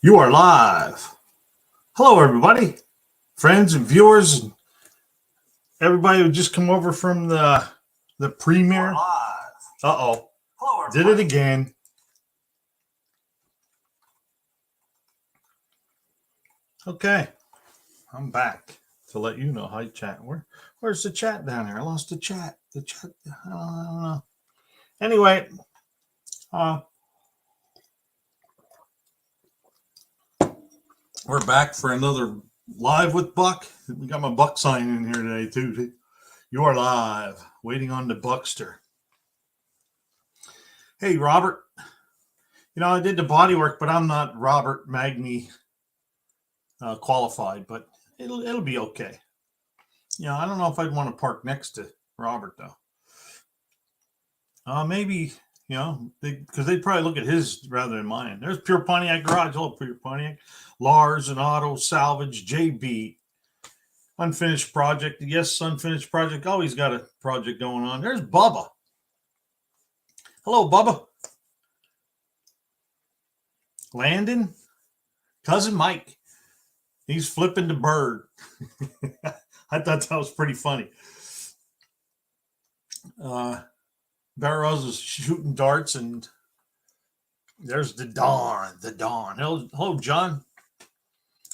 You are live. Hello, everybody, friends and viewers, and everybody who just come over from the premiere. Uh-oh. Hello, did it again. Okay, I'm back to let you know. Hi, chat. Where's the chat down there? I lost the chat. The chat. I don't know. Anyway, we're back for another live with Buck. We got my Buck sign in here today too. You are live, waiting on the Buckster. Hey, Robert. You know, I did the body work, but I'm not Robert Magny qualified, but it'll be okay. You know, I don't know if I'd want to park next to Robert though. Maybe, you know, because they'd probably look at his rather than mine. There's Pure Pontiac Garage. Hello, Pure Pontiac. Lars and Auto Salvage. JB. Unfinished project. Yes, unfinished project. Always got a project going on. There's Bubba. Hello, Bubba. Landon. Cousin Mike. He's flipping the bird. I thought that was pretty funny. Barrows is shooting darts, and there's the Dawn. The Dawn. Hello, John.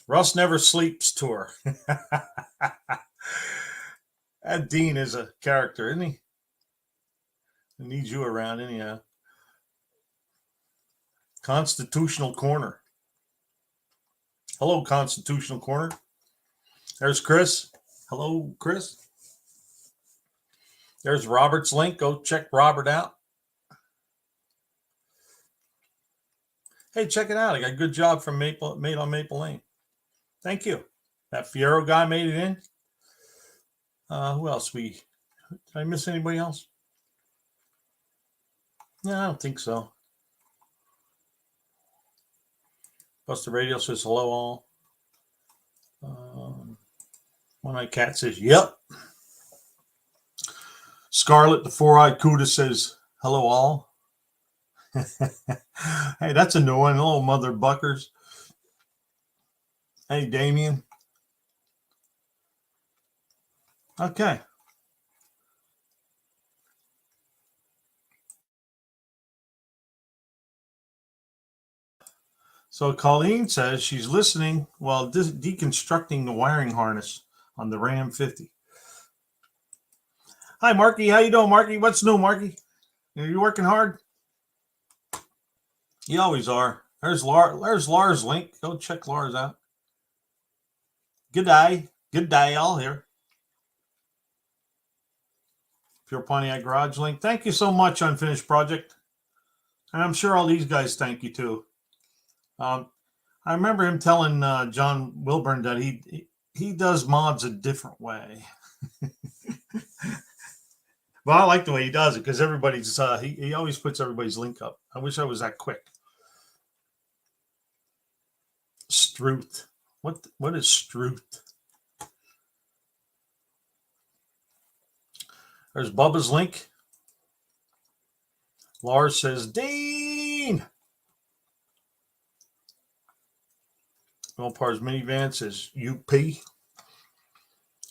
Russ Never Sleeps tour. That Dean is a character, isn't he? He needs you around anyhow. Constitutional Corner. Hello, Constitutional Corner. There's Chris. Hello, Chris. There's Robert's link. Go check Robert out. Hey, check it out. I got a good job from made on Maple Lane. Thank you. That Fiero guy made it in. Who else? Did I miss anybody else? No, I don't think so. Buster Radio says hello all. One-eyed cat says yep. Scarlet the four-eyed Cuda says hello all. Hey, that's a new one. Hello, Mother Buckers. Hey, Damien. Okay. So Colleen says she's listening while deconstructing the wiring harness on the Ram 50. Hi, Marky. How you doing, Marky? What's new, Marky? Are you working hard? You always are. There's Lars' link. Go check Lars out. Good day. Good day, all here. Pure Pontiac Garage link. Thank you so much, Unfinished Project. And I'm sure all these guys thank you too. I remember him telling John Wilburn that he does mods a different way. Well, I like the way he does it because everybody's he always puts everybody's link up. I wish I was that quick. Struth. What is Struth? There's Bubba's link. Lars says, Dean. Milpar's minivan says UP.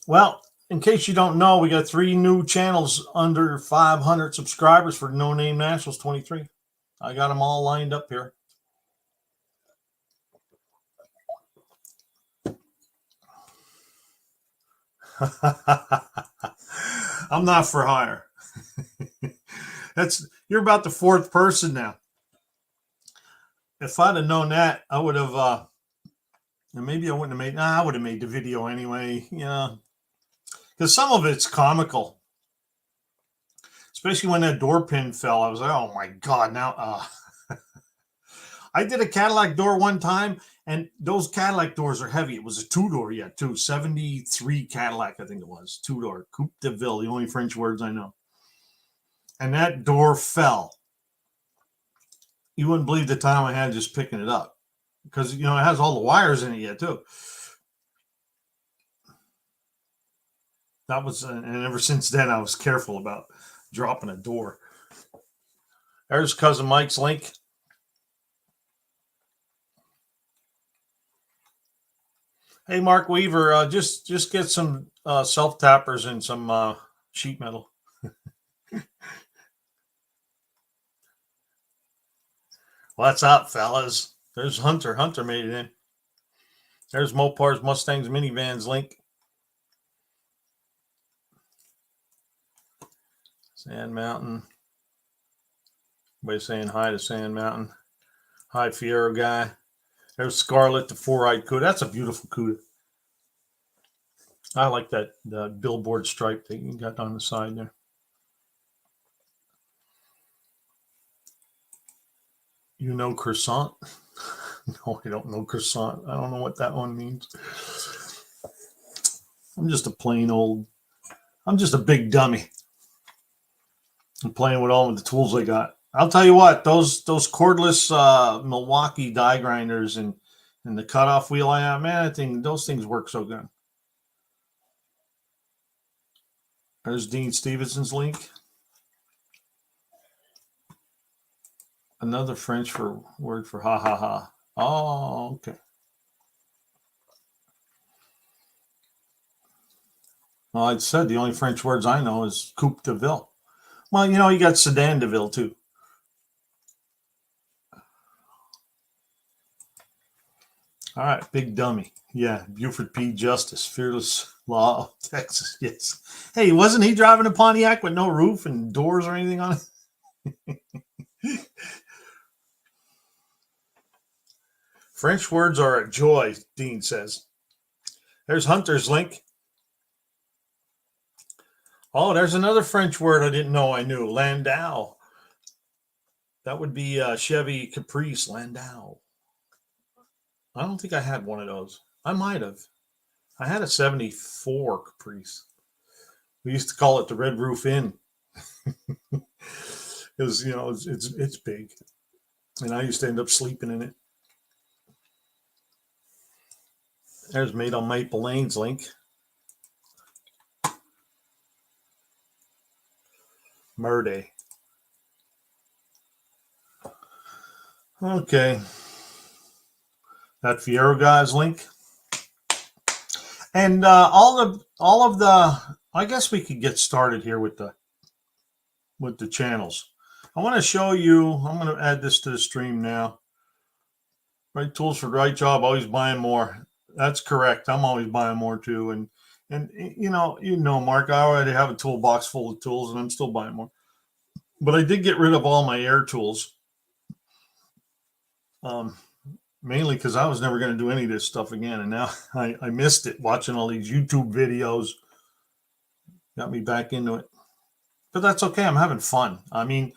Well, in case you don't know, we got 3 new channels under 500 subscribers for No Name Nationals 23. I got them all lined up here. I'm not for hire. You're about the 4th person now. If I'd have known that, I would have maybe I wouldn't have made I would have made the video anyway, you know. Because some of it's comical. Especially when that door pin fell. I was like, oh my God, now I did a Cadillac door one time, and those Cadillac doors are heavy. It was a 2-door yet, too. 73 Cadillac, I think it was. 2-door. Coupe de Ville, the only French words I know. And that door fell. You wouldn't believe the time I had just picking it up. Because, you know, it has all the wires in it yet, too. That was, and ever since then, I was careful about dropping a door. There's Cousin Mike's link. Hey, Mark Weaver, just get some self tappers and some sheet metal. What's up, fellas? There's Hunter. Hunter made it in. There's Mopar's Mustangs minivans link. Sand Mountain. Everybody saying hi to Sand Mountain. Hi, Fiero guy. There's Scarlet, the four-eyed cuda. That's a beautiful cuda. I like that billboard stripe that you got on the side there. You know croissant? No, I don't know croissant. I don't know what that one means. I'm just a big dummy. I'm playing with all of the tools I got. I'll tell you what, those cordless Milwaukee die grinders and the cutoff wheel I have, man, those things work so good. There's Dean Stevenson's link. Another French word for ha ha ha. Oh, okay. Well, I said the only French words I know is coupe de ville. Well, you got sedan de ville too. All right, big dummy. Yeah, Buford P. Justice, Fearless Law of Texas. Yes. Hey, wasn't he driving a Pontiac with no roof and doors or anything on it? French words are a joy, Dean says. There's Hunter's link. Oh, there's another French word I didn't know I knew. Landau. That would be Chevy Caprice Landau. I don't think I had one of those. I might have. I had a 74 Caprice. We used to call it the Red Roof Inn. Because, it's big. And I used to end up sleeping in it. There's Made on Maple Lane's link. Murday. Okay. That Fiero guy's link. And all of the, I guess we could get started here with the channels. I want to show you, I'm going to add this to the stream now. Right tools for the right job, always buying more. That's correct. I'm always buying more too. And Mark, I already have a toolbox full of tools and I'm still buying more. But I did get rid of all my air tools. Mainly because I was never going to do any of this stuff again. And now I missed it watching all these YouTube videos. Got me back into it. But that's okay. I'm having fun. I mean,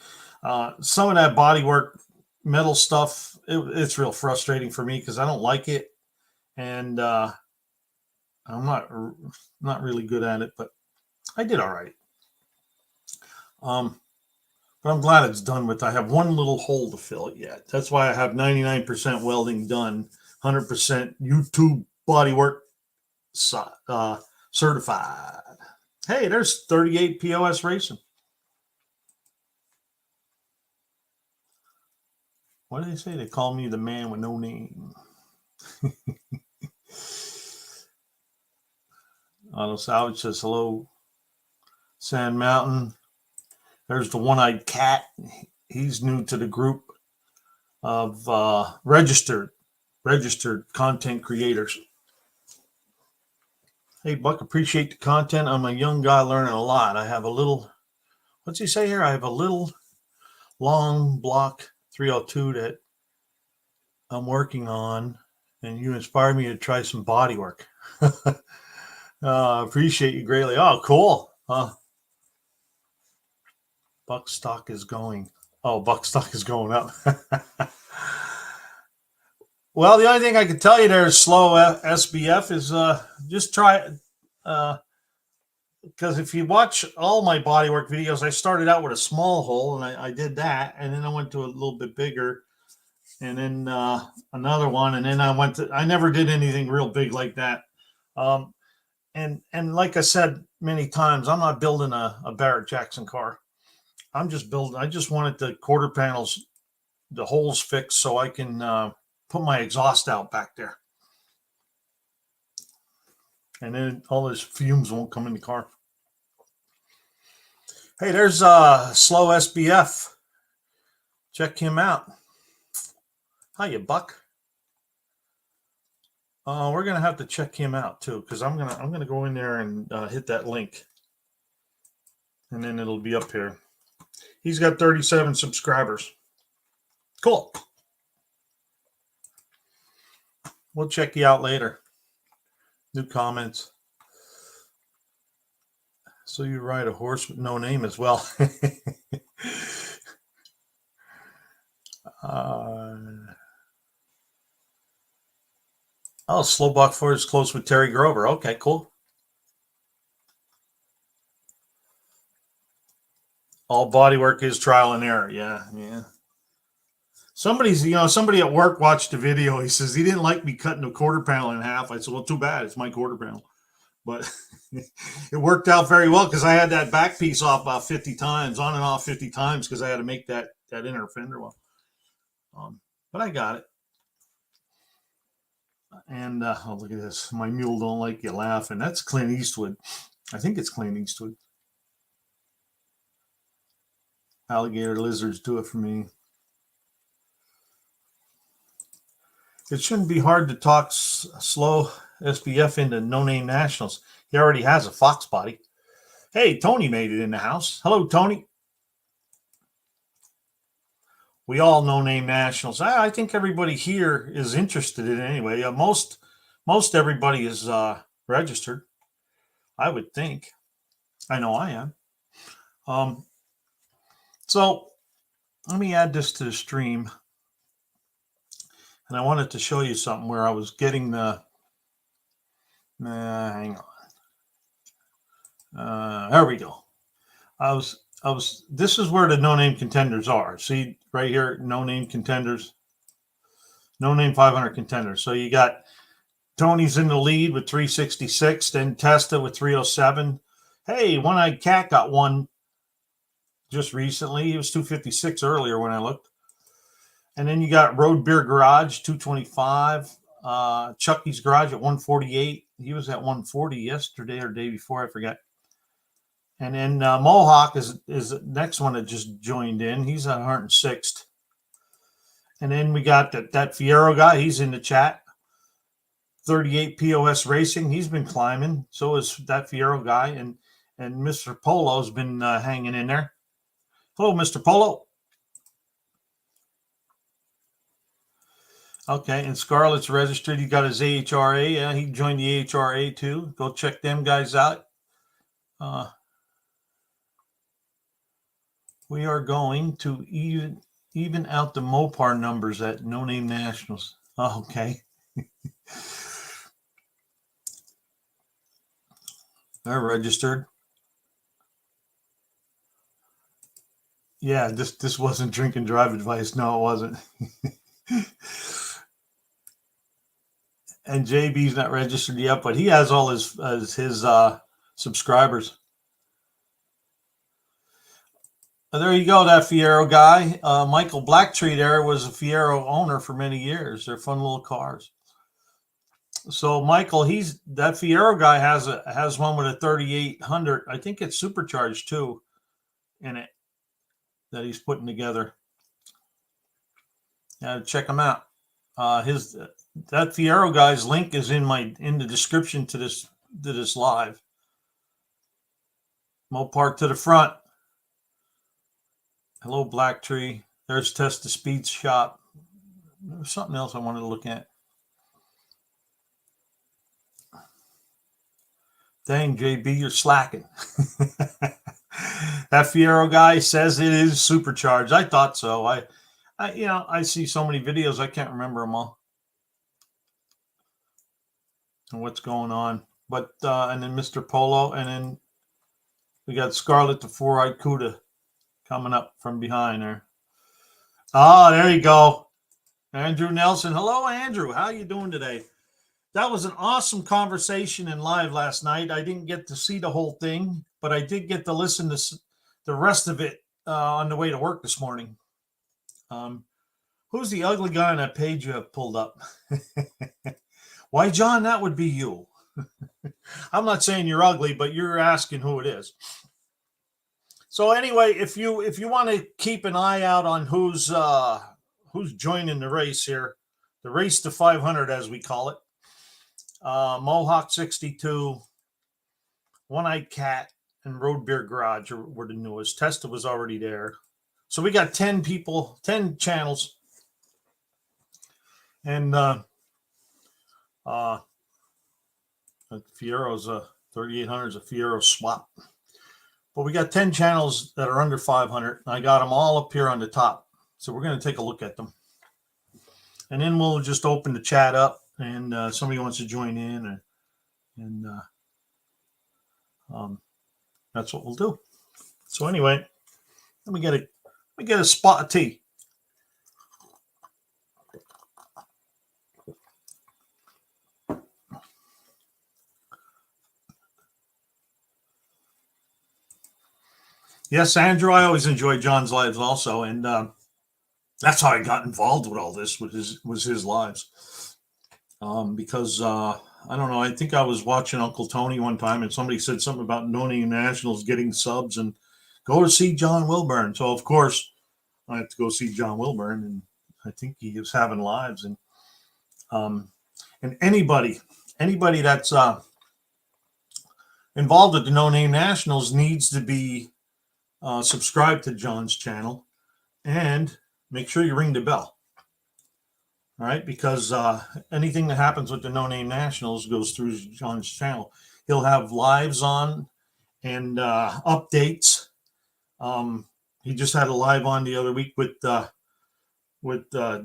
some of that bodywork metal stuff, it's real frustrating for me because I don't like it. And I'm not really good at it, but I did all right. But I'm glad it's done with. I have one little hole to fill yet. That's why I have 99% welding done, 100% YouTube bodywork certified. Hey, there's 38 POS Racing. What do they say? They call me the man with no name. Auto Salvage says hello. Sand Mountain. There's the one-eyed cat. He's new to the group of registered content creators. Hey, Buck, appreciate the content. I'm a young guy learning a lot. I have a little, what's he say here? I have a little long block 302 that I'm working on, and you inspired me to try some body work. Appreciate you greatly. Oh, cool. Buck stock is going. Oh, buck stock is going up. Well, the only thing I can tell you there is slow SBF is just try it. Because if you watch all my bodywork videos, I started out with a small hole, and I did that, and then I went to a little bit bigger, and then another one, and then I never did anything real big like that. And like I said many times, I'm not building a Barrett Jackson car. I just wanted the quarter panels, the holes fixed so I can put my exhaust out back there. and then all those fumes won't come in the car. Hey, there's Slow SBF. Check him out. Hiya, Buck. We're gonna have to check him out too, because I'm gonna go in there and hit that link, and then it'll be up here. He's got 37 subscribers. Cool. We'll check you out later. New comments. So you ride a horse with no name as well. Slow Buck Ford is close with Terry Grover. Okay, cool. All body work is trial and error. Yeah. Somebody at work watched the video. He says he didn't like me cutting a quarter panel in half. I said, well, too bad. It's my quarter panel. But it worked out very well because I had that back piece off about 50 times, on and off 50 times, because I had to make that inner fender well. But I got it. And look at this. My mule don't like you laughing. That's Clint Eastwood. I think it's Clint Eastwood. Alligator lizards do it for me. It shouldn't be hard to talk Slow SBF into No Name Nationals. He already has a Fox body. Hey, Tony made it in the house. Hello, Tony. We all No Name Nationals. I think everybody here is interested in it anyway. Most everybody is registered, I would think. I know I am. So let me add this to the stream. And I wanted to show you something where I was getting the. Hang on. There we go. This is where the no name contenders are. See right here, no name contenders, no name 500 contenders. So you got Tony's in the lead with 366, then Testa with 307. Hey, One Eyed Cat got one just recently. He was 256 earlier when I looked. And then you got Road Beer Garage, 225. Chucky's Garage at 148. He was at 140 yesterday or day before, I forget. And then Mohawk is the next one that just joined in. He's at 106th. And then we got that Fierro guy. He's in the chat. 38 POS Racing. He's been climbing. So is that Fierro guy. And Mr. Polo's been hanging in there. Hello, Mr. Polo. Okay, and Scarlett's registered. He got his AHRA. Yeah, he joined the AHRA too. Go check them guys out. We are going to even out the Mopar numbers at No Name Nationals. Oh, okay. They're registered. Yeah, this wasn't drink and drive advice. No, it wasn't. And JB's not registered yet, but he has all his subscribers. There you go, that Fierro guy. Michael Blacktree there was a Fierro owner for many years. They're fun little cars. So Michael, that Fierro guy has one with a 3800. I think it's supercharged too in it that he's putting together. Yeah, check him out. That Fierro guy's link is in the description to this live. Mopar to the front. Hello, Blacktree. There's Test the Speed Shop. There's something else I wanted to look at. Dang, JB, you're slacking. That Fierro guy says it is supercharged. I thought so. I see so many videos, I can't remember them all. And what's going on. But and then Mr. Polo, and then we got Scarlett the Four-Eyed Cuda coming up from behind there. Oh, there you go. Andrew Nelson. Hello, Andrew. How you doing today? That was an awesome conversation in live last night. I didn't get to see the whole thing, but I did get to listen to the rest of it on the way to work this morning. Who's the ugly guy on that page you have pulled up? Why, John, that would be you. I'm not saying you're ugly, but you're asking who it is. So anyway, if you want to keep an eye out on who's joining the race here, the race to 500 as we call it, Mohawk 62, One-Eyed Cat, and Road Beer Garage were the newest. Testa was already there. So we got 10 people, 10 channels, and Fiero's 3800 is a Fiero swap. But we got 10 channels that are under 500. I got them all up here on the top. So we're going to take a look at them. And then we'll just open the chat up, and somebody wants to join in, and that's what we'll do. So anyway, let me get a spot of tea. Yes, Andrew, I always enjoy John's lives also, and that's how I got involved with all this. Was his lives, because I don't know. I think I was watching Uncle Tony one time, and somebody said something about No Name Nationals getting subs and go to see John Wilburn. So of course, I have to go see John Wilburn, and I think he is having lives, and anybody that's involved with the No Name Nationals needs to be subscribe to John's channel and make sure you ring the bell. All right, because anything that happens with the No Name Nationals goes through John's channel. He'll have lives on and updates. He just had a live on the other week with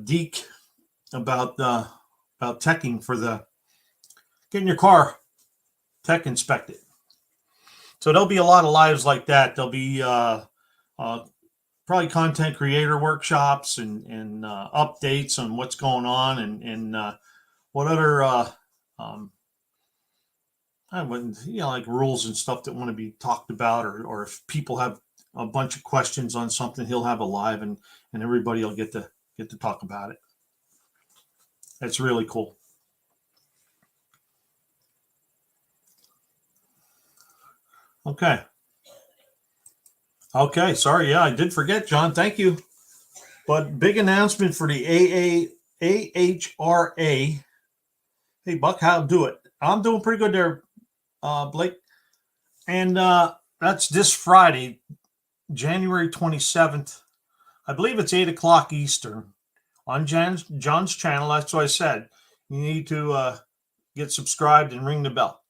Deke about teching for getting your car tech inspected. So there'll be a lot of lives like that. There'll be probably content creator workshops and updates on what's going on and what other I wouldn't, like rules and stuff that want to be talked about, or if people have a bunch of questions on something, he'll have a live and everybody will get to talk about it. That's really cool. Okay, sorry. Yeah, I did forget, John. Thank you. But big announcement for the AHRA. Hey, Buck, how'd do it? I'm doing pretty good there, Blake. And that's this Friday, January 27th. I believe it's 8 o'clock Eastern on John's channel. That's what I said. You need to get subscribed and ring the bell,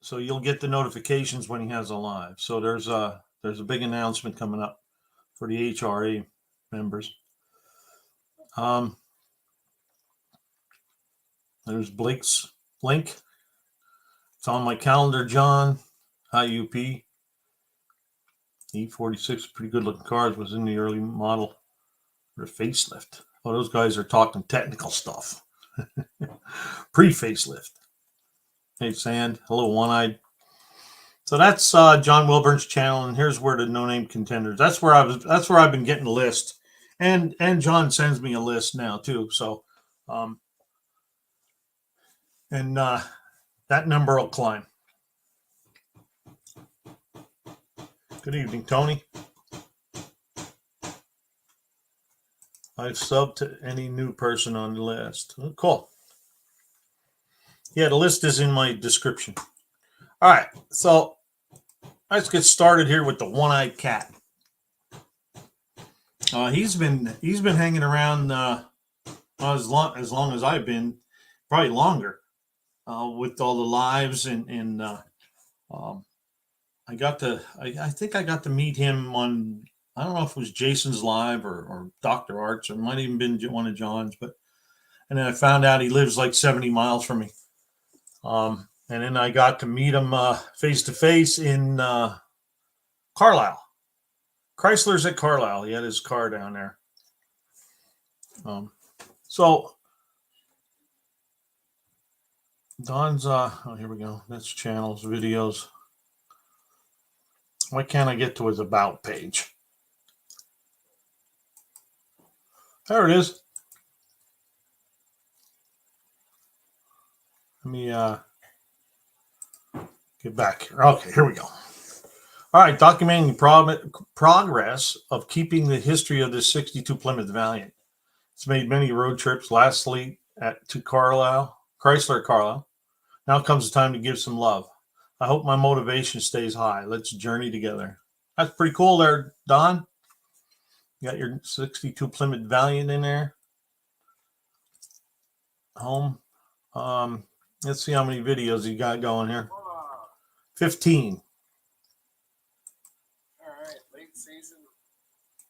so you'll get the notifications when he has a live. So there's a big announcement coming up for the HRA members. There's Blake's link. It's on my calendar, John. IUP. E46, pretty good looking cars, was in the early model for a facelift. Oh, those guys are talking technical stuff. Pre-facelift. Hey, Sand. Hello, One-Eyed. So that's John Wilburn's channel, and here's where the No Name Contenders. That's where I've been getting the list, and John sends me a list now too. So, that number will climb. Good evening, Tony. I've subbed to any new person on the list. Oh, cool. Yeah, the list is in my description. All right, so let's get started here with the One-Eyed Cat. He's been hanging around as long as I've been, probably longer, with all the lives and I think I got to meet him on, I don't know if it was Jason's live or Dr. Arts, or it might even been one of John's, and then I found out he lives like 70 miles from me. And then I got to meet him face to face in Carlisle. Chrysler's at Carlisle. He had his car down there. So Don's here we go. That's channels, videos. Why can't I get to his about page? There it is. Let me get back here. Okay, here we go. All right, documenting progress of keeping the history of this 62 Plymouth Valiant. It's made many road trips, lastly to Chrysler Carlisle. Now comes the time to give some love. I hope my motivation stays high. Let's journey together. That's pretty cool there, Don. You got your 62 Plymouth Valiant in there. Home. Let's see how many videos you got going here. 15. All right, late season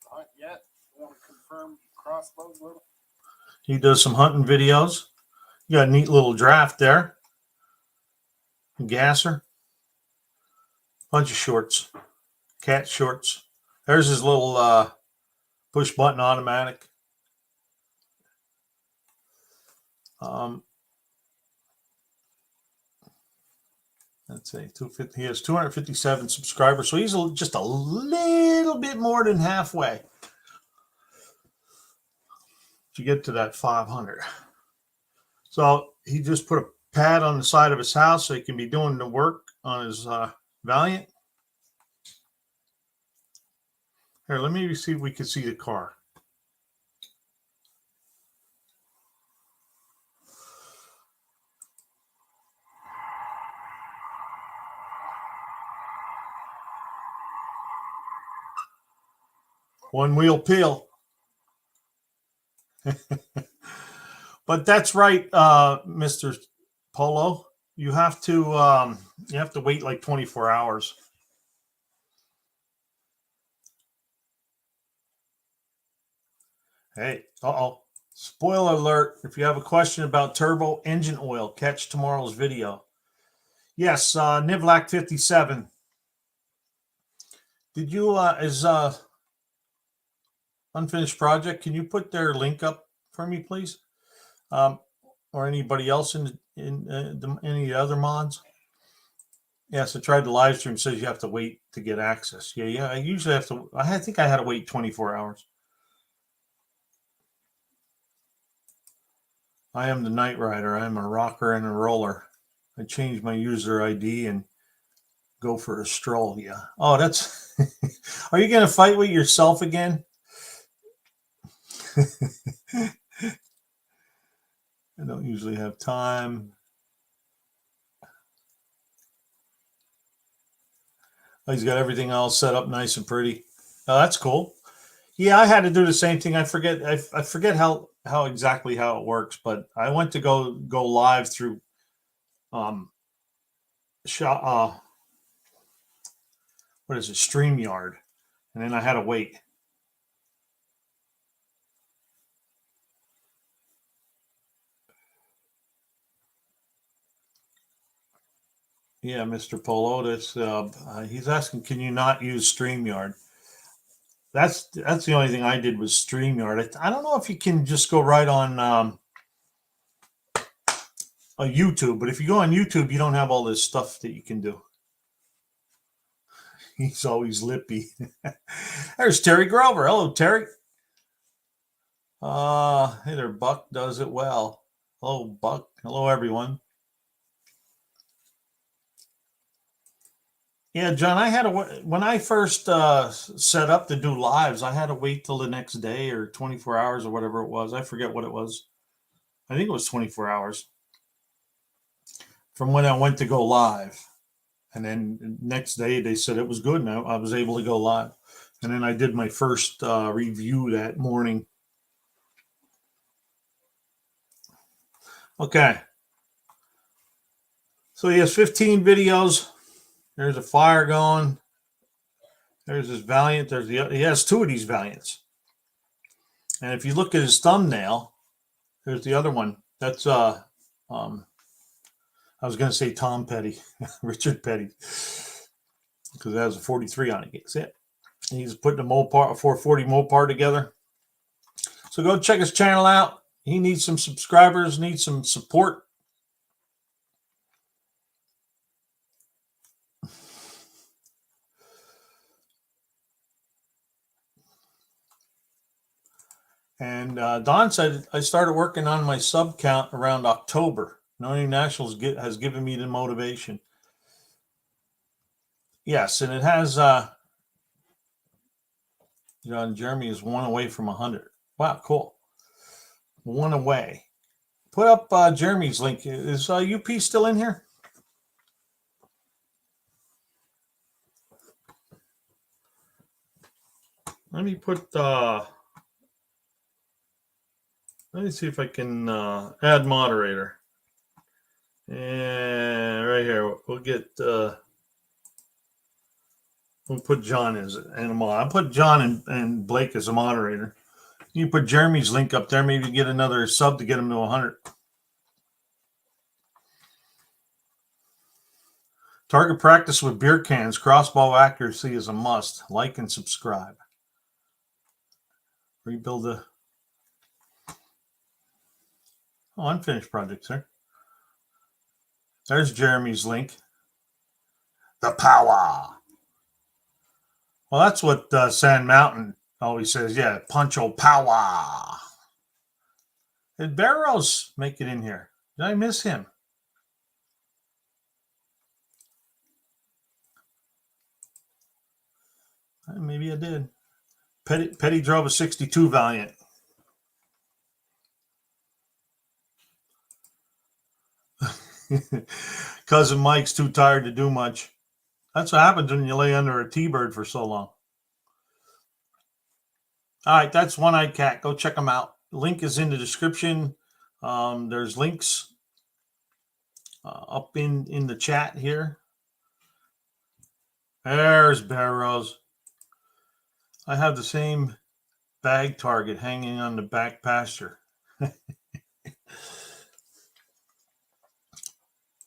hunt yet? Want to confirm crossbows little? He does some hunting videos. You got a neat little draft there. Gasser. Bunch of shorts. Cat shorts. There's his little push button automatic. Let's see, 250. He has 257 subscribers, so he's just a little bit more than halfway to get to that 500. So he just put a pad on the side of his house so he can be doing the work on his Valiant. Here, let me see if we can see the car. One wheel peel. But that's right, Mr. Polo. You have to wait like 24 hours. Hey, spoiler alert. If you have a question about turbo engine oil, catch tomorrow's video. Yes, Nivlak 57. Did you Unfinished Project, can you put their link up for me, please? Or anybody else in any other mods? Yes, I tried the live stream. It says you have to wait to get access. Yeah. I usually have to. I think I had to wait 24 hours. I am the Night Rider. I am a rocker and a roller. I changed my user ID and go for a stroll. Yeah. Oh, that's. Are you going to fight with yourself again? I don't usually have time. Oh, he's got everything all set up nice and pretty. Oh, that's cool. Yeah, I had to do the same thing. I forget how exactly how it works, but I went to go live through what is it, StreamYard, and then I had to wait. Yeah, Mr. Polo, that's he's asking, can you not use StreamYard? That's the only thing I did was StreamYard. I don't know if you can just go right on a YouTube, but if you go on YouTube, you don't have all this stuff that you can do. He's always lippy. There's Terry Grover. Hello, Terry. Hey there, Buck does it well. Hello, Buck. Hello, everyone. Yeah, John, I had to when I first set up to do lives, I had to wait till the next day or 24 hours or whatever it was. I forget what it was. I think it was 24 hours from when I went to go live. And then next day they said it was good and I was able to go live. And then I did my first review that morning. Okay. So he has 15 videos. There's a fire going. There's his Valiant. He has two of these Valiants. And if you look at his thumbnail, there's the other one. That's I was going to say Tom Petty, Richard Petty, because it has a 43 on it. See it? He's putting a Mopar, a 440 Mopar together. So go check his channel out. He needs some subscribers, needs some support. And Don said, I started working on my sub count around October. No Name Nationals has given me the motivation. Yes, and it has John Jeremy is 1 away from 100. Wow, cool. 1 away. Put up Jeremy's link. Is UP still in here? Let me put let me see if I can add moderator. And right here, we'll get we'll put John as a mod. I'll put John and Blake as a moderator. You put Jeremy's link up there, maybe get another sub to get him to 100. Target practice with beer cans. Crossbow accuracy is a must. Like and subscribe. Rebuild the unfinished project, sir. There's Jeremy's link. The power. Well, that's what Sand Mountain always says. Yeah, Puncho power. Did Barrows make it in here? Did I miss him? Maybe I did. Petty drove a 62 Valiant. Cousin Mike's too tired to do much. That's what happens when you lay under a T-bird for so long. All right, that's One-Eyed Cat. Go check them out. Link is in the description. There's links up in the chat here. There's Barrows. I have the same bag target hanging on the back pasture.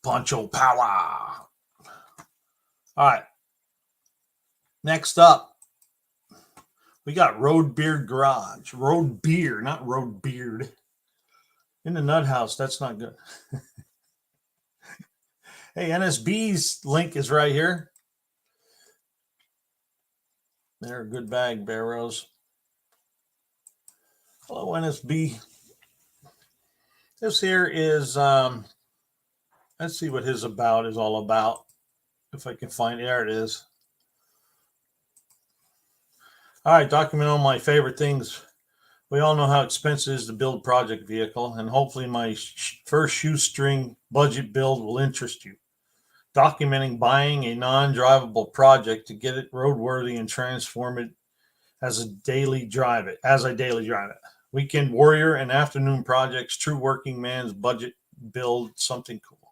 Poncho power. All right. Next up, we got Road Beard Garage. Road Beer, not Road Beard. In the Nut House, that's not good. Hey, NSB's link is right here. They're a good bag, Barrows. Hello, NSB. This here is, let's see what his about is all about. If I can find it. There it is. All right, document all my favorite things. We all know how expensive it is to build project vehicle, and hopefully my first shoestring budget build will interest you. Documenting buying a non-drivable project to get it roadworthy and transform it as I daily drive it. Weekend warrior and afternoon projects, true working man's budget build something cool.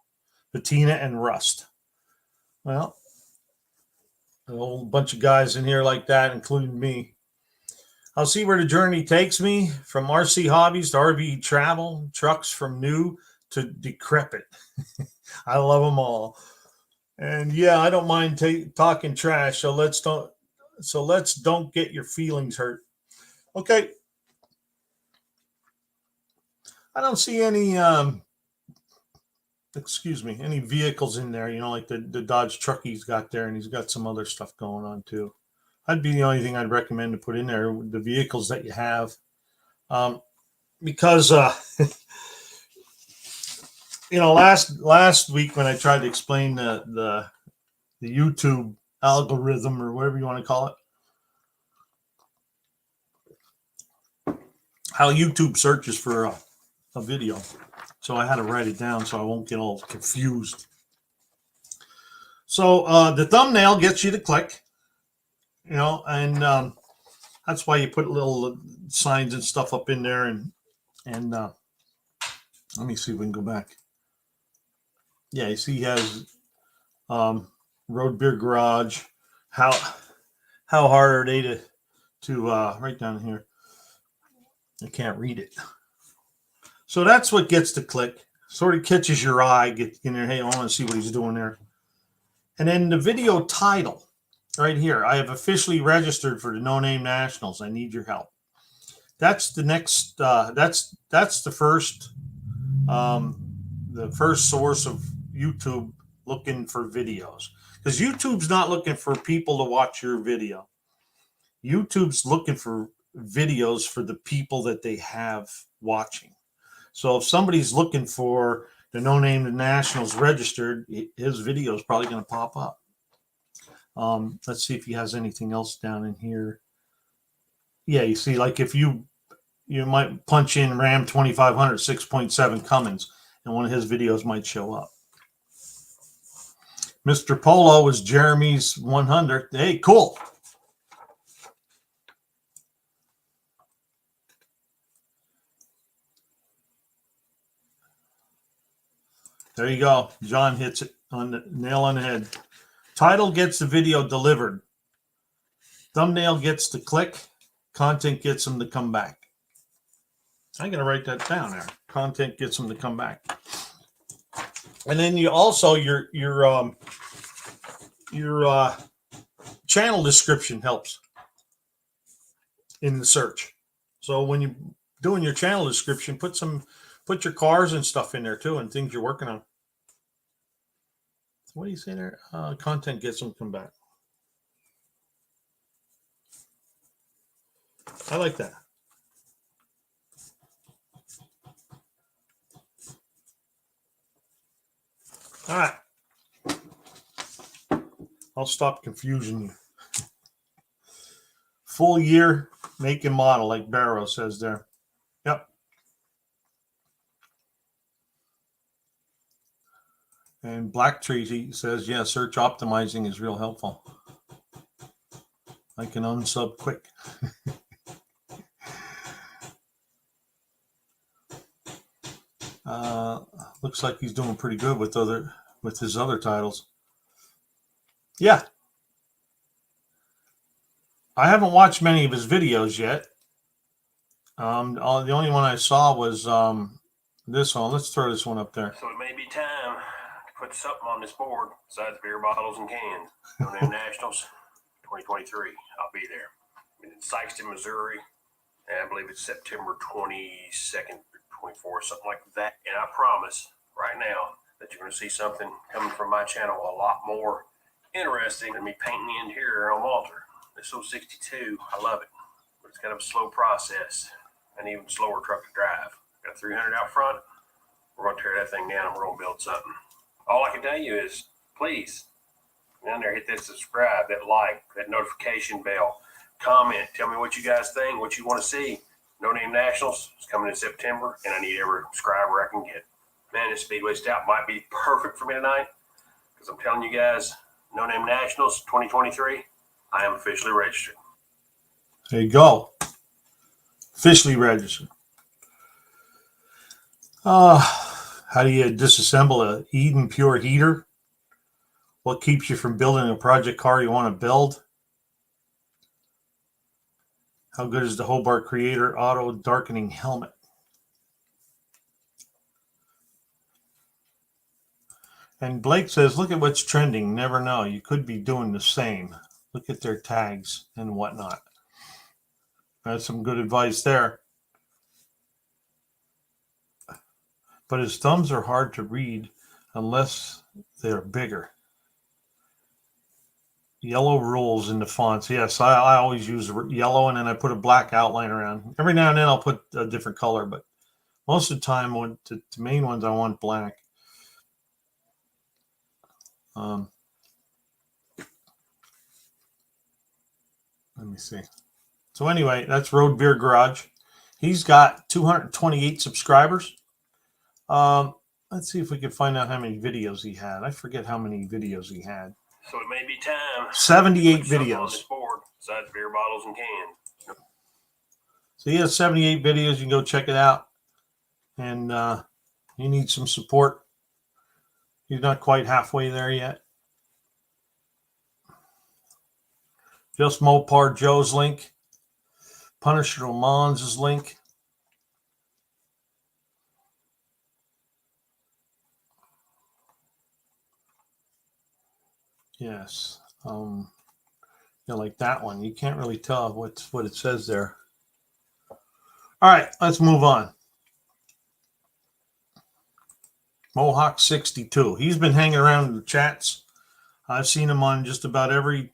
Patina and Rust. Well, a whole bunch of guys in here like that, including me. I'll see where the journey takes me, from RC hobbies to RV travel, trucks from new to decrepit. I love them all. And yeah, I don't mind talking trash, so let's don't get your feelings hurt. Okay. I don't see any any vehicles in there, like the Dodge truck he's got there, and he's got some other stuff going on too. That'd be the only thing I'd recommend to put in there, the vehicles that you have. Because last week when I tried to explain the YouTube algorithm, or whatever you want to call it, how YouTube searches for a video. So I had to write it down so I won't get all confused. So the thumbnail gets you to click, and that's why you put little signs and stuff up in there. And let me see if we can go back. Yeah, you see he has Road Beer Garage. How hard are they to right down here? I can't read it. So that's what gets to click. Sort of catches your eye. Get in there. Hey, I want to see what he's doing there. And then the video title right here. I have officially registered for the No Name Nationals. I need your help. That's the next. That's the first. The first source of YouTube looking for videos, because YouTube's not looking for people to watch your video. YouTube's looking for videos for the people that they have watching. So if somebody's looking for, the No Name Nationals registered, his video is probably going to pop up. Let's see if he has anything else down in here. Yeah, you see, like if you might punch in Ram 2500 6.7 Cummins, and one of his videos might show up. Mr. Polo is Jeremy's 100. Hey, cool. There you go. John hits it on the nail on the head. Title gets the video delivered. Thumbnail gets the click. Content gets them to come back. I'm going to write that down there. Content gets them to come back. And then you also your channel description helps in the search. So when you're doing your channel description, put your cars and stuff in there too, and things you're working on. What do you say there? Content gets them to come back. I like that. All right. I'll stop confusing you. Full year, make and model, like Barrow says there. Yep. And Black Treaty says, yeah, search optimizing is real helpful. I can unsub quick. Looks like he's doing pretty good with his other titles. Yeah. I haven't watched many of his videos yet. The only one I saw was this one. Let's throw this one up there. So it may be time to put something on this board besides beer bottles and cans. No Name Nationals 2023. I'll be there. I'm in Sykeston, Missouri, and I believe it's September 22nd or 24th, something like that. And I promise right now that you're going to see something coming from my channel a lot more interesting than me painting the interior on Walter. This 062, I love it, but it's kind of a slow process, and even slower truck to drive. Got a 300 out front. We're going to tear that thing down and we're going to build something. All I can tell you is, please, down there, hit that subscribe, that like, that notification bell, comment, tell me what you guys think, what you want to see. No Name Nationals is coming in September, and I need every subscriber I can get. Man, this Speedway Stout might be perfect for me tonight, because I'm telling you guys, No Name Nationals 2023, I am officially registered. There you go. Officially registered. How do you disassemble a Eden Pure heater? What keeps you from building a project car you want to build? How good is the Hobart Creator Auto Darkening Helmet? And Blake says, look at what's trending. Never know. You could be doing the same. Look at their tags and whatnot. That's some good advice there. But his thumbs are hard to read unless they're bigger. Yellow rules in the fonts. Yes, I always use yellow, and then I put a black outline around. Every now and then I'll put a different color, but most of the time, the main ones I want black. Let me see. So anyway, that's Road Beer Garage. He's got 228 subscribers. Let's see if we can find out how many videos he had. I forget how many videos he had. So it may be time. 78 to put something videos. on this board besides beer bottles and cans. So he has 78 videos. You can go check it out. And he needs some support. He's not quite halfway there yet. Just Mopar Joe's link. Punisher Mons' link. Yes. Like that one. You can't really tell what it says there. All right, let's move on. Mohawk 62. He's been hanging around in the chats. I've seen him on just about every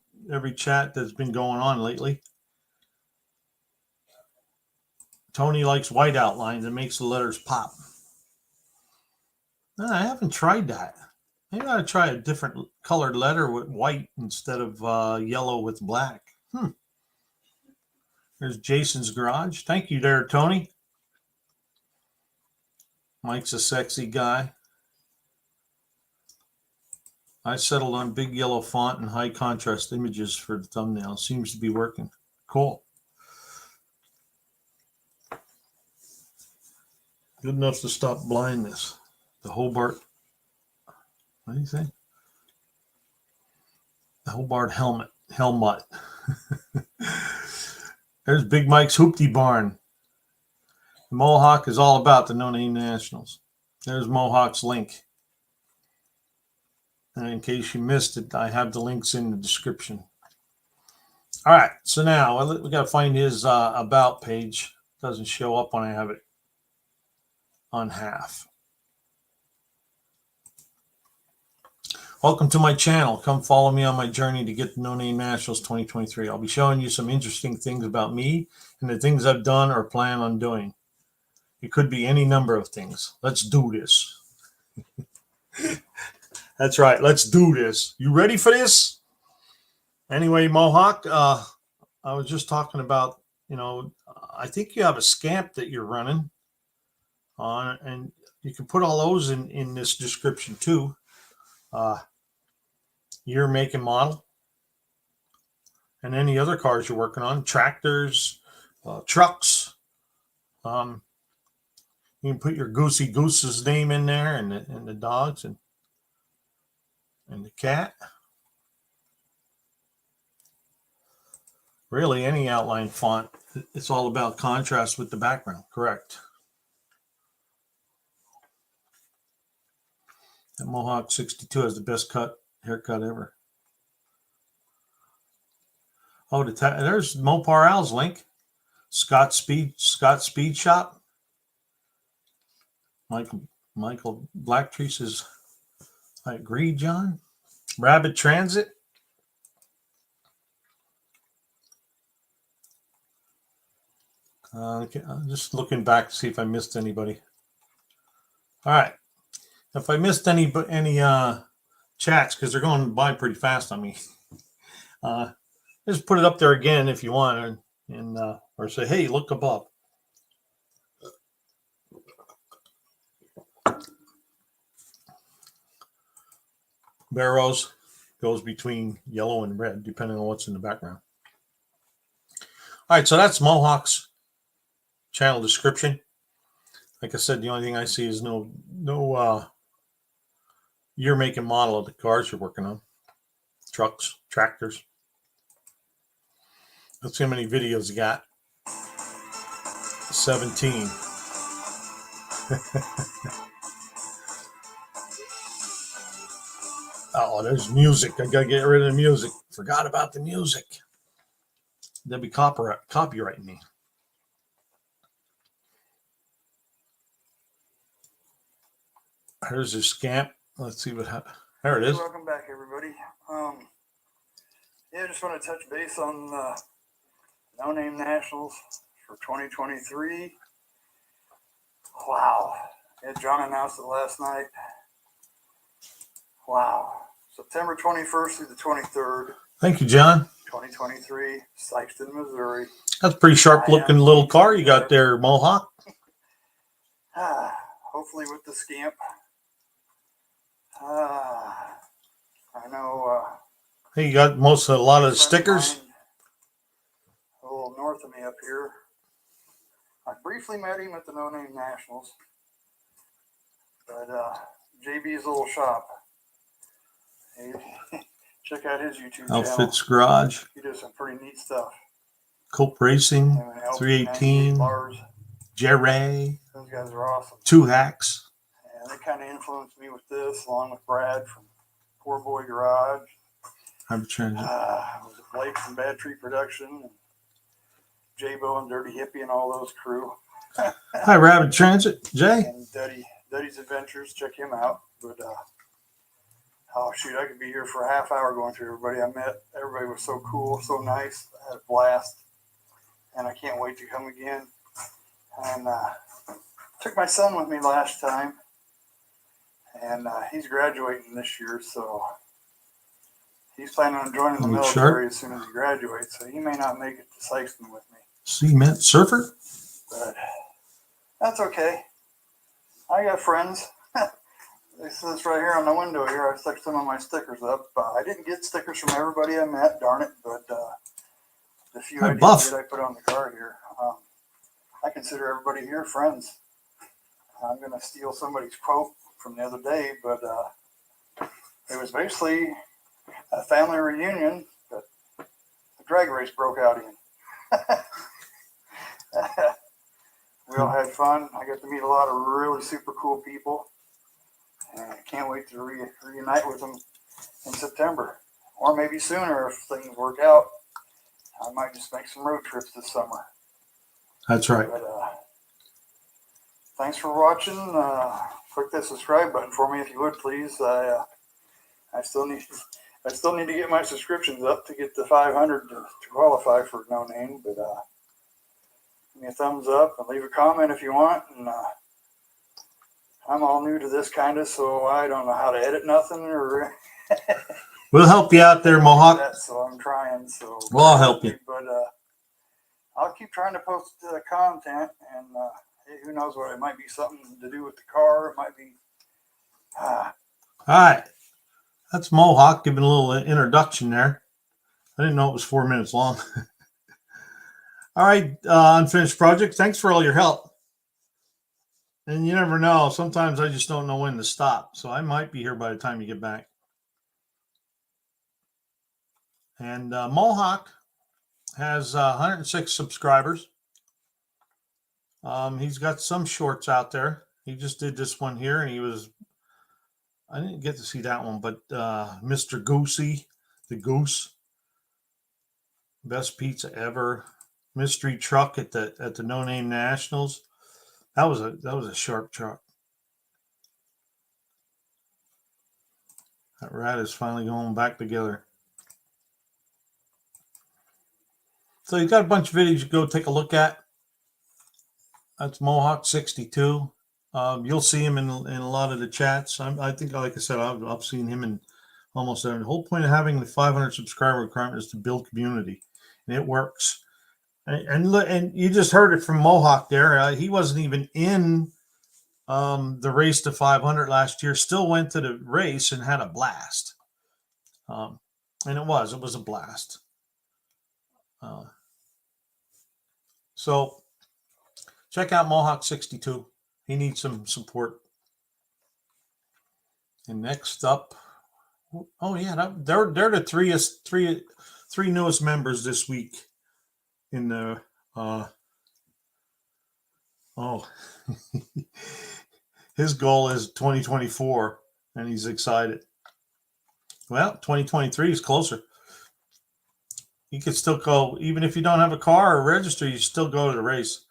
chat that's been going on lately. Tony likes white outlines. It makes the letters pop. No, I haven't tried that. Maybe I ought to try a different colored letter with white instead of yellow with black. There's Jason's garage. Thank you there, Tony. Mike's a sexy guy. I settled on big yellow font and high contrast images for the thumbnail. Seems to be working. Cool. Good enough to stop blindness. The Hobart. What do you say? The Hobart helmet. There's Big Mike's Hoopty Barn. The Mohawk is all about the No Name Nationals. There's Mohawk's link. And in case you missed it, I have the links in the description. All right, so now we got to find his about page. It doesn't show up when I have it on half. Welcome to my channel. Come follow me on my journey to get the No Name Nationals 2023. I'll be showing you some interesting things about me and the things I've done or plan on doing. It could be any number of things. Let's do this. That's right. Let's do this. You ready for this? Anyway, Mohawk, I was just talking about, I think you have a scamp that you're running on, and you can put all those in this description too. Year, make, and model, and any other cars you're working on, tractors, trucks. You can put your Goosey Goose's name in there, and the dogs, and the cat. Really, any outline font. It's all about contrast with the background. Correct. That Mohawk 62 has the best haircut ever. Oh, there's Mopar Al's link. Scott Speed Shop. Michael Blacktree says, I agree, John. Rabbit Transit. Okay, I'm just looking back to see if I missed anybody. All right. If I missed any chats, because they're going by pretty fast on me, just put it up there again if you want, and or say, hey, look above. Barrows goes between yellow and red, depending on what's in the background. All right, so that's Mohawk's channel description. Like I said, the only thing I see is no year, make, and model of the cars you're working on. Trucks, tractors. Let's see how many videos you got. 17. Oh, there's music. I gotta get rid of the music. Forgot about the music. They'll be copyrighting me. Here's your scamp. Let's see what happens. There it is. Welcome back, everybody. Yeah, just want to touch base on the No Name Nationals for 2023. Wow. Yeah, John announced it last night. Wow. September 21st through the 23rd. Thank you, John. 2023, Sikeston, Missouri. That's a pretty sharp-looking little car you got there, Mohawk. Hopefully with the scamp. I know. Hey, you got a lot of the stickers. A little north of me up here. I briefly met him at the No Name Nationals, but JB's little shop. Hey, check out his YouTube channel. Outfits Garage. He does some pretty neat stuff. Cope Racing. 318. Jerry. Those guys are awesome. Two Hacks. And they kind of influenced me with this, along with Brad from Poor Boy Garage. I'm trying to. Was it Blake from Bad Tree Production, and J-Bo and Dirty Hippie and all those crew. Hi, Rabbit Transit, Jay. And Duddy's Adventures, check him out. But oh shoot, I could be here for a half hour going through everybody I met. Everybody was so cool, so nice. I had a blast, and I can't wait to come again. And took my son with me last time, and he's graduating this year, so he's planning on joining the Look military sharp. as soon as he graduates. So he may not make it to Sykeston with me, Cement surfer? but that's okay. I got friends. This is right here on the window here. I stuck some of my stickers up. I didn't get stickers from everybody I met, darn it, but the few Hi, I did Buff. get, I put on the card here. I consider everybody here friends. I'm going to steal somebody's quote from the other day, but it was basically a family reunion that the drag race broke out in. We all had fun. I got to meet a lot of really super cool people. And I can't wait to reunite with them in September. Or maybe sooner if things work out. I might just make some road trips this summer. That's right. But thanks for watching. Click that subscribe button for me if you would, please. I still need to get my subscriptions up to get to 500 to qualify for No Name. But give me a thumbs up and leave a comment if you want. And I'm all new to this kind of, so I don't know how to edit nothing or. We'll help you out there, Mohawk. So I'm trying. So Well, I'll help you. But I'll keep trying to post content, and who knows what it might be, something to do with the car. It might be. All right. That's Mohawk giving a little introduction there. I didn't know it was 4 minutes long. All right, Unfinished Project. Thanks for all your help. And you never know. Sometimes I just don't know when to stop. So I might be here by the time you get back. And Mohawk has 106 subscribers. He's got some shorts out there. He just did this one here, and I didn't get to see that one, but Mr. Goosey, the Goose, best pizza ever, mystery truck at the No Name Nationals. That was a sharp truck. That rat is finally going back together. So you got a bunch of videos you go take a look at. That's Mohawk 62. You'll see him in a lot of the chats. I think, like I said, I've seen him in almost every. The whole point of having the 500 subscriber requirement is to build community, and it works. And you just heard it from Mohawk there. He wasn't even in the race to 500 last year. Still went to the race and had a blast. And it was a blast. So check out Mohawk 62. He needs some support. And next up, oh yeah, they're the three newest members this week in the his goal is 2024 and he's excited. Well, 2023 is closer. You could still go, even if you don't have a car or register, you still go to the race.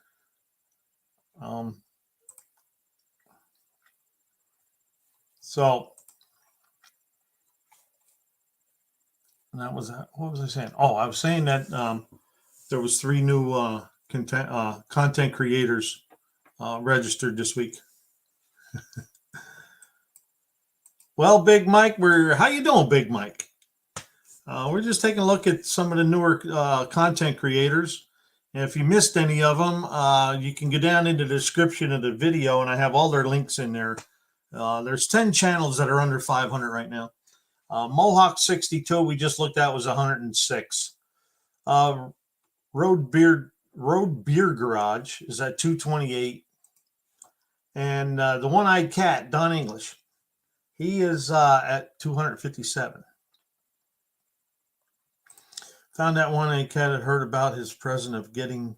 So that was that. What was I saying? Oh, I was saying that there was 3 new content creators registered this week. Well, Big Mike, how you doing, Big Mike? We're just taking a look at some of the newer content creators. And if you missed any of them, you can go down into the description of the video, and I have all their links in there. There's 10 channels that are under 500 right now. Mohawk 62, we just looked at, was 106. Road Beer Garage is at 228. And the One-Eyed Cat, Don English, he is at 257. Found that One-Eyed Cat had heard about his present of getting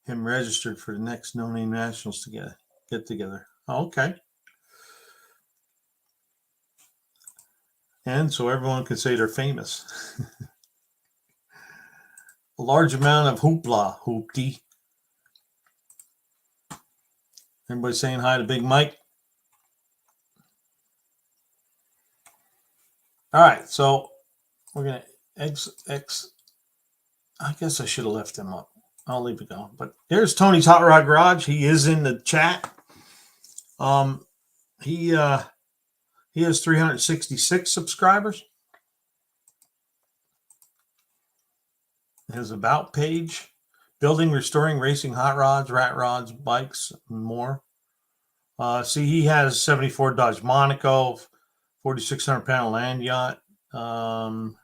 him registered for the next No Name Nationals to get together. Oh, okay. And so everyone can say they're famous. A large amount of hoopla, hoopty. Everybody saying hi to Big Mike. All right, so we're going to I guess I should have left him up. I'll leave it go. But here's Tony's Hot Rod Garage. He is in the chat. He He has 366 subscribers. His about page, building, restoring, racing hot rods, rat rods, bikes, and more. See, he has 74 Dodge Monaco, 4,600 pound land yacht, 2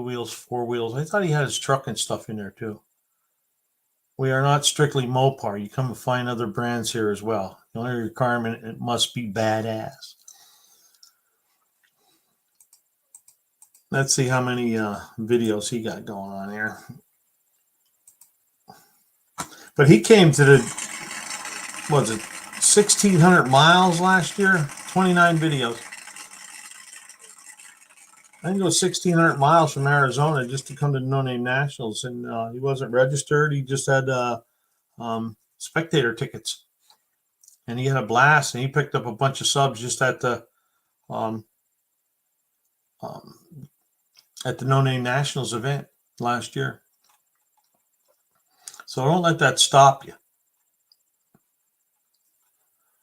wheels, 4 wheels. I thought he had his truck and stuff in there too. We are not strictly Mopar. You come and find other brands here as well. The only requirement, it must be badass. Let's see how many videos he got going on here. But he came to the, what was it, 1,600 miles last year? 29 videos. I can go 1,600 miles from Arizona just to come to No Name Nationals, and he wasn't registered. He just had spectator tickets, and he had a blast. And he picked up a bunch of subs just at the No Name Nationals event last year. So don't let that stop you.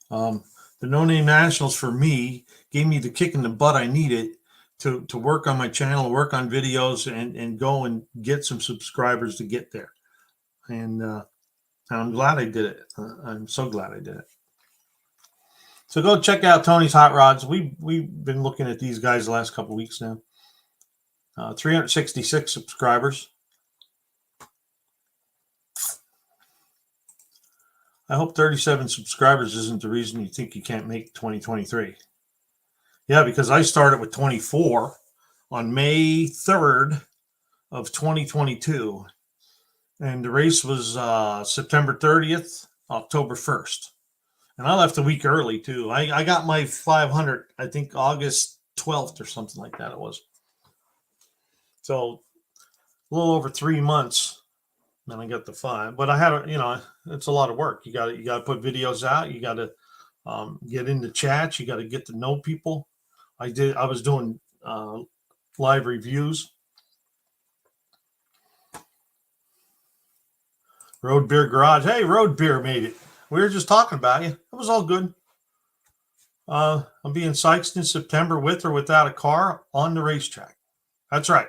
The No Name Nationals for me gave me the kick in the butt I needed to work on my channel, work on videos, and go and get some subscribers to get there. And I'm glad I did it. I'm so glad I did it. So go check out Tony's Hot Rods. We've been looking at these guys the last couple of weeks now. 366 subscribers. I hope 37 subscribers isn't the reason you think you can't make 2023. Yeah, because I started with 24 on May 3rd of 2022. And the race was September 30th, October 1st. And I left a week early, too. I got my 500, I think August 12th or something like that it was. So a little over 3 months. Then I got the 5. But I had, it's a lot of work. You got to put videos out. You got to get into chats. You got to get to know people. I was doing live reviews. Road Beer Garage. Hey, Road Beer made it. We were just talking about you. It was all good. I'll be in Sykeston September with or without a car on the racetrack. That's right.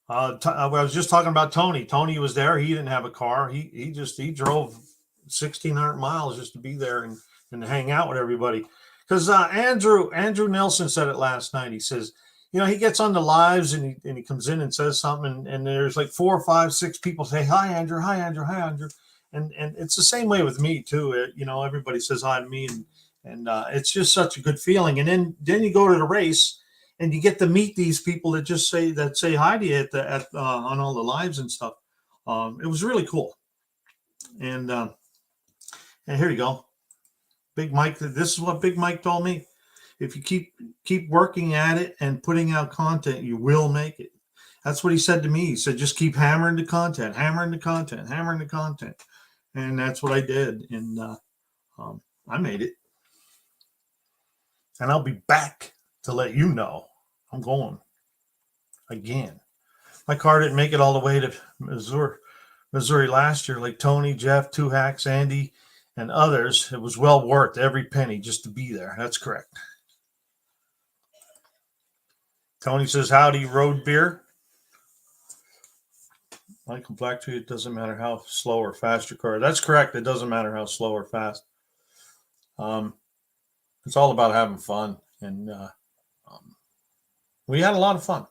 I was just talking about Tony. Tony was there. He didn't have a car. He drove 1,600 miles just to be there and to hang out with everybody. Because Andrew Nelson said it last night. He says, he gets on the lives and he comes in and says something, and there's like 4, 5, 6 people say, hi, Andrew, hi, Andrew, hi, Andrew. And it's the same way with me too. Everybody says hi to me, and it's just such a good feeling. And then you go to the race and you get to meet these people that say hi to you on all the lives and stuff. It was really cool. And here you go. Big Mike, this is what Big Mike told me. If you keep working at it and putting out content, you will make it. That's what he said to me. He said, just keep hammering the content, hammering the content, hammering the content. And that's what I did. And I made it. And I'll be back to let you know I'm going again. My car didn't make it all the way to Missouri last year, like Tony, Jeff, Two Hacks, Andy, and others. It was well worth every penny just to be there. That's correct. Tony says, howdy, Road Beer. I come back to you. It doesn't matter how slow or fast your car. That's correct. It doesn't matter how slow or fast. It's all about having fun. And we had a lot of fun.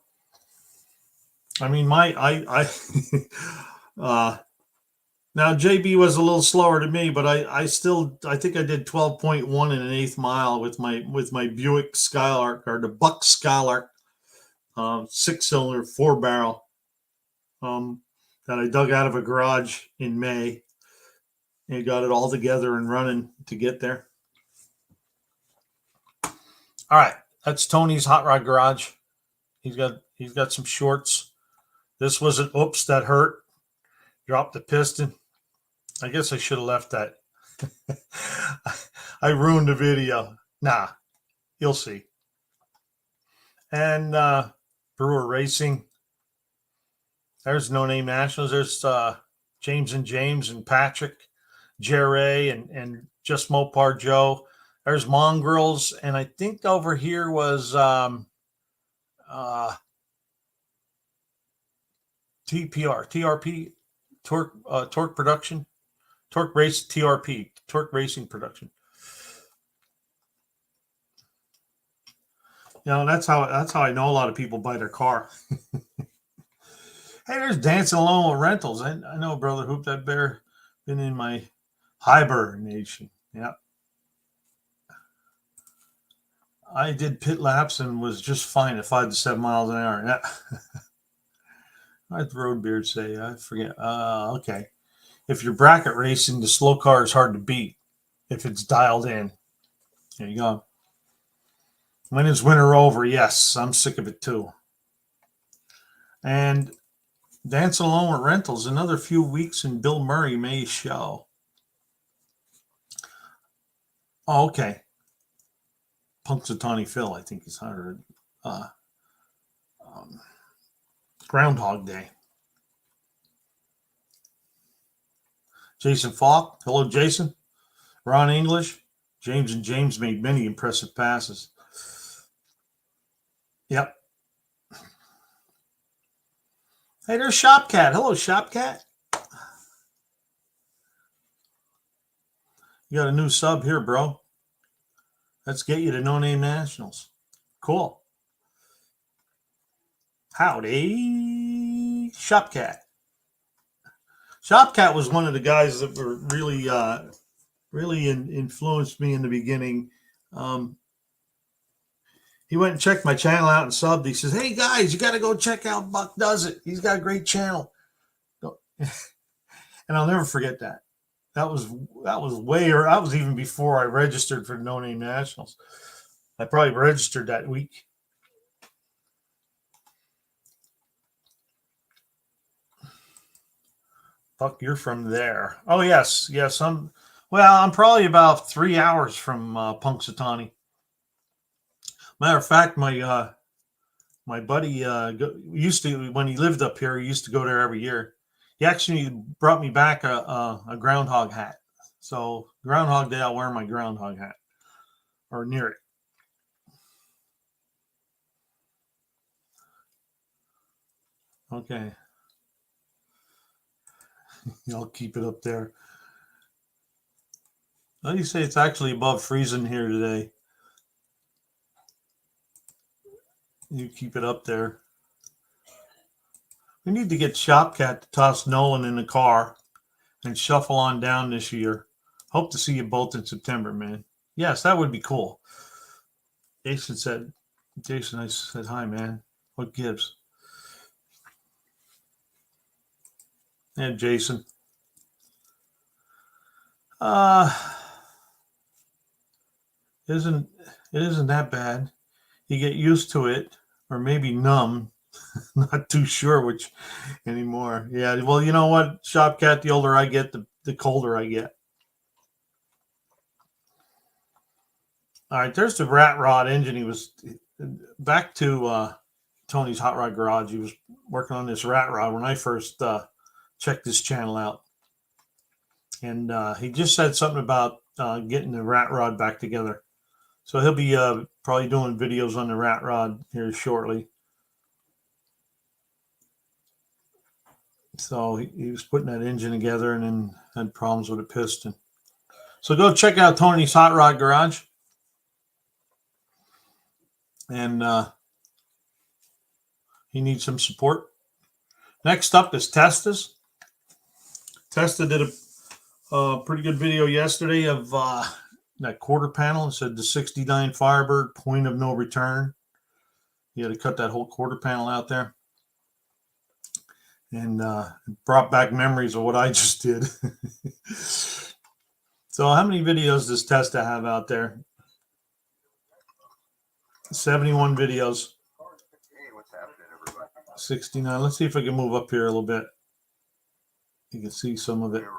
I mean, now JB was a little slower to me, but I think I did 12.1 in an 1/8 mile with my Buick Skylark, or the Buck Skylark, 6-cylinder 4-barrel that I dug out of a garage in May and got it all together and running to get there. All right, that's Tony's Hot Rod Garage. He's got some shorts. This was an oops, that hurt. Dropped the piston. I guess I should have left that. I ruined the video. Nah, you'll see. And Brewer Racing. There's No Name Nationals. There's James and Patrick, Jerry, and Just Mopar Joe. There's mongrels, and I think over here was TRP, torque production, torque race TRP, torque racing production. That's how I know a lot of people buy their car. Hey, there's Dancing Alone with Rentals. I know, Brother Hoop, that bear been in my hibernation. Yeah. I did pit laps and was just fine at 5 to 7 miles an hour. Yeah. What did Roadbeard say? I forget. Okay. If you're bracket racing, the slow car is hard to beat if it's dialed in. There you go. When is winter over? Yes, I'm sick of it too. And Dance Alone with Rentals, another few weeks and Bill Murray may show. Oh, okay. Punxsutawney Phil, I think he's 100. Groundhog Day. Jason Falk. Hello, Jason. Ron English. James and James made many impressive passes. Yep. Hey, there's Shopcat. Hello, Shopcat. You got a new sub here, bro. Let's get you to No Name Nationals. Cool. Howdy, Shopcat. Shopcat was one of the guys that were really influenced me in the beginning. He went and checked my channel out and subbed. He says, "Hey guys, you got to go check out Buck Does It. He's got a great channel." And I'll never forget that. That was even before I registered for No Name Nationals. I probably registered that week. Buck, you're from there. Oh yes. I'm probably about 3 hours from Punxsutawney. Matter of fact, my buddy used to, when he lived up here, he used to go there every year. He actually brought me back a groundhog hat. So Groundhog Day, I'll wear my groundhog hat or near it. Okay. I'll keep it up there. How do you say it's actually above freezing here today? You keep it up there. We need to get Shopcat to toss Nolan in the car and shuffle on down this year. Hope to see you both in September, man. Yes, that would be cool. Jason, I said, hi, man. What gives? Yeah, Jason. It isn't that bad. You get used to it, or maybe numb. Not too sure which anymore. Yeah, well, you know what, Shopcat, the older I get, the colder I get. All right, there's the Rat Rod engine. He was back to Tony's Hot Rod Garage. He was working on this Rat Rod when I first checked this channel out. And he just said something about getting the Rat Rod back together. So he'll be probably doing videos on the Rat Rod here shortly. So he was putting that engine together and then had problems with the piston. So go check out Tony's Hot Rod Garage. And he needs some support. Next up is Testa's. Testa did a pretty good video yesterday of that quarter panel. It said the 69 Firebird, point of no return. He had to cut that whole quarter panel out there. And brought back memories of what I just did. So how many videos does Testa have out there? 71 videos. Hey, what's happening, everybody? 69. Let's see if I can move up here a little bit. You can see some of it. We were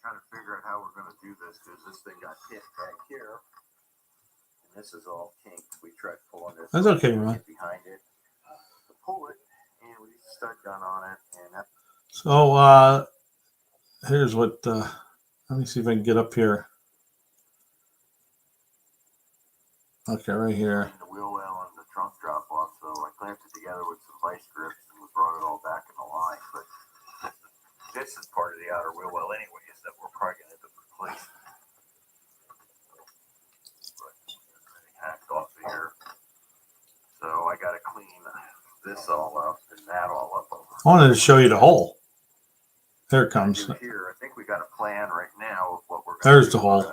trying to figure out how we're going to do this because this thing got hit back here. And this is all kinked. We tried pulling this. That's okay, Ron. Behind it. To pull it, and we used a stud gun on it. And that... So here's what, let me see if I can get up here. Okay, right here. between the wheel well and the trunk drop off. So I clamped it together with some vice grips and we brought it all back in the line. But this is part of the outer wheel well anyway, is that we're probably going to end up replacing. But everything hacked off of here. So I got to clean this all up and that all up. I wanted to show you the hole. There it I comes. do here, I think we got a plan right now of what we're going There's to the do. hole.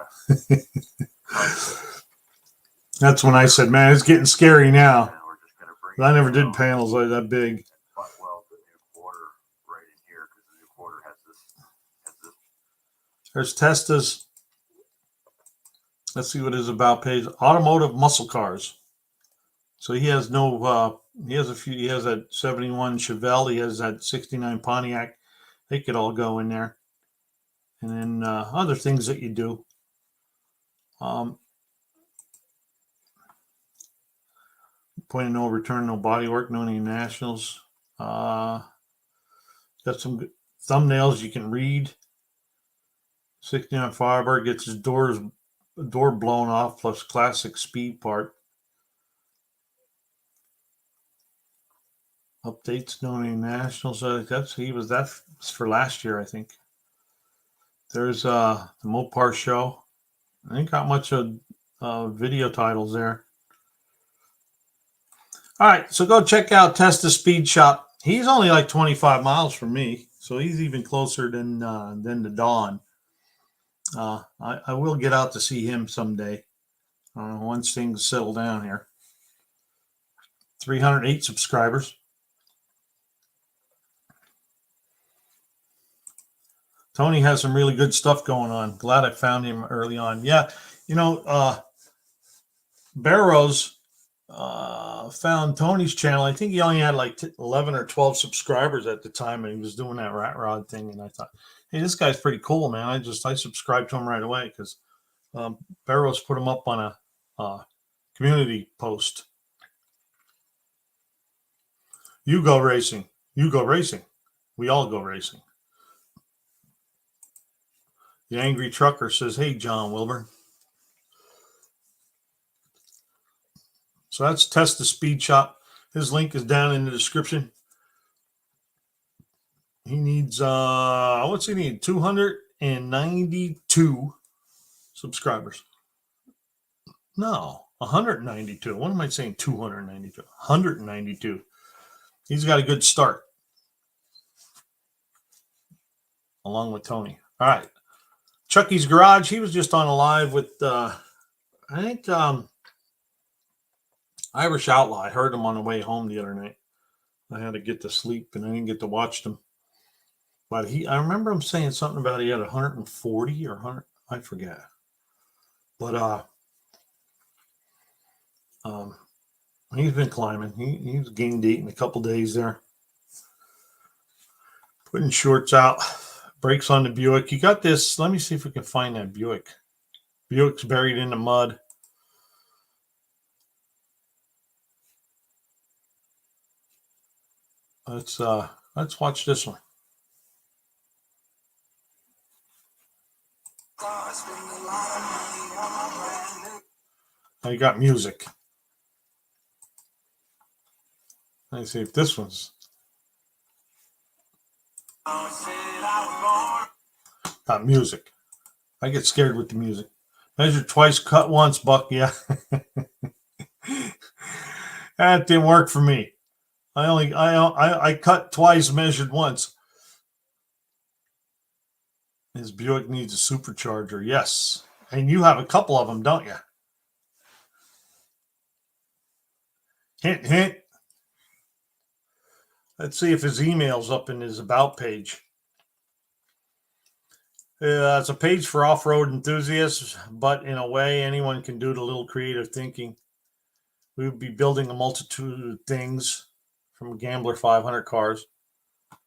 That's when I said, man, it's getting scary now. We're just going to bring But I never it did down panels like that big. and butt weld the new quarter right in here because the new quarter has this. There's Testa's. Let's see what his about page. Automotive muscle cars. So he has no, he has a few, he has that 71 Chevelle. He has that 69 Pontiac. They could all go in there. And then other things that you do. Point of no return, no body work, no any nationals. Got some good thumbnails you can read. 69 Firebird gets his door blown off plus classic speed part. Updates, no any nationals. That's for last year, I think. There's the Mopar show. I ain't got much of video titles there. All right, so go check out Testa Speed Shop. He's only like 25 miles from me, so he's even closer than the Dawn. I will get out to see him someday once things settle down here. 308 subscribers. Tony has some really good stuff going on. Glad I found him early on. Yeah, you know, Barrows found Tony's channel. I think he only had like 11 or 12 subscribers at the time, and he was doing that rat rod thing. And I thought, hey, this guy's pretty cool, man. I subscribed to him right away because Barrows put him up on a community post. You go racing. You go racing. We all go racing. The angry trucker says, hey, John Wilbur. So that's Testa Speed Shop. His link is down in the description. He needs, what's he need? 292 subscribers. No, 192. What am I saying? 292. 192. He's got a good start. Along with Tony. All right. Chucky's Garage. He was just on a live with, I think, Irish Outlaw. I heard him on the way home the other night. I had to get to sleep and I didn't get to watch them. But I remember him saying something about he had 140 or 100. I forget. But he's been climbing. He's gained 8 in a couple days there. Putting shorts out. Brakes on the Buick. You got this. Let me see if we can find that Buick. Buick's buried in the mud. Let's watch this one. I got music. Let's see if this one's got music. I get scared with the music. Measured twice, cut once, Buck. Yeah. That didn't work for me. I cut twice, measured once. His Buick needs a supercharger. Yes. And you have a couple of them, don't you? Hint, hint. Let's see if his email's up in his about page. It's a page for off-road enthusiasts, but in a way, anyone can do it. A little creative thinking. We would be building a multitude of things from Gambler 500 cars.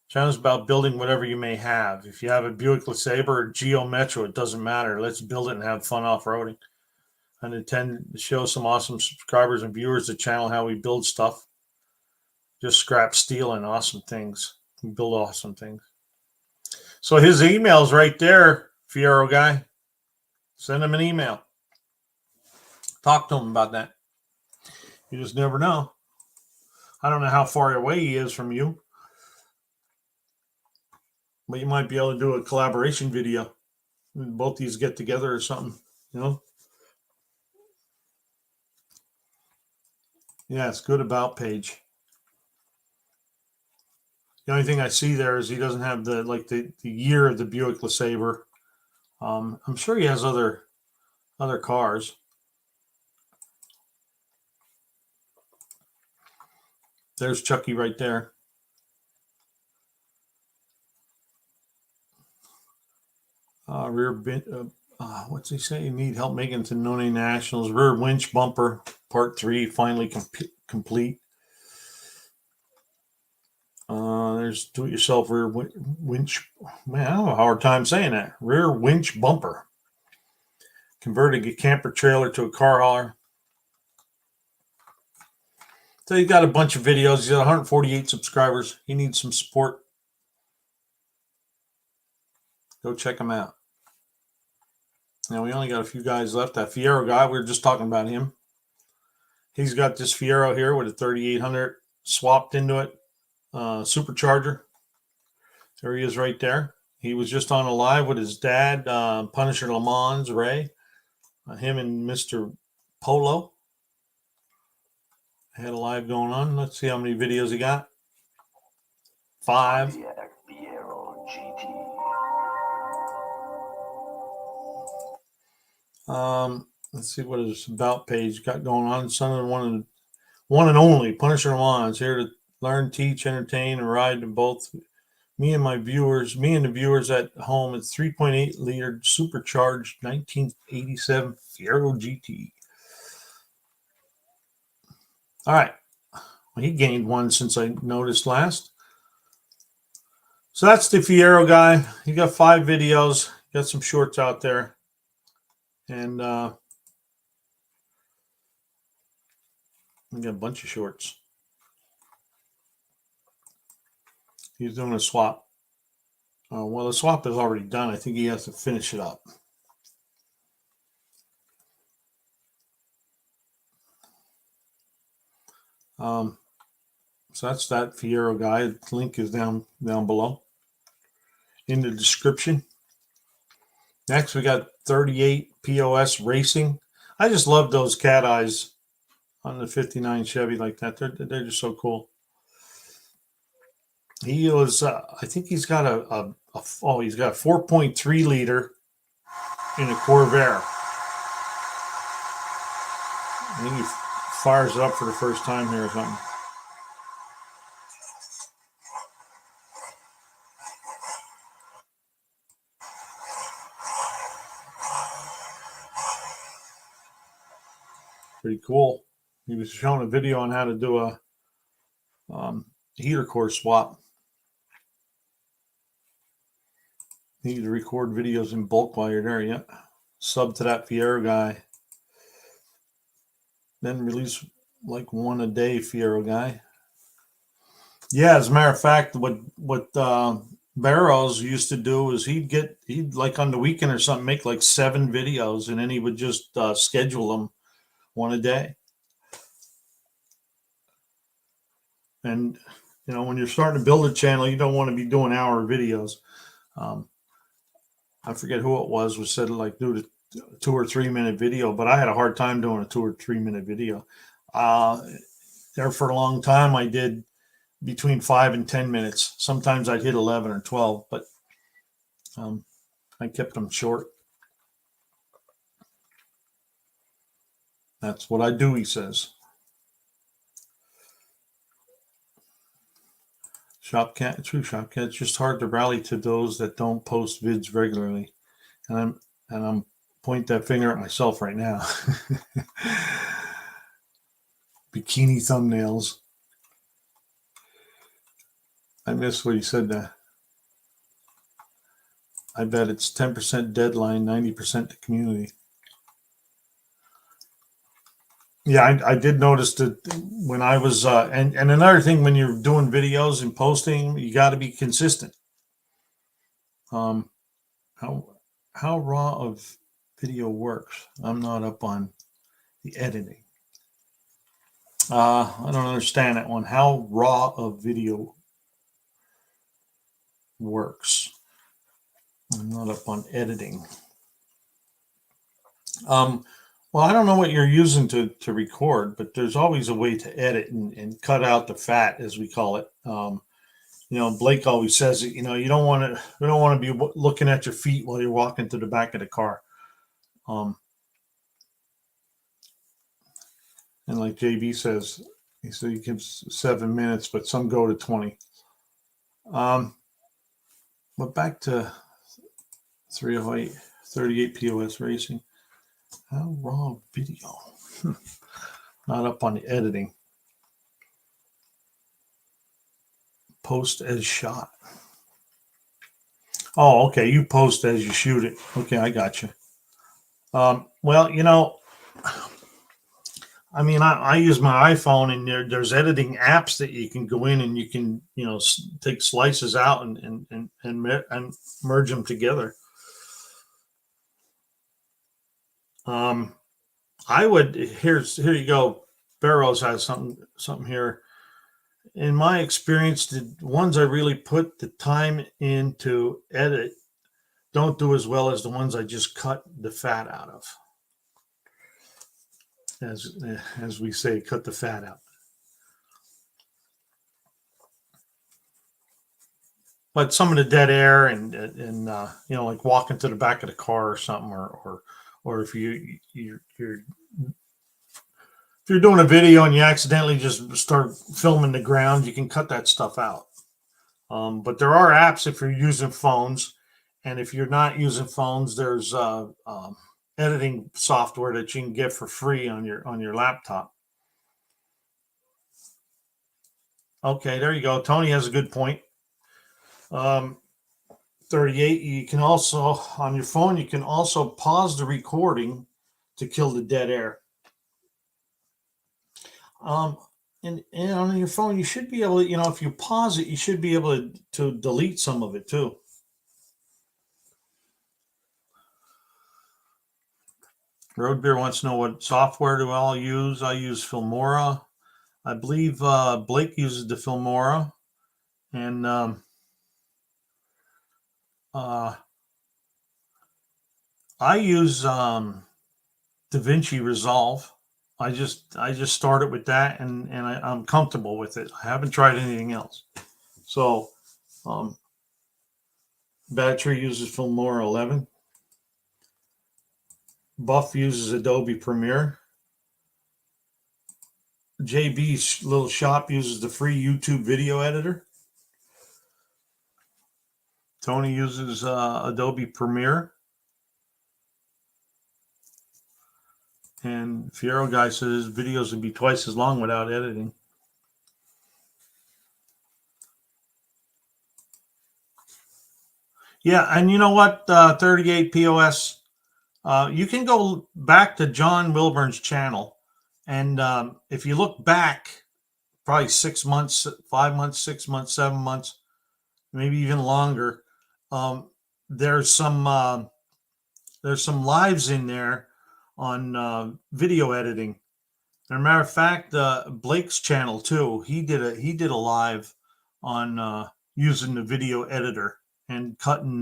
Channel's about building whatever you may have. If you have a Buick LeSabre or Geo Metro, it doesn't matter. Let's build it and have fun off-roading. I intend to show some awesome subscribers and viewers the channel how we build stuff. Just scrap steel and awesome things. We build awesome things. So his email's right there, Fiero guy. Send him an email. Talk to him about that. You just never know. I don't know how far away he is from you, but you might be able to do a collaboration video. Both these get together or something, you know? Yeah, it's good about page. The only thing I see there is he doesn't have the year of the Buick LeSabre. I'm sure he has other cars. There's Chucky right there. What's he say? You need help making it to No Name Nationals. Rear winch bumper, part 3, finally complete. There's do-it-yourself rear winch. Man, I have a hard time saying that. Rear winch bumper. Converting a camper trailer to a car hauler. So he's got a bunch of videos. He's got 148 subscribers. He needs some support. Go check him out. Now, we only got a few guys left. That Fiero guy, we were just talking about him. He's got this Fiero here with a 3800 swapped into it. Supercharger. There he is right there. He was just on a live with his dad, Punisher Le Mans, Ray. Him and Mr. Polo. Had a live going on. Let's see how many videos he got. 5. Fiero GT. Let's see what his about page got going on. Son of one and only Punisher Le Mans, here to learn, teach, entertain, and ride to both me and the viewers at home. It's 3.8 liter supercharged 1987 Fiero GT. All right. Well, he gained one since I noticed last. So that's the Fiero guy. He got 5 videos. Got some shorts out there. And we got a bunch of shorts. He's doing a swap. Well, the swap is already done. I think he has to finish it up. So that's that Fiero guy. The link is down below in the description. Next, we got 38 POS Racing. I just love those cat eyes on the 59 Chevy like that. They're just so cool. He was, I think he's got he's got a 4.3 liter in a Corvair. I think he fires it up for the first time here or something. Pretty cool. He was showing a video on how to do a heater core swap. You need to record videos in bulk while you're there. Yeah. Sub to that Fiero guy. Then release like one a day, Fiero guy. Yeah, as a matter of fact, what Barrows used to do is he'd like on the weekend or something make like 7 videos, and then he would just schedule them one a day. And you know, when you're starting to build a channel, you don't want to be doing hour videos. I forget who it was said like do the 2 or 3 minute video, but I had a hard time doing a 2 or 3 minute video. There for a long time, I did between 5 and 10 minutes. Sometimes I'd hit 11 or 12, but I kept them short. That's what I do, he says. Shopcat, true Shopcat. It's just hard to rally to those that don't post vids regularly, and I'm point that finger at myself right now. Bikini thumbnails. I missed what he said there. I bet it's 10% deadline, 90% the community. Yeah, I did notice that when I was, and another thing, when you're doing videos and posting, you got to be consistent. How raw of video works. I'm not up on the editing. I don't understand that one. How raw a video works. I'm not up on editing. Well, I don't know what you're using to record, but there's always a way to edit and cut out the fat, as we call it. Blake always says it. You don't want to be looking at your feet while you're walking to the back of the car. And like JB says, he said he gives 7 minutes, but some go to 20. But back to 308, 38 POS racing. How raw video? Not up on the editing. Post as shot. Oh, okay. You post as you shoot it. Okay, I got you. Well, I mean, I use my iPhone, and there's editing apps that you can go in and you can, take slices out and merge them together. I would here you go. Barrows has something here. In my experience, the ones I really put the time in to edit don't do as well as the ones I just cut the fat out of. As we say, cut the fat out. But some of the dead air and like walking to the back of the car or something, or if if you're doing a video and you accidentally just start filming the ground, you can cut that stuff out. But there are apps if you're using phones, and if you're not using phones, there's editing software that you can get for free on your laptop. Okay, there you go. Tony has a good point. 38. You can also on your phone. You can also pause the recording to kill the dead air. And on your phone, you should be able to, if you pause it, you should be able to delete some of it too. Road Beer wants to know what software do I use. I use Filmora. I believe Blake uses the Filmora, and I use DaVinci Resolve. I just started with that, and I'm comfortable with it. I haven't tried anything else. So, Battery uses Filmora 11. Buff uses Adobe Premiere. JB's little shop uses the free YouTube video editor. Tony uses Adobe Premiere. And Fiero guy says videos would be twice as long without editing. Yeah, and you know what? 38 POS. You can go back to John Wilburn's channel, and if you look back, probably 6 months, 5 months, 6 months, 7 months, maybe even longer. There's some lives in there on video editing. As a matter of fact, Blake's channel too. He did a live on using the video editor and cutting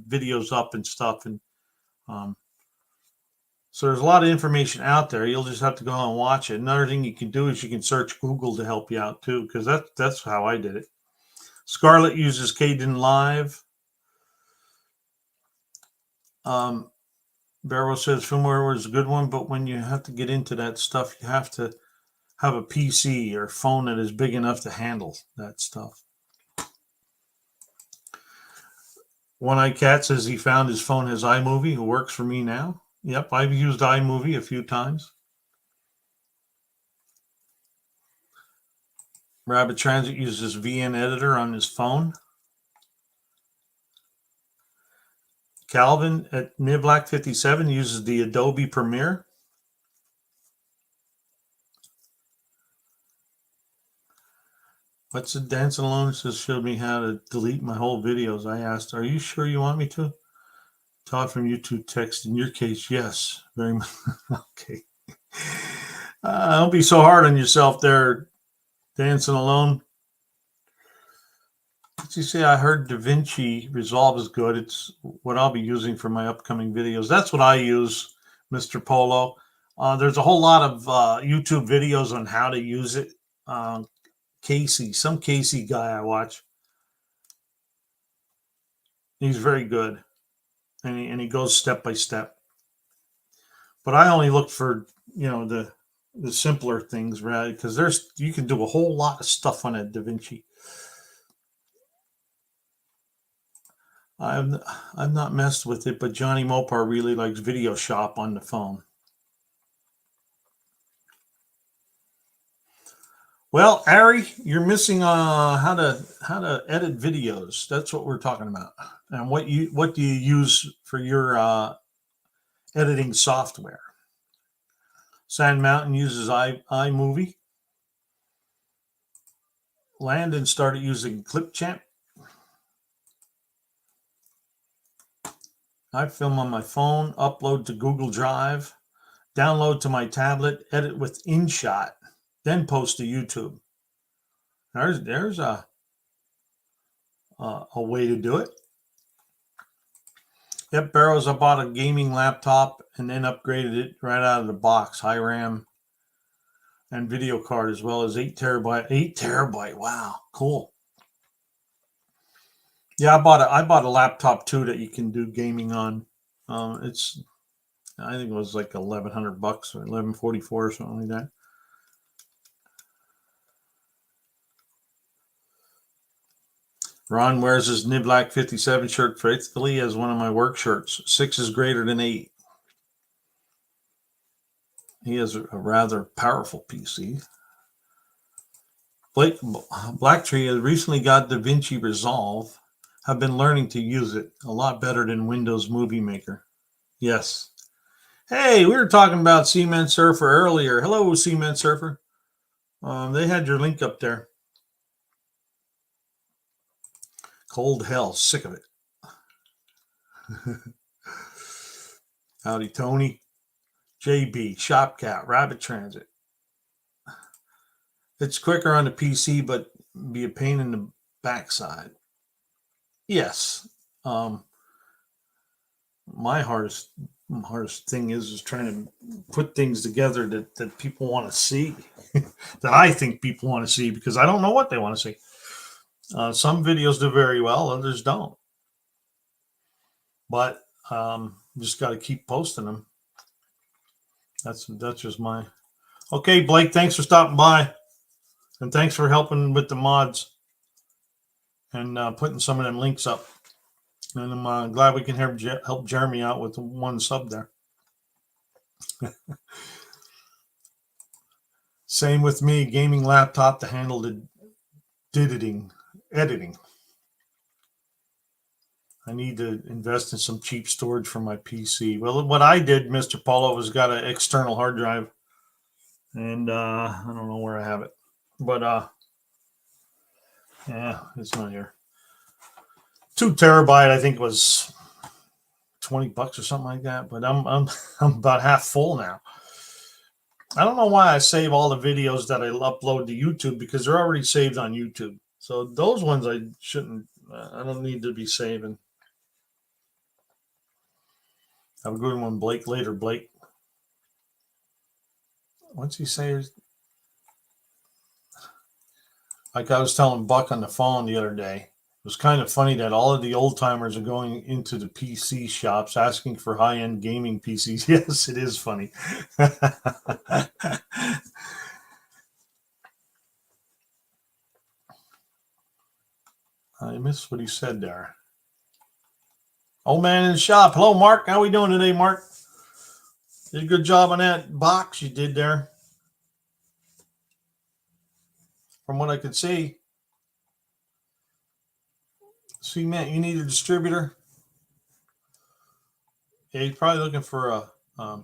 videos up and stuff. And so there's a lot of information out there. You'll just have to go and watch it. Another thing you can do is you can search Google to help you out too, because that's how I did it. Scarlett uses Caden Live. Barrow says Filmora was a good one, but when you have to get into that stuff, you have to have a PC or phone that is big enough to handle that stuff. One Eye Cat says he found his phone has iMovie. It works for me now. Yep, I've used iMovie a few times. Rabbit Transit uses VN Editor on his phone. Calvin at Niblack 57 uses the Adobe Premiere. What's the Dancing Alone just showed me how to delete my whole videos. I asked, are you sure you want me to? Todd from YouTube text, in your case, yes, very much. Okay. Don't be so hard on yourself there, dancing alone. Did you say I heard DaVinci Resolve is good? It's what I'll be using for my upcoming videos. That's what I use, Mr. Polo. There's a whole lot of YouTube videos on how to use it. Some Casey guy I watch. He's very good, and he goes step by step. But I only look for the simpler things, right? Because you can do a whole lot of stuff on a DaVinci. I've not messed with it, but Johnny Mopar really likes Video Shop on the phone. Well, Ari, you're missing how to edit videos. That's what we're talking about. And what do you use for your editing software? Sand Mountain uses iMovie. Landon started using Clipchamp. I film on my phone, upload to Google Drive, download to my tablet, edit with InShot, then post to YouTube. There's a way to do it. Yep, Barrows, I bought a gaming laptop and then upgraded it right out of the box. High RAM and video card, as well as 8 terabyte. 8 terabyte. Wow, cool. Yeah, I bought a laptop too that you can do gaming on. I think it was like $1,100 or $1,144 or something like that. Ron wears his Niblack 57 shirt faithfully as one of my work shirts. 6 is greater than 8. He has a rather powerful PC. Blake Blacktree has recently got DaVinci Resolve. Have been learning to use it a lot better than Windows Movie Maker. Yes. Hey, we were talking about Cement Surfer earlier. Hello, Cement Surfer. They had your link up there. Cold hell, sick of it. Howdy, Tony. JB, Shopcat, Rabbit Transit. It's quicker on the PC, but be a pain in the backside. Yes. My hardest thing is trying to put things together that people want to see, that I think people want to see, because I don't know what they want to see. Some videos do very well, others don't. But just got to keep posting them. That's just my. Okay, Blake, thanks for stopping by, and thanks for helping with the mods and putting some of them links up. And I'm glad we can help Jeremy out with one sub there. Same with me, gaming laptop to handle the editing. I need to invest in some cheap storage for my PC. Well, what I did, Mr. Paulo, was got an external hard drive, and I don't know where I have it, but yeah, it's not here. 2 terabyte, I think it was $20 or something like that. But I'm about half full now. I don't know why I save all the videos that I upload to YouTube, because they're already saved on YouTube. So those ones I shouldn't. I don't need to be saving. Have a good one, Blake. Later, Blake. What's he say? Like I was telling Buck on the phone the other day. It was kind of funny that all of the old timers are going into the PC shops asking for high-end gaming PCs. Yes, it is funny. I missed what he said there. Old man in the shop. Hello, Mark. How we doing today, Mark? Did a good job on that box you did there. From what I could see. See, man, you need a distributor. Yeah, he's probably looking for a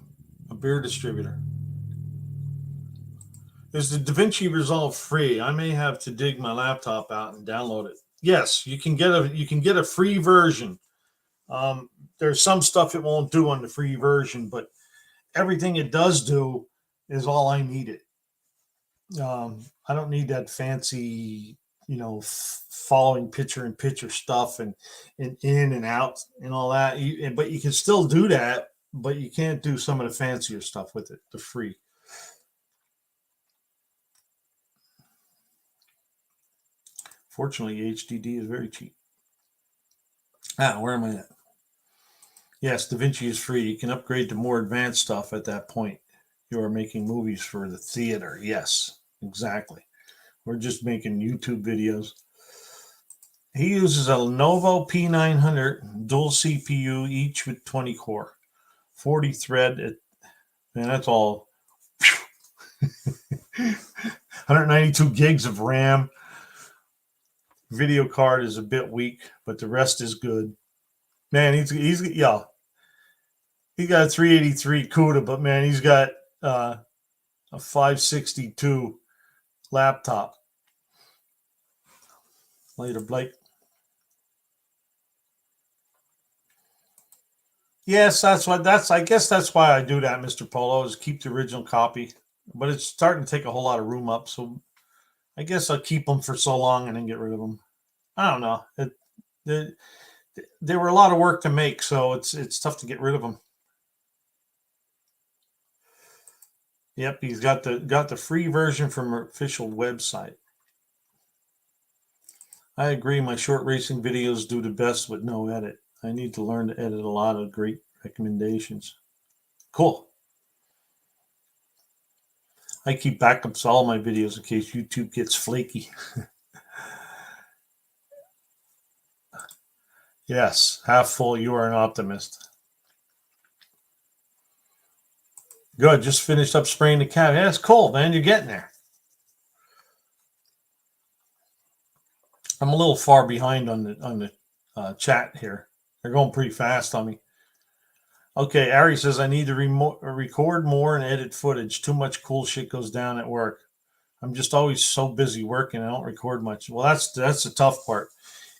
beer distributor. Is the DaVinci Resolve free? I may have to dig my laptop out and download it. Yes, you can get a free version. There's some stuff it won't do on the free version, but everything it does do is all I needed. I don't need that fancy, following picture in picture stuff and in and out and all that. But you can still do that, but you can't do some of the fancier stuff with it, the free. Fortunately, HDD is very cheap. Where am I at? Yes, DaVinci is free. You can upgrade to more advanced stuff at that point. You are making movies for the theater. Yes, exactly. We're just making YouTube videos. He uses a Lenovo P900 dual CPU, each with 20 core, 40 thread. And that's all. 192 gigs of RAM. Video card is a bit weak, but the rest is good. Man, he's got a 383 CUDA, but man, he's got a 562 laptop. Later, Blake. Yes, I guess that's why I do that, Mr. Polo, is keep the original copy. But it's starting to take a whole lot of room up, so I guess I'll keep them for so long and then get rid of them. I don't know. They were a lot of work to make, so it's tough to get rid of them. Yep, he's got the free version from our official website. I agree. My short racing videos do the best with no edit. I need to learn to edit a lot of great recommendations. Cool. I keep backups to all my videos in case YouTube gets flaky. Yes, half full. You are an optimist. Good. Just finished up spraying the cat. Yeah, it's cold, man. You're getting there. I'm a little far behind on the chat here. They're going pretty fast on me. Okay, Ari says I need to record more and edit footage. Too much cool shit goes down at work. I'm just always so busy working. I don't record much. Well, that's the tough part.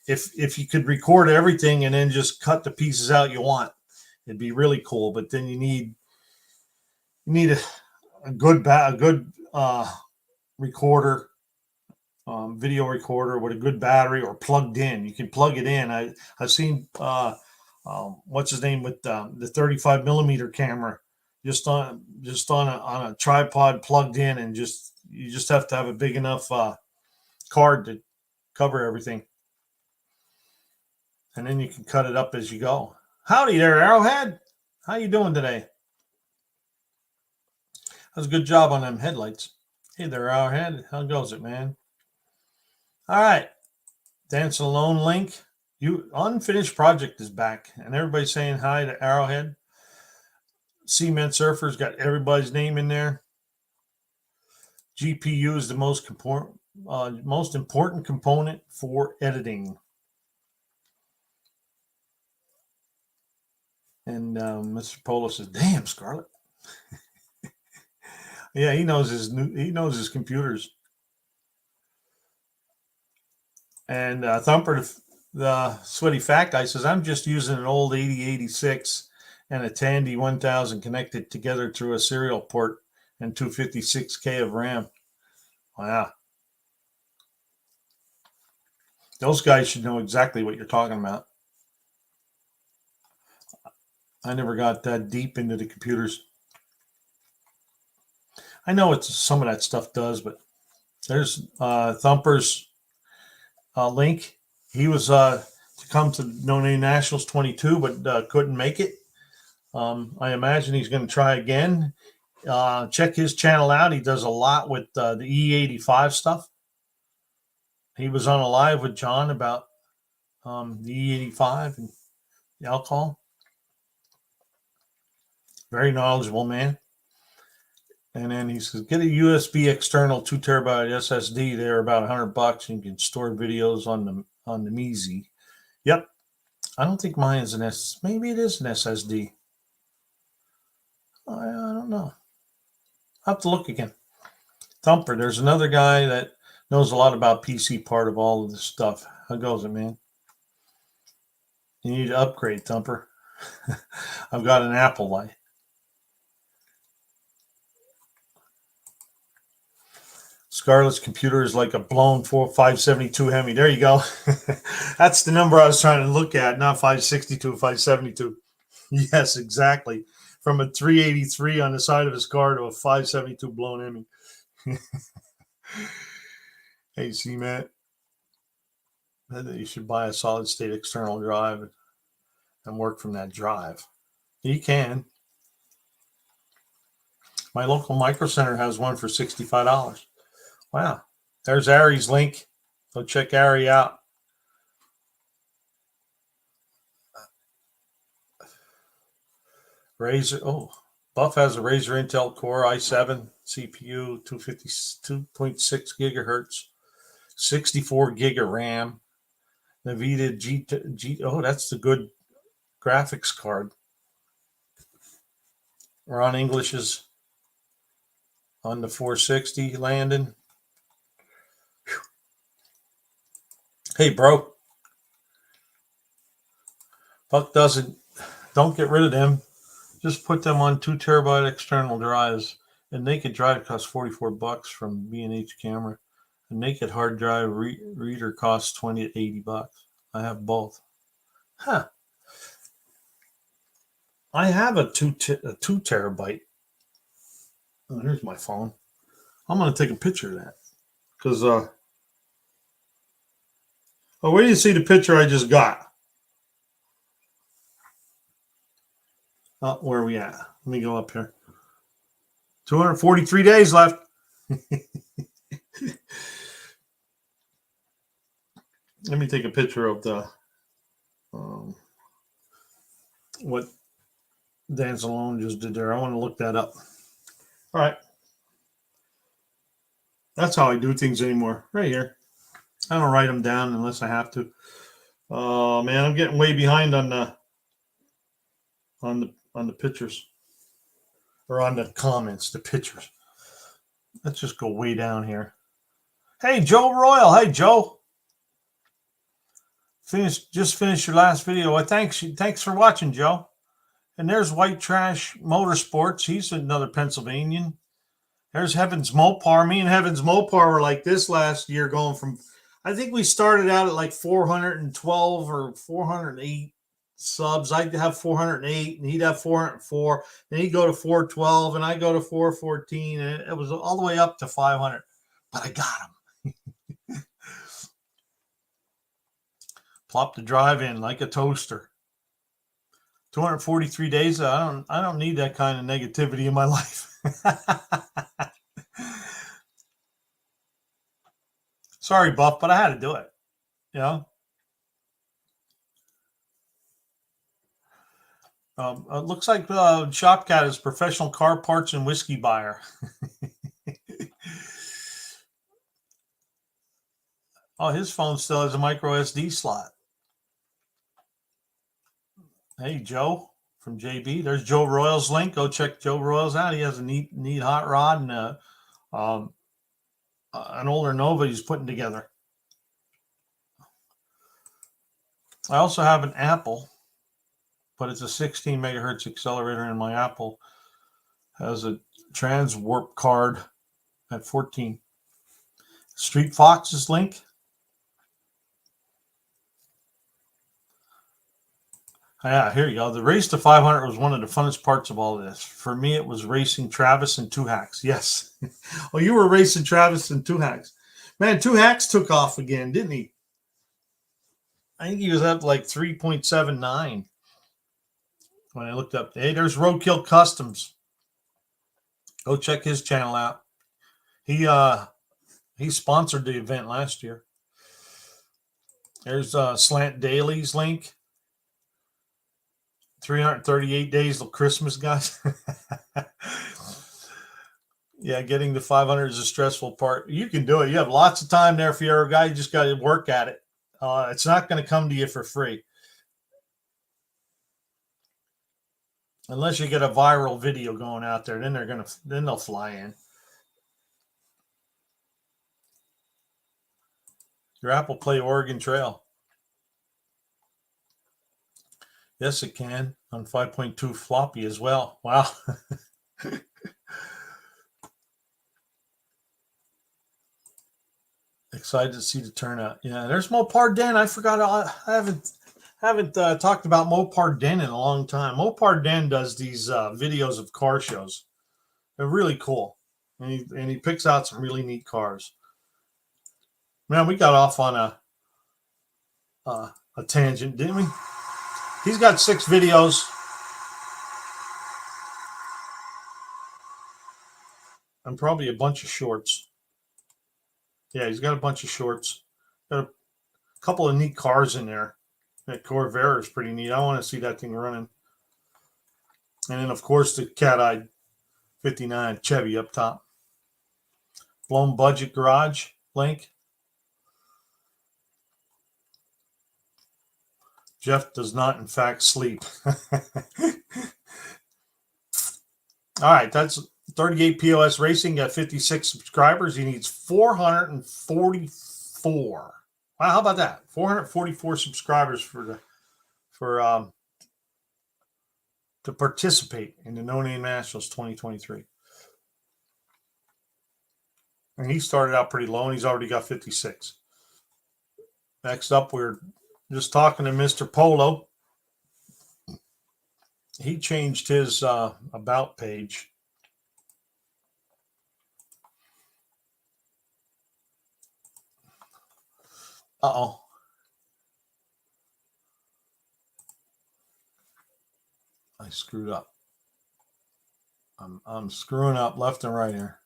If you could record everything and then just cut the pieces out you want, it'd be really cool. But then you need a good recorder, video recorder with a good battery or plugged in. You can plug it in. I've seen what's his name with the 35 millimeter camera just on a tripod plugged in, and you just have to have a big enough card to cover everything, and then you can cut it up as you go. Howdy there, Arrowhead. How you doing today? That was a good job on them headlights. Hey there, Arrowhead. How goes it, man? All right. Dance Alone link. Unfinished project is back, and everybody's saying hi to Arrowhead. Cement Surfer's got everybody's name in there. GPU is the most important component for editing. And Mr. Polo says, "Damn, Scarlett." Yeah, he knows his computers. And Thumper, the sweaty fat guy, says, "I'm just using an old 8086 and a Tandy 1000 connected together through a serial port and 256K of RAM." Wow. Those guys should know exactly what you're talking about. I never got that deep into the computers. I know some of that stuff does, but there's Thumper's link. He was to come to No Name Nationals 22, but couldn't make it. I imagine he's going to try again. Check his channel out. He does a lot with the E85 stuff. He was on a live with John about the E85 and the alcohol. Very knowledgeable man. And then he says, get a USB external 2 terabyte SSD. They're about $100, and you can store videos on the Meezy. Yep. I don't think mine is an maybe it is an SSD. I don't know. I'll have to look again. Thumper, there's another guy that knows a lot about PC part of all of this stuff. How goes it, man? You need to upgrade, Thumper. I've got an Apple light. Scarlett's computer is like a blown 572 Hemi. There you go. That's the number I was trying to look at, not 562, 572. Yes, exactly. From a 383 on the side of his car to a 572 blown Hemi. Hey, see, Matt, you should buy a solid state external drive and work from that drive. You can. My local micro center has one for $65. Wow. There's Ari's link. Go check Ari out. Razer. Oh, Buff has a Razer Intel Core i7 CPU, 2.6 gigahertz, 64 gig of RAM. NVIDIA G. Oh, that's the good graphics card. Ron English is on the 460 landing. Whew. Hey, bro. Buck don't get rid of them. Just put them on 2 terabyte external drives. A naked drive costs $44 from B&H Camera. A naked hard drive reader costs $20 to $80. I have both. Huh. I have a 2 terabyte. Oh, here's my phone. I'm going to take a picture of that. Because, oh, where do you see the picture I just got? Where are we at? Let me go up here. 243 days left. Let me take a picture of the what Dan Salone just did there. I want to look that up. All right. That's how I do things anymore. Right here. I don't write them down unless I have to. Oh man, I'm getting way behind on the pictures. Or on the comments, the pictures. Let's just go way down here. Hey, Joe Royal. Hey, Joe. Just finished your last video. Thanks for watching, Joe. And there's White Trash Motorsports. He's another Pennsylvanian. There's Heavens Mopar. Me and Heavens Mopar were like this last year, going from, I think we started out at like 412 or 408 subs. I'd have 408 and he'd have 404. Then he'd go to 412 and I go to 414. And it was all the way up to 500. But I got him. Plop the drive in like a toaster. 243 days. I don't need that kind of negativity in my life. Sorry, Buff, but I had to do it. You know. It looks like Shopcat is professional car parts and whiskey buyer. Oh, his phone still has a micro SD slot. Hey, Joe from JB. There's Joe Royals' link. Go check Joe Royals out. He has a neat hot rod and an older Nova he's putting together. I also have an Apple, but it's a 16 megahertz accelerator, and my Apple has a trans warp card at 14. Street Fox's link. Yeah, here you go. The race to 500 was one of the funnest parts of all of this. For me, it was racing Travis and Two Hacks. Yes. Oh, you were racing Travis and Two Hacks. Man, Two Hacks took off again, didn't he? I think he was up like 3.79 when I looked up. Hey, there's Roadkill Customs. Go check his channel out. He sponsored the event last year. There's Slant Daily's link. 338 days till Christmas, guys. Yeah, getting to 500 is a stressful part. You can do it. You have lots of time there if you're a guy. You just got to work at it. It's not going to come to you for free. Unless you get a viral video going out there, then they'll fly in. Your Apple Play Oregon Trail. Yes, it can on 5.2 floppy as well. Wow. excited to see the turnout. Yeah, there's Mopar Den. I forgot. I haven't talked about Mopar Den in a long time. Mopar Den does these videos of car shows. They're really cool, and he picks out some really neat cars. Man, we got off on a tangent, didn't we? He's got 6 videos. And probably a bunch of shorts. Yeah, he's got a bunch of shorts. Got a couple of neat cars in there. That Corvair is pretty neat. I want to see that thing running. And then, of course, the cat-eyed 59 Chevy up top. Blown Budget Garage link. Jeff does not, in fact, sleep. All right, that's 38 POS Racing. Got 56 subscribers. He needs 444. Wow, how about that? 444 subscribers to participate in the No Name Nationals 2023. And he started out pretty low, and he's already got 56. Next up, we're just talking to Mr. Polo. He changed his about page. Uh-oh. I screwed up. I'm screwing up left and right here.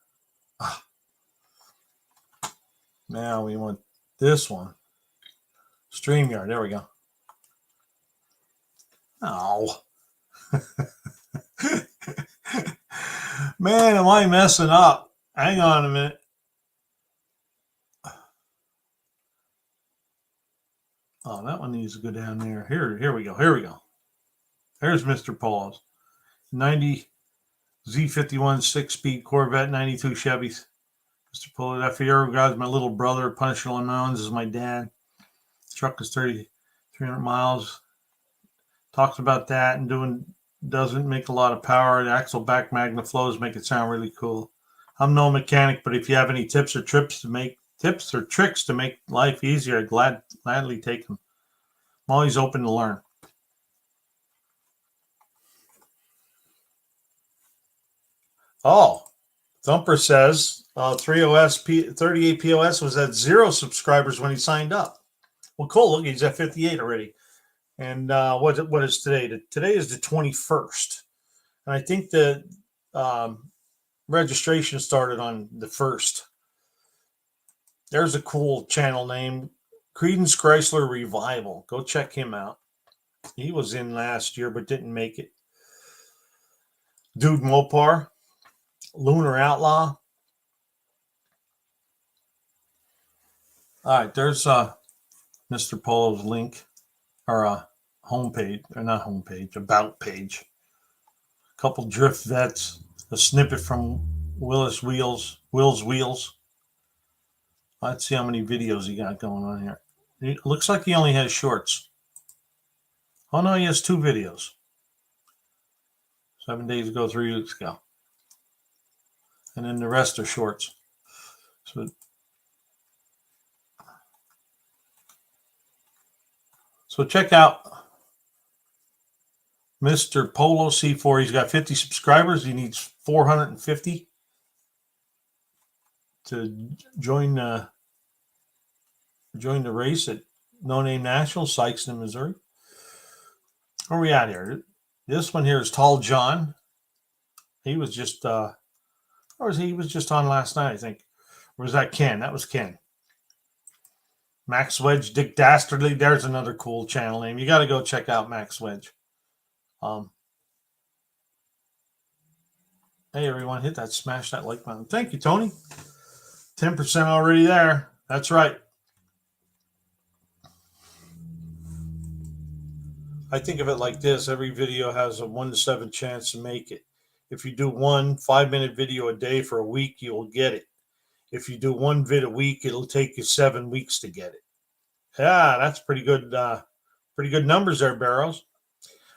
Now we want this one. StreamYard. There we go. Oh. Man, am I messing up. Hang on a minute. Oh, that one needs to go down there. Here we go. Here we go. There's Mr. Polo's. 90 Z51 6-speed Corvette, 92 Chevys. Mr. Polo, that Fiero guy's my little brother. Punisher Unknowns is my dad. Truck is 300 miles. Talks about that and doesn't make a lot of power. The axle back magna flows make it sound really cool. I'm no mechanic, but if you have any tips or tricks to make life easier, I'd gladly take them. I'm always open to learn. Oh, Thumper says 38 POS was at 0 subscribers when he signed up. Well, cool. Look, he's at 58 already. And what is today? Today is the 21st. And I think the registration started on the 1st. There's a cool channel name, Creedence Chrysler Revival. Go check him out. He was in last year but didn't make it. Dude Mopar, Lunar Outlaw. All right, there's Mr. Polo's link, or homepage, or not homepage, about page. A couple drift vets, a snippet from Will's Wheels. Let's see how many videos he got going on here. It looks like he only has shorts. Oh no, he has 2 videos. 7 days ago, 3 weeks ago. And then the rest are shorts. So check out Mr. Polo C4. He's got 50 subscribers. He needs 450 to join the race at No Name Nationals, Sykeston, Missouri. Where are we at here? This one here is Tall John. He was just he was just on last night, I think. Or was that Ken? That was Ken. Max Wedge, Dick Dastardly. There's another cool channel name. You got to go check out Max Wedge. Hey, everyone, smash that like button. Thank you, Tony. 10% already there. That's right. I think of it like this. Every video has a 1 to 7 chance to make it. If you do one 5-minute video a day for a week, you'll get it. If you do one vid a week, it'll take you 7 weeks to get it. Yeah, that's pretty good numbers there, Barrows.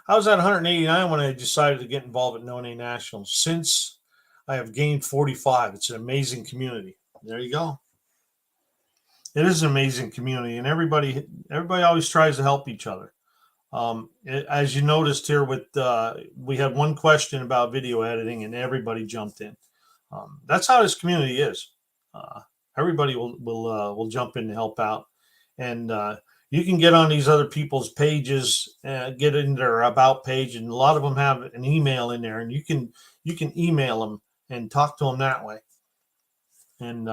I was at 189 when I decided to get involved at No Name Nationals. Since I have gained 45. It's an amazing community. There you go. It is an amazing community, and everybody always tries to help each other. As you noticed here, with we had one question about video editing, and everybody jumped in. That's how this community is. Everybody will jump in to help out, and you can get on these other people's pages, get in their about page, and a lot of them have an email in there, and you can email them and talk to them that way. And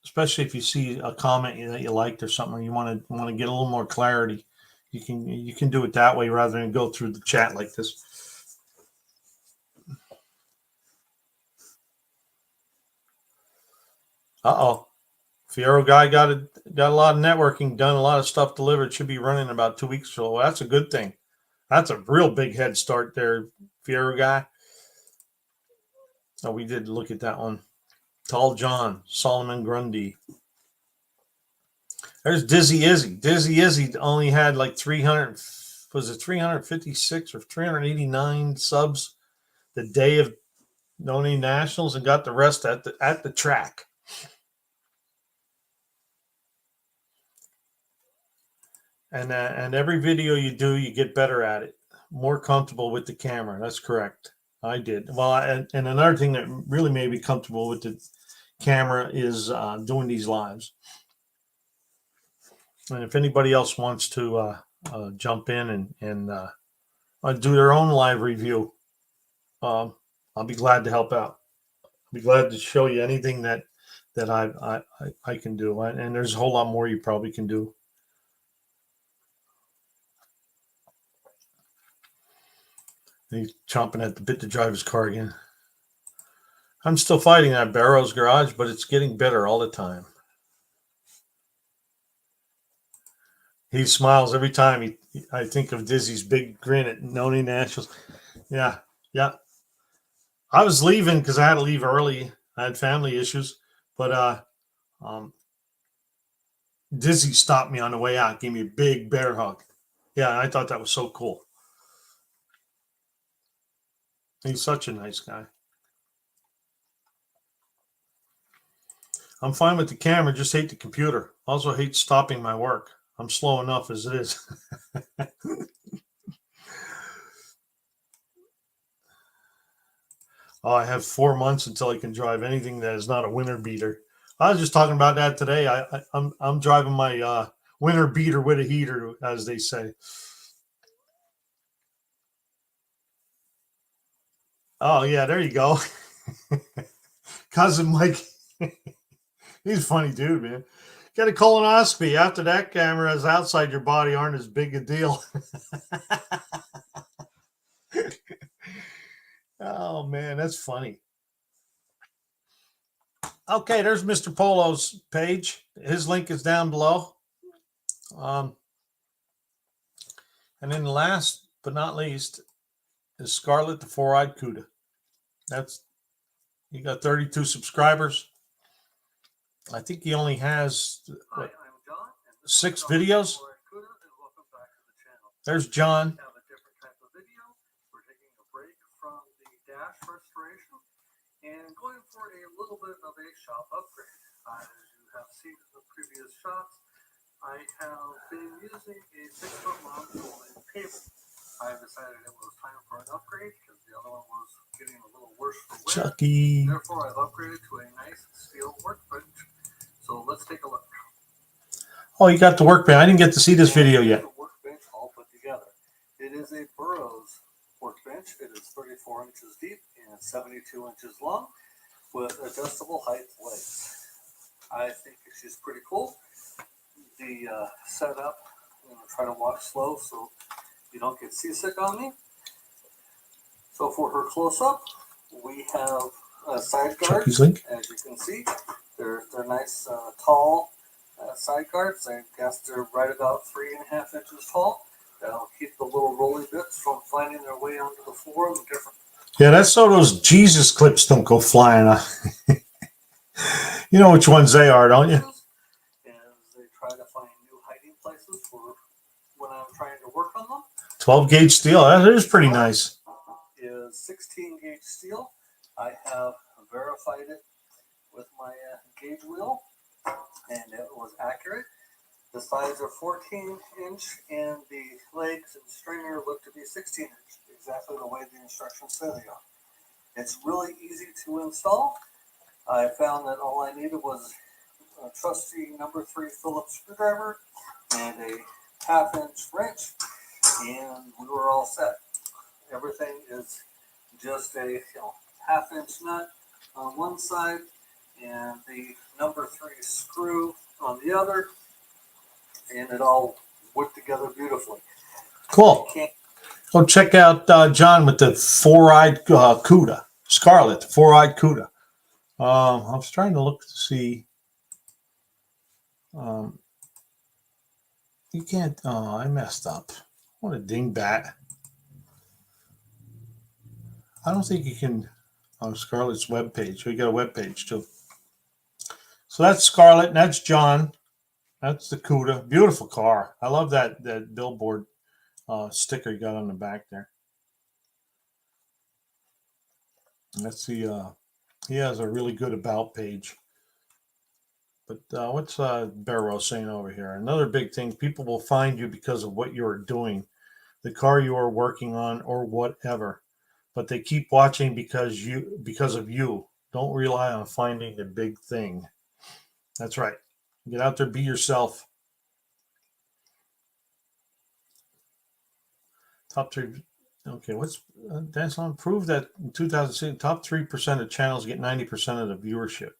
especially if you see a comment that you liked or something, or you want to get a little more clarity, you can do it that way rather than go through the chat like this. Uh-oh. Fierro guy got a lot of networking done, a lot of stuff delivered. Should be running in about 2 weeks. So that's a good thing. That's a real big head start there, Fierro guy. Oh, we did look at that one. Tall John, Solomon Grundy. There's Dizzy Izzy. Dizzy Izzy only had like 356 or 389 subs the day of No Name Nationals, and got the rest at the track. And every video you do, you get better at it, more comfortable with the camera. That's correct. I did. Well, and another thing that really made me comfortable with the camera is doing these lives. And if anybody else wants to jump in and do their own live review, I'll be glad to help out. I'll be glad to show you anything that I can do. And there's a whole lot more you probably can do. He's chomping at the bit to drive his car again. I'm still fighting that Barrow's Garage, but it's getting better all the time. He smiles every time I think of Dizzy's big grin at No Name Nationals. Yeah. I was leaving because I had to leave early. I had family issues, but Dizzy stopped me on the way out, gave me a big bear hug. Yeah, I thought that was so cool. He's such a nice guy. I'm fine with the camera, just hate the computer. Also hate stopping my work. I'm slow enough as it is. Oh, I have 4 months until I can drive anything that is not a winter beater. I was just talking about that today. I'm driving my winter beater with a heater, as they say. Oh yeah, there you go. Cousin Mike. He's a funny dude, man. Get a colonoscopy. After that, cameras outside your body aren't as big a deal. Oh man, that's funny. Okay, there's Mr. Polo's page. His link is down below. And then last but not least is Scarlet the Four-Eyed Cuda. He got 32 subscribers. I think he only has Hi, I'm John, 6 videos. There's John. Have a different type of video. We're taking a break from the dash restoration and going for a little bit of a shop upgrade. As you have seen in the previous shots, I have been using a 6-foot long rolling cable. I decided it was time for an upgrade because the other one was getting a little worse for wear. Chucky. Therefore, I've upgraded to a nice steel workbench. So let's take a look. Oh, you got the workbench. I didn't get to see this video yet. Workbench all put together. It is a Burroughs workbench. It is 34 inches deep and 72 inches long with adjustable height legs. I think she's pretty cool. The setup, I'm going to try to walk slow so you don't get seasick on me. So for her close-up, we have side guards. Chucky's link. As you can see, they're nice, tall side guards. I guess they're right about 3.5 inches tall. That'll keep the little rolly bits from finding their way onto the floor of the different. Yeah, that's so those Jesus clips don't go flying. You know which ones they are, don't you? As they try to find new hiding places for when I'm trying to work on them. 12 gauge steel. That is pretty nice. Is 16 gauge steel. I have verified it with my gauge wheel, and it was accurate. The sides are 14-inch, and the legs and stringer look to be 16-inch, exactly the way the instructions say they are. It's really easy to install. I found that all I needed was a trusty number 3 Phillips screwdriver and a 1/2-inch wrench, and we were all set. Everything is just a 1/2-inch nut on one side and the number 3 screw on the other, and it all worked together beautifully. Cool. Go check out John with the 4-eyed CUDA. Scarlet, 4-eyed CUDA. I was trying to look to see. You can't. Oh, I messed up. What a dingbat. I don't think you can. On Scarlett's webpage. We got a webpage too. So that's Scarlett, and that's John. That's the CUDA. Beautiful car. I love that billboard sticker you got on the back there. Let's see. He has a really good about page. But what's Barrow saying over here? Another big thing: people will find you because of what you are doing, the car you are working on, or whatever. But they keep watching because of you. Don't rely on finding the big thing. That's right. Get out there, be yourself. Top 3. Okay, what's that's on? Prove that in 2006, top 3% of channels get 90% of the viewership.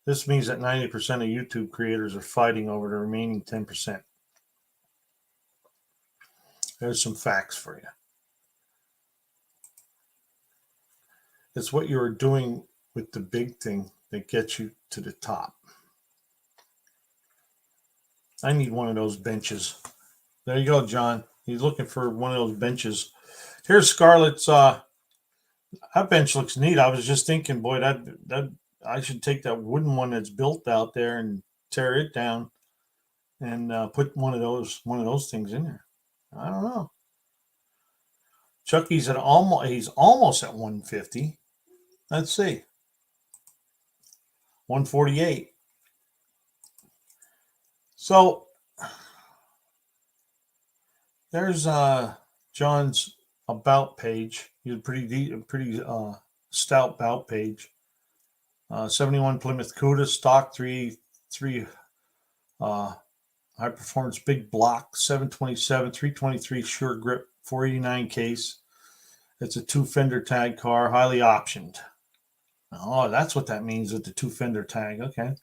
This means that 90% of YouTube creators are fighting over the remaining 10%. There's some facts for you. It's what you're doing with the big thing that gets you to the top. I need one of those benches. There you go, John. He's looking for one of those benches. Here's Scarlett's. That bench looks neat. I was just thinking, boy, that I should take that wooden one that's built out there and tear it down and put one of those things in there. I don't know. Chucky's he's almost at 150. Let's see. 148. So there's John's about page. He's a pretty stout about page. 71 Plymouth CUDA stock 3 high performance big block 727 323 sure grip 489 case. It's a 2 fender tag car, highly optioned. Oh, that's what that means with the 2 fender tag. Okay.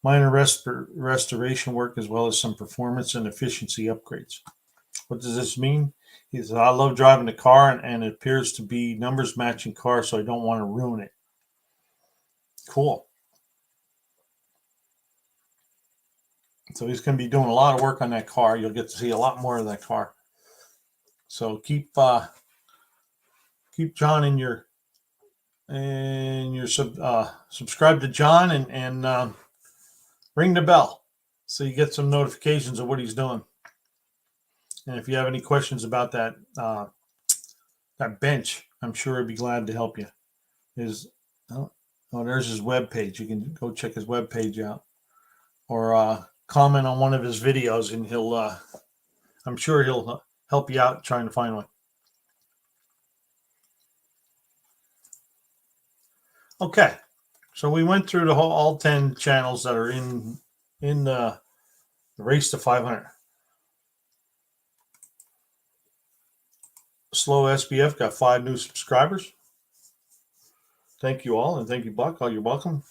Minor restoration work as well as some performance and efficiency upgrades. What does this mean? He says, I love driving the car and it appears to be numbers matching car, so I don't want to ruin it. Cool. So he's going to be doing a lot of work on that car. You'll get to see a lot more of that car. So keep John in your subscribe to John and ring the bell so you get some notifications of what he's doing. And if you have any questions about that bench, I'm sure he'd be glad to help you. There's his webpage. You can go check his webpage out, or comment on one of his videos, and I'm sure he'll help you out trying to find one. Okay, so we went through all 10 channels that are in the race to 500. Slow SBF got 5 new subscribers. Thank you all, and thank you, Buck. You're welcome.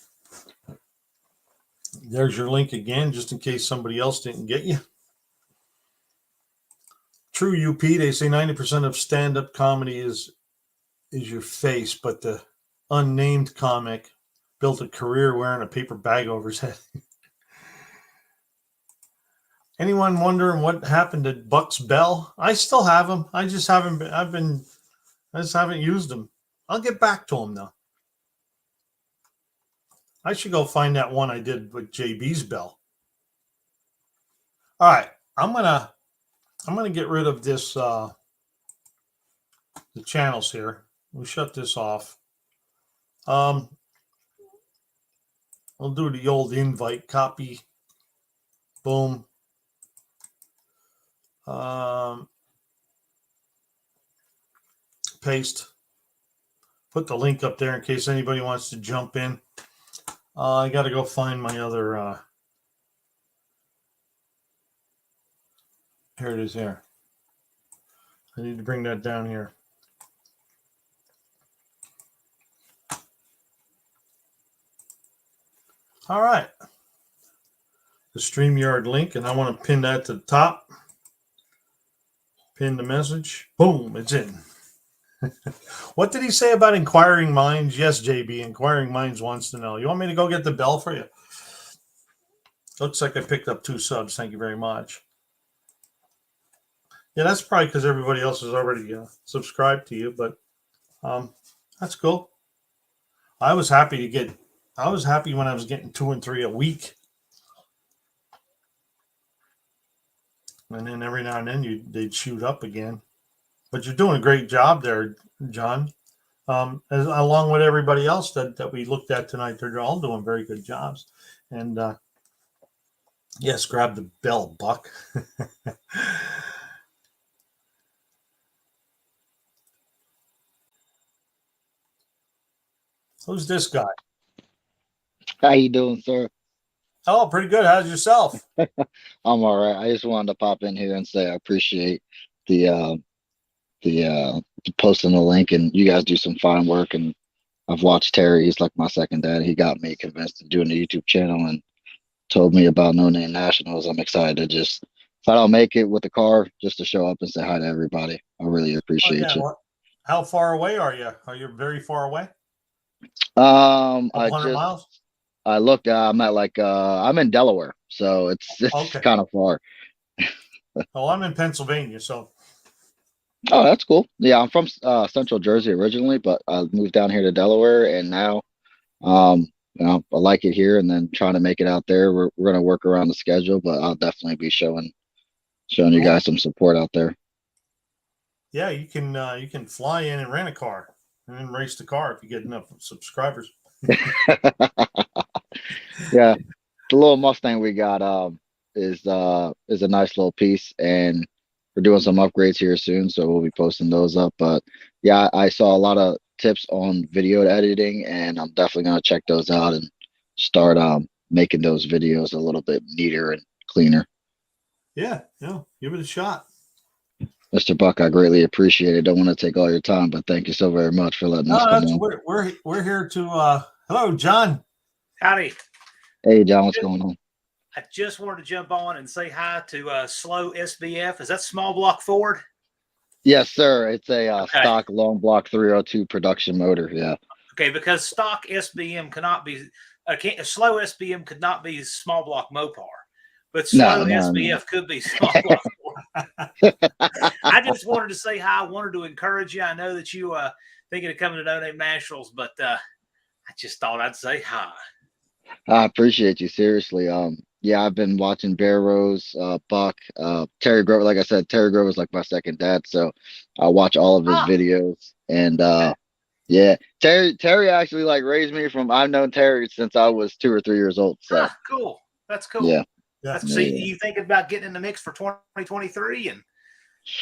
There's your link again, just in case somebody else didn't get you. True UP, they say 90% of stand-up comedy is your face, but the unnamed comic built a career wearing a paper bag over his head. Anyone wondering what happened to Buck's bell? I still have him. I just haven't used them. I'll get back to him though. I should go find that one I did with JB's bell. All right, I'm gonna get rid of this the channels here. We'll shut this off. I'll do the old invite, copy, boom. Paste. Put the link up there in case anybody wants to jump in. I got to go find my other. Here it is here. I need to bring that down here. All right. The StreamYard link, and I want to pin that to the top. Pin the message. Boom, it's in. What did he say about inquiring minds? Yes, JB, inquiring minds wants to know. You want me to go get the bell for you? Looks like I picked up 2 subs. Thank you very much. Yeah, that's probably because everybody else is already subscribed to you, but that's cool. I was happy when I was getting 2 and 3 a week. And then every now and then they'd shoot up again. But you're doing a great job there, John. Along with everybody else that we looked at tonight, they're all doing very good jobs. And yes, grab the bell, Buck. Who's this guy? How you doing, sir? Oh, pretty good. How's yourself? I'm all right. I just wanted to pop in here and say I appreciate the posting the link, and you guys do some fine work. And I've watched Terry. He's like my second dad. He got me convinced to doing the YouTube channel and told me about No Name Nationals. I'm excited to just, if I don't make it with the car, just to show up and say hi to everybody. I really appreciate you. Well, how far away are you? Are you very far away? I 100 miles? I looked. I'm at I'm in Delaware, so it's Okay. kind of far. Oh, I'm in Pennsylvania, so. Oh, that's cool. Yeah, I'm from Central Jersey originally, but I moved down here to Delaware, and now, I like it here. And then trying to make it out there. We're gonna work around the schedule, but I'll definitely be showing you guys some support out there. Yeah, you can fly in and rent a car and then race the car if you get enough subscribers. Yeah, the little Mustang we got is a nice little piece, and we're doing some upgrades here soon, so we'll be posting those up. But yeah, I saw a lot of tips on video editing, and I'm definitely gonna check those out and start making those videos a little bit neater and cleaner. Yeah, give it a shot. Mr. Buck, I greatly appreciate it. Don't want to take all your time, but thank you so very much for letting us come on. We're here to hello, John. Howdy. Hey, John, what's going on? I just wanted to jump on and say hi to Slow SBF. Is that small block Ford? Yes, sir. It's a stock long block 302 production motor. Yeah. Okay, because stock SBM cannot be slow SBM could not be small block Mopar, but slow SBF could be small block Ford. I just wanted to say hi. I wanted to encourage you. I know that you thinking of coming to No Name Nationals, but I just thought I'd say hi. I appreciate you, seriously. Yeah, I've been watching Bear Rose, Buck, Terry Grover. Like I said, Terry Grover is like my second dad, so I watch all of his videos. And yeah, Terry actually like raised me from. I've known Terry since I was 2 or 3 years old. So cool. That's cool. Yeah. So you thinking about getting in the mix for 2023 and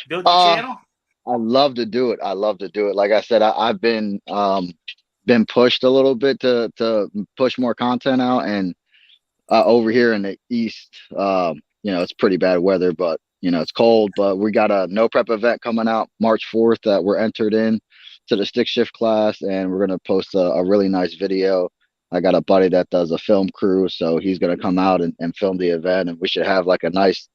building your channel? I love to do it. Like I said, I've been pushed a little bit to push more content out, and over here in the east, it's pretty bad weather, but it's cold. But we got a no prep event coming out March 4th that we're entered in to the stick shift class, and we're gonna post a really nice video. I got a buddy that does a film crew, so he's gonna come out and film the event, and we should have like a nice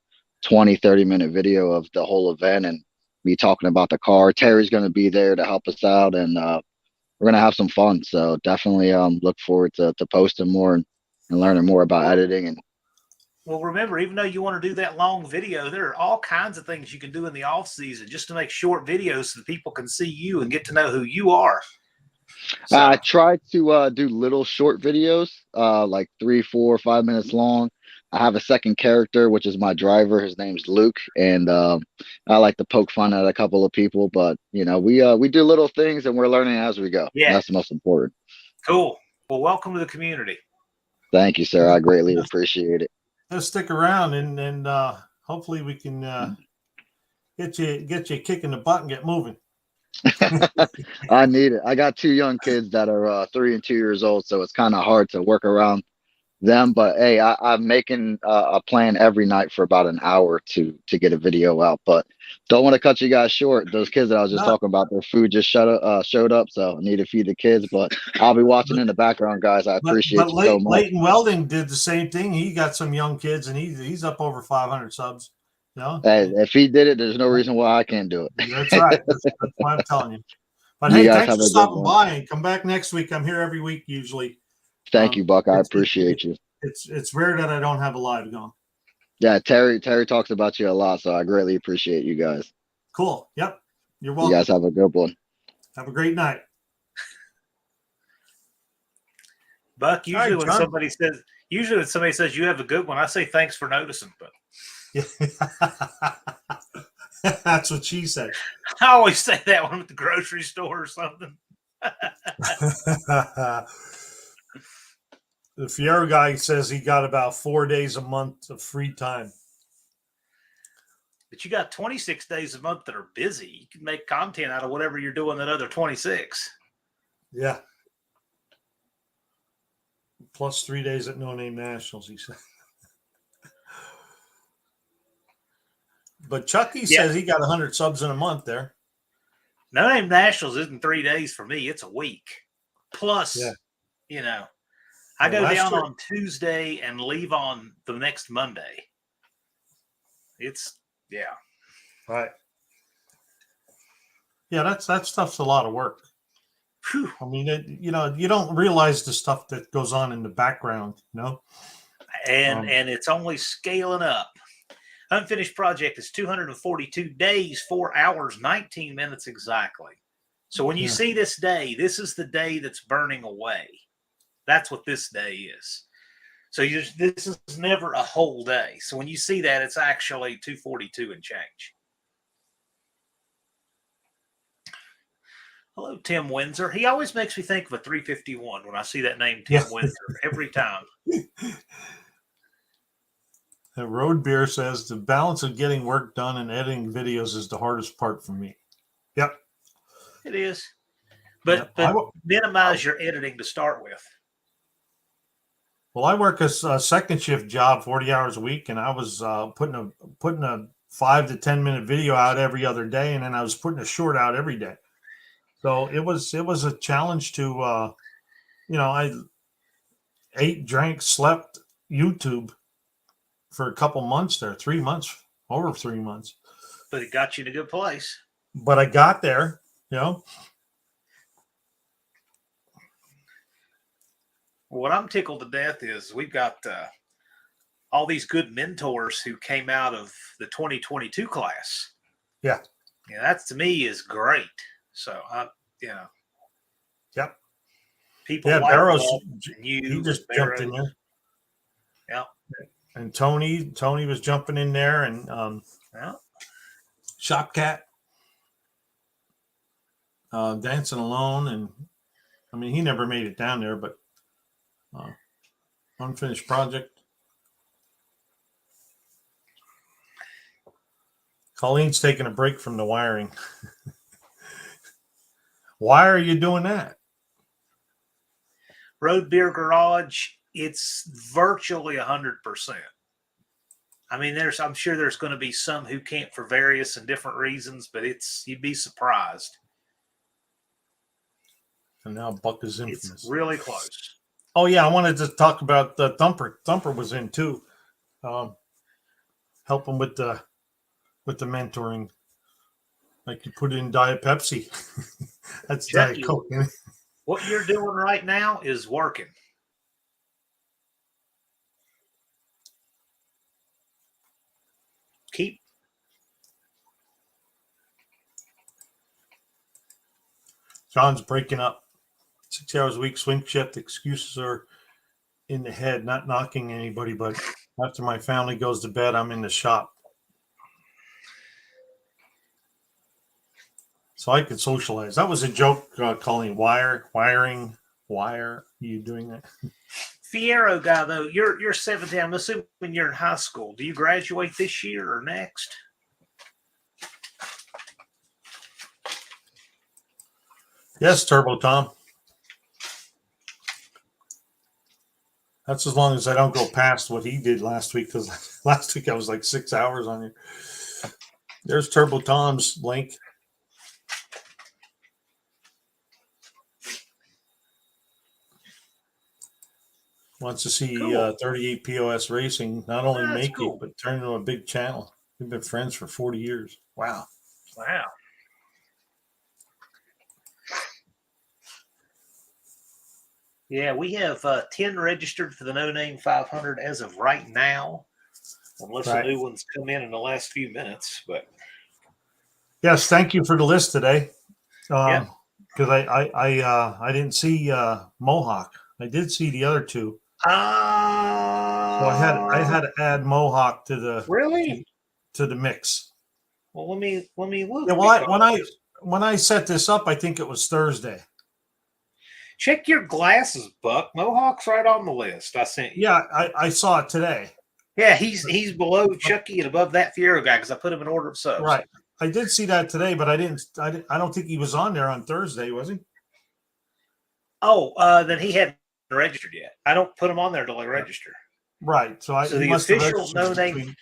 20-30 minute video of the whole event and me talking about the car. Terry's gonna be there to help us out, and we're gonna have some fun. So definitely look forward to posting more and learning more about editing. And well, remember, even though you want to do that long video, there are all kinds of things you can do in the off season just to make short videos so that people can see you and get to know who you are. So, I try to do little short videos, like 3, 4, 5 minutes long. I have a second character, which is my driver. His name's Luke, and I like to poke fun at a couple of people. But we do little things, and we're learning as we go. Yeah, that's the most important. Cool. Well, welcome to the community. Thank you, sir. I greatly appreciate it. Just stick around and hopefully we can get you a kick in the butt and get moving. I need it. I got 2 young kids that are 3 and 2 years old, so it's kind of hard to work around them. But hey, I'm making a plan every night for about an hour to get a video out. But don't want to cut you guys short. Those kids that I was just No, talking about, their food just showed up, so I need to feed the kids. But I'll be watching in the background, guys. I appreciate you so much. Leighton Welding did the same thing. He got some young kids, and he's up over 500 subs. You know, Hey, if he did it, there's no reason why I can't do it. that's right. That's what I'm telling you. But You hey, guys thanks have for a good stopping one. by and come back next week. I'm here every week usually. Thank you, Buck. I It's appreciate you. it's rare that I don't have a live going. Yeah, Terry talks about you a lot, so I greatly appreciate you guys. Cool. Yep. You're You welcome. guys have a good one. Have a great night. Buck, All right, usually when John. somebody says you have a good one, I say thanks for noticing. But That's what she said. I always say that one at the grocery store or something. The Fiero guy says he got about 4 days a month of free time. But you got 26 days a month that are busy. You can make content out of whatever you're doing that other 26. Yeah. Plus 3 days at No Name Nationals, he said. But Chucky says he got 100 subs in a month there. No Name Nationals isn't 3 days for me. It's a week. Plus, I go down on Tuesday and leave on the next Monday. Right. Yeah, that stuff's a lot of work. Whew. I mean, you don't realize the stuff that goes on in the background, And it's only scaling up. Unfinished project is 242 days, 4 hours, 19 minutes exactly. So when you see this day, this is the day that's burning away. That's what this day is. So this is never a whole day. So when you see that, it's actually 242 and change. Hello, Tim Windsor. He always makes me think of a 351 when I see that name, Tim Windsor, every time. Road Beer says the balance of getting work done and editing videos is the hardest part for me. Yep. It is. But minimize your editing to start with. Well, I work a second shift job, 40 hours a week, and I was putting a 5 to 10 minute video out every other day, and then I was putting a short out every day. So it was a challenge to I ate, drank, slept, YouTube for a couple months there, 3 months, over 3 months. But it got you in a good place. But I got there, What I'm tickled to death is we've got all these good mentors who came out of the 2022 class. Yeah. That to me is great. So, Yep. People like Barrows, he just Barrows. jumped in there. Yeah. And Tony was jumping in there, and Shopcat dancing alone, and I mean he never made it down there, but unfinished project. Colleen's taking a break from the wiring. Why are you doing that? Road Beer Garage, it's virtually 100%. I mean, I'm sure there's going to be some who can't for various and different reasons, but you'd be surprised. And now Buck is infamous. It's really close. Oh yeah, I wanted to talk about the Thumper. Thumper was in too, helping with the mentoring. Like you put in Diet Pepsi. That's Diet Coke. What you're doing right now is working. John's breaking up. 6 hours a week, swing shift. Excuses are in the head, not knocking anybody, but after my family goes to bed, I'm in the shop. So I could socialize. That was a joke, Colleen. Why are you doing that? Fiero guy, though, you're 17. I'm assuming you're in high school. Do you graduate this year or next? Yes, Turbo Tom. That's as long as I don't go past what he did last week, because last week I was like 6 hours on you. There's Turbo Tom's link. Wants to see Cool. 38 POS Racing not only That's make cool. it, but turn into a big channel. We've been friends for 40 years. Wow. Wow. Yeah, we have 10 registered for the No Name 500 as of right now, unless Right. a new one's come in the last few minutes. But Yes, thank you for the list today. Yeah. Because I didn't see Mohawk. I did see the other two. So I had to add Mohawk to the really? to the mix. Well, let me look. Yeah, well, because- when I set this up, I think it was Thursday. check your glasses, Buck. Mohawk's right on the list. I sent you. Yeah, I saw it today. Yeah, he's below Chucky and above that Fiero guy because I put him in order of subs. Right. I did see that today, but I don't think he was on there on Thursday, was he? Oh, then he hadn't registered yet. I don't put him on there till I register. Right. So So he the must have official registered No Name. between-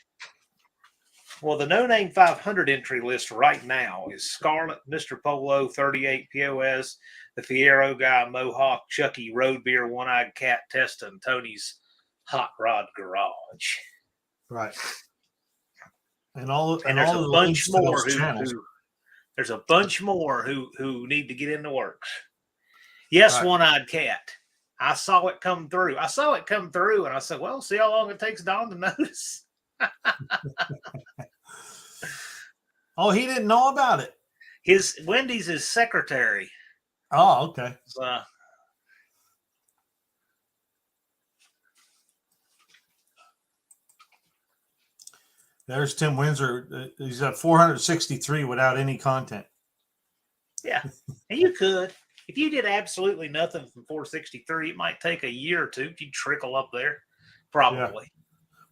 Well, the No Name 500 entry list right now is Scarlet, Mr. Polo, 38 POS, the Fiero guy, Mohawk, Chucky, Road Beer, One Eyed Cat, Testa, and Tony's Hot Rod Garage. Right. And all And there's all a of the bunch links to more those channels. there's a bunch more who need to get in the works. Yes, Right. One Eyed Cat. I saw it come through. And I said, well, see how long it takes Don to notice. Oh, he didn't know about it. Wendy's his secretary. Oh, okay. So, There's Tim Windsor. He's at 463 without any content. yeah, and you could. If you did absolutely nothing from 463, it might take a year or two if you trickle up there. Probably.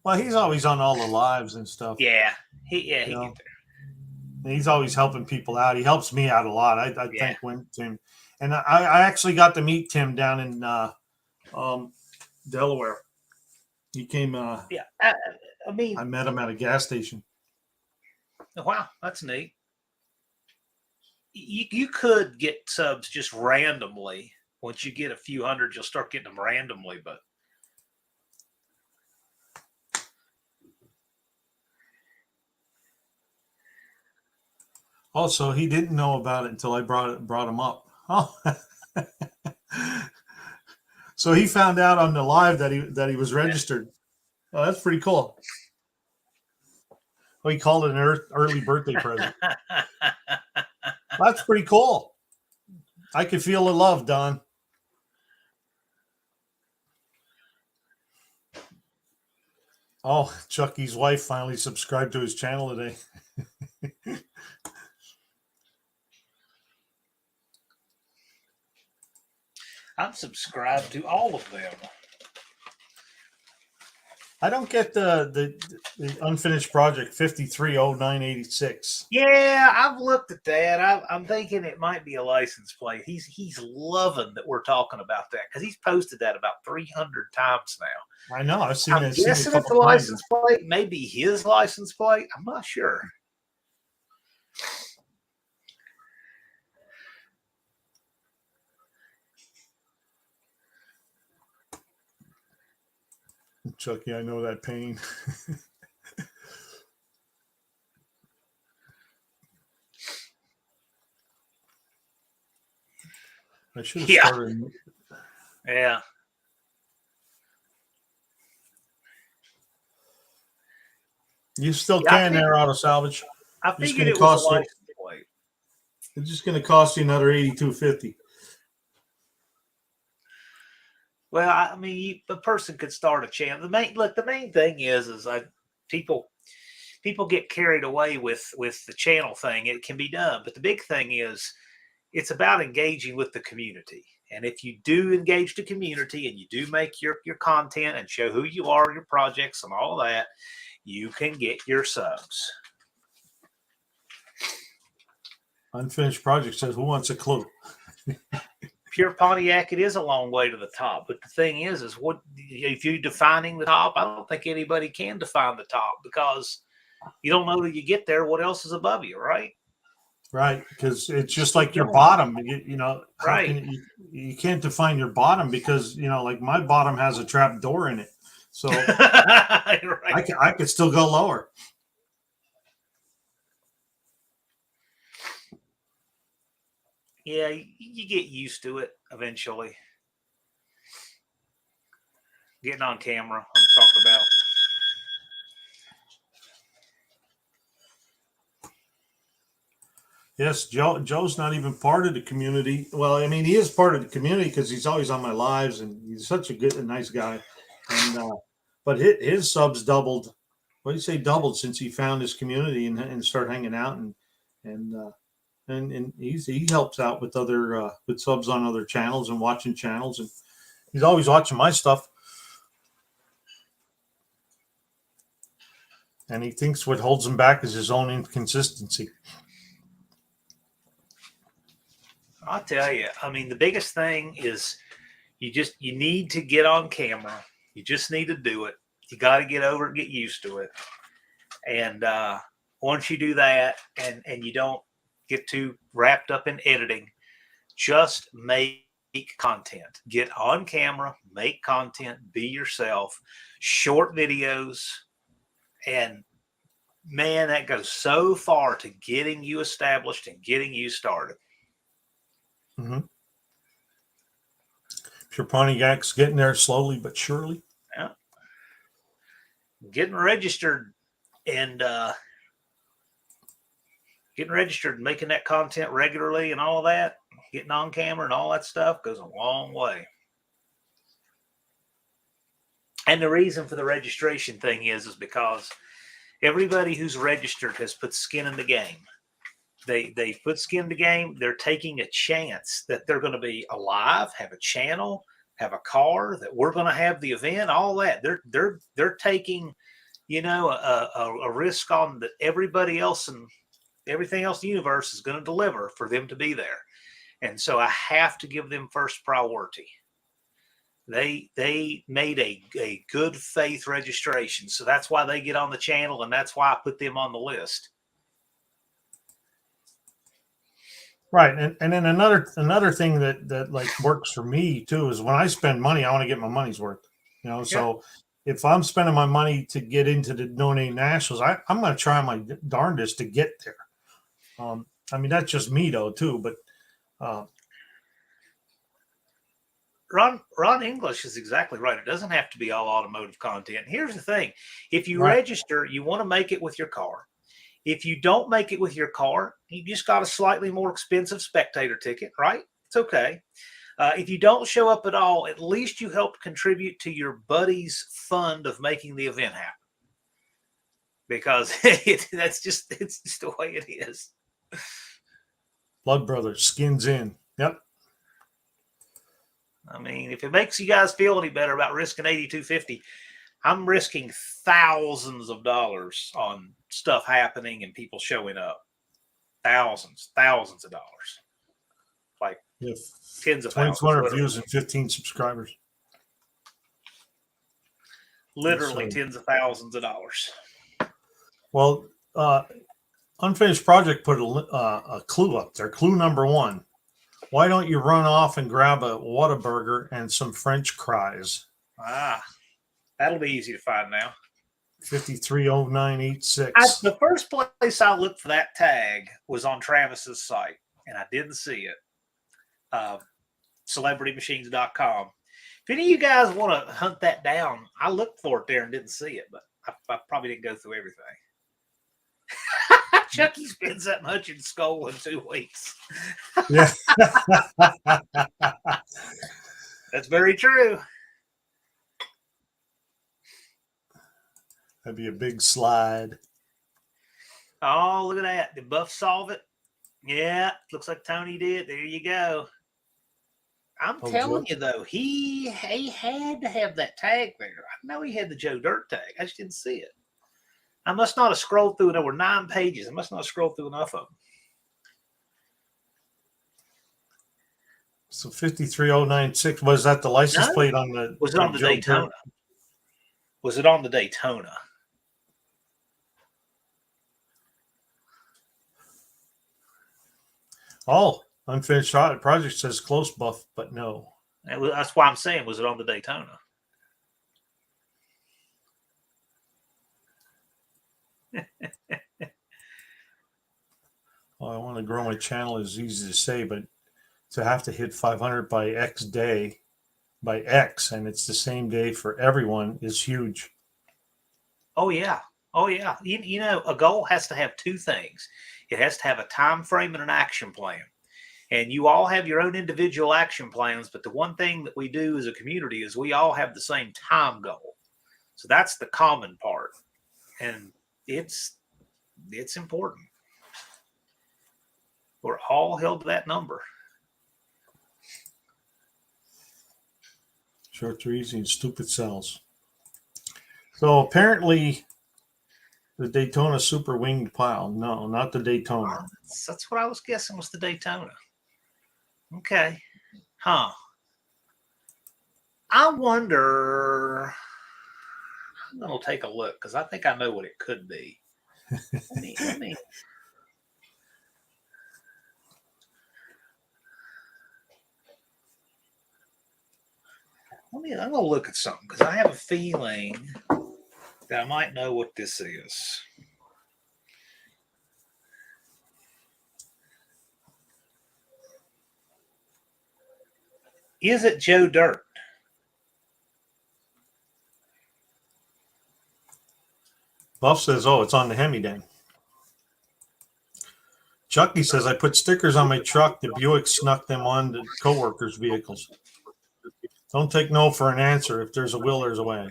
Well, he's always on all the lives and stuff. Yeah. He You get know? there. And he's always helping people out. He helps me out a lot. I Yeah. thank Tim. And I actually got to meet Tim down in Delaware. He came. Yeah. I mean, I met him at a gas station. wow, that's neat. You could get subs just randomly. Once you get a few hundred, you'll start getting them randomly. But Also, he didn't know about it until I brought him up. Oh. So he found out on the live that he was registered. Oh, that's pretty cool. Well, he called it an early birthday present. That's pretty cool. I can feel the love, Don. Oh, Chucky's wife finally subscribed to his channel today. I'm subscribed to all of them. I don't get the unfinished project 530986. Yeah, I've looked at that. I'm thinking it might be a license plate. He's loving that we're talking about that because he's posted that about 300 times now. I know. I've seen I'm it. Seen it a guessing it's a couple times. license plate, maybe his license plate. I'm not sure. Chucky, I know that pain. I should have Yeah. started. Yeah. You still Yeah, I can there, auto salvage. I It's figured gonna it was cost a you- license plate. It's just going to cost you another $82.50. Well, I mean, a person could start a channel. The main thing is people get carried away with the channel thing. It can be done, but the big thing is it's about engaging with the community. And if you do engage the community and you do make your content and show who you are, your projects and all that, you can get your subs. Unfinished Project says, who wants a clue? Pure Pontiac, it is a long way to the top. But the thing is what if you're defining the top? I don't think anybody can define the top because you don't know till you get there what else is above you, right? Right, because it's just like your bottom. You know, how Right. can you can't define your bottom because, you know, like my bottom has a trap door in it. So Right. I could still go lower. Yeah, you get used to it eventually. Getting on camera, I'm talking about. Yes, Joe's not even part of the community. Well, I mean, he is part of the community because he's always on my lives, and he's such a nice guy. And but his subs doubled. What do you say doubled since he found his community and started hanging out and he helps out with other with subs on other channels and watching channels, and he's always watching my stuff. And he thinks what holds him back is his own inconsistency. I'll tell you, I mean, the biggest thing is you need to get on camera. You just need to do it. You got to get over it, get used to it. And once you do that and you don't get too wrapped up in editing, just make content. Get on camera, make content, be yourself, short videos. And man, that goes so far to getting you established and getting you started. Mm-hmm. Pure Pontiac's getting there slowly but surely. Yeah. Getting registered and making that content regularly and all of that, getting on camera and all that stuff goes a long way. And the reason for the registration thing is because everybody who's registered has put skin in the game. They put skin in the game. They're taking a chance that they're going to be alive, have a channel, have a car, that we're going to have the event, all that. They're taking, you know, a risk on that everybody else and everything else in the universe is going to deliver for them to be there. And so I have to give them first priority. They made a good faith registration. So that's why they get on the channel, and that's why I put them on the list. Right. And then another thing that like works for me too is when I spend money, I want to get my money's worth. You know, so if I'm spending my money to get into the No Name Nationals, I'm going to try my darndest to get there. I mean, that's just me though too, but Ron English is exactly right. It doesn't have to be all automotive content. Here's the thing. If you Right. register, you want to make it with your car. If you don't make it with your car, you just got a slightly more expensive spectator ticket, right? It's okay. If you don't show up at all, at least you helped contribute to your buddy's fund of making the event happen. Because it's just the way it is. Blood Brothers, skins in. Yep. I mean, if it makes you guys feel any better about risking $8,250, I'm risking thousands of dollars on stuff happening and people showing up. Thousands of dollars. Like tens of thousands. 2,200 views and 15 subscribers. Literally tens of thousands of dollars. Well, Unfinished Project put a clue up there. Clue number 1. Why don't you run off and grab a Whataburger and some French fries? That'll be easy to find now. 530986. The first place I looked for that tag was on Travis's site, and I didn't see it. CelebrityMachines.com. If any of you guys want to hunt that down, I looked for it there and didn't see it, but I probably didn't go through everything. Chucky spends that much in Skull in 2 weeks. Yeah. That's very true. That'd be a big slide. Oh, look at that. Did Buff solve it? Yeah, looks like Tony did. There you go. I'm Oh, telling Joe. you though, he had to have that tag there. I know he had the Joe Dirt tag. I just didn't see it. I must not have scrolled through. There were 9 pages. I must not have scrolled through enough of them. So 53096, was that the license No. plate on the? Was it on the Joe Daytona? Dirt? Was it on the Daytona? Oh, unfinished project says close, Buff, but no. That's why I'm saying, was it on the Daytona? Well, I want to grow my channel is easy to say, but to have to hit 500 by X day, by X, and it's the same day for everyone is huge. Oh yeah. Oh yeah. You know, a goal has to have 2 things. It has to have a time frame and an action plan. And you all have your own individual action plans, but the one thing that we do as a community is we all have the same time goal. So that's the common part. And it's important. We're all held to that number. Short to easy and stupid cells. So apparently the Daytona super winged pile. No, not the Daytona. That's what I was guessing was the Daytona. Okay. Huh. I wonder. I'm going to take a look because I think I know what it could be. Let me. I'm going to look at something because I have a feeling that I might know what this is. Is it Joe Dirt? Buff says, oh, it's on the Hemi-Den. Chucky says, I put stickers on my truck. The Buick snuck them on the co-workers' vehicles. Don't take no for an answer. If there's a will, there's a way.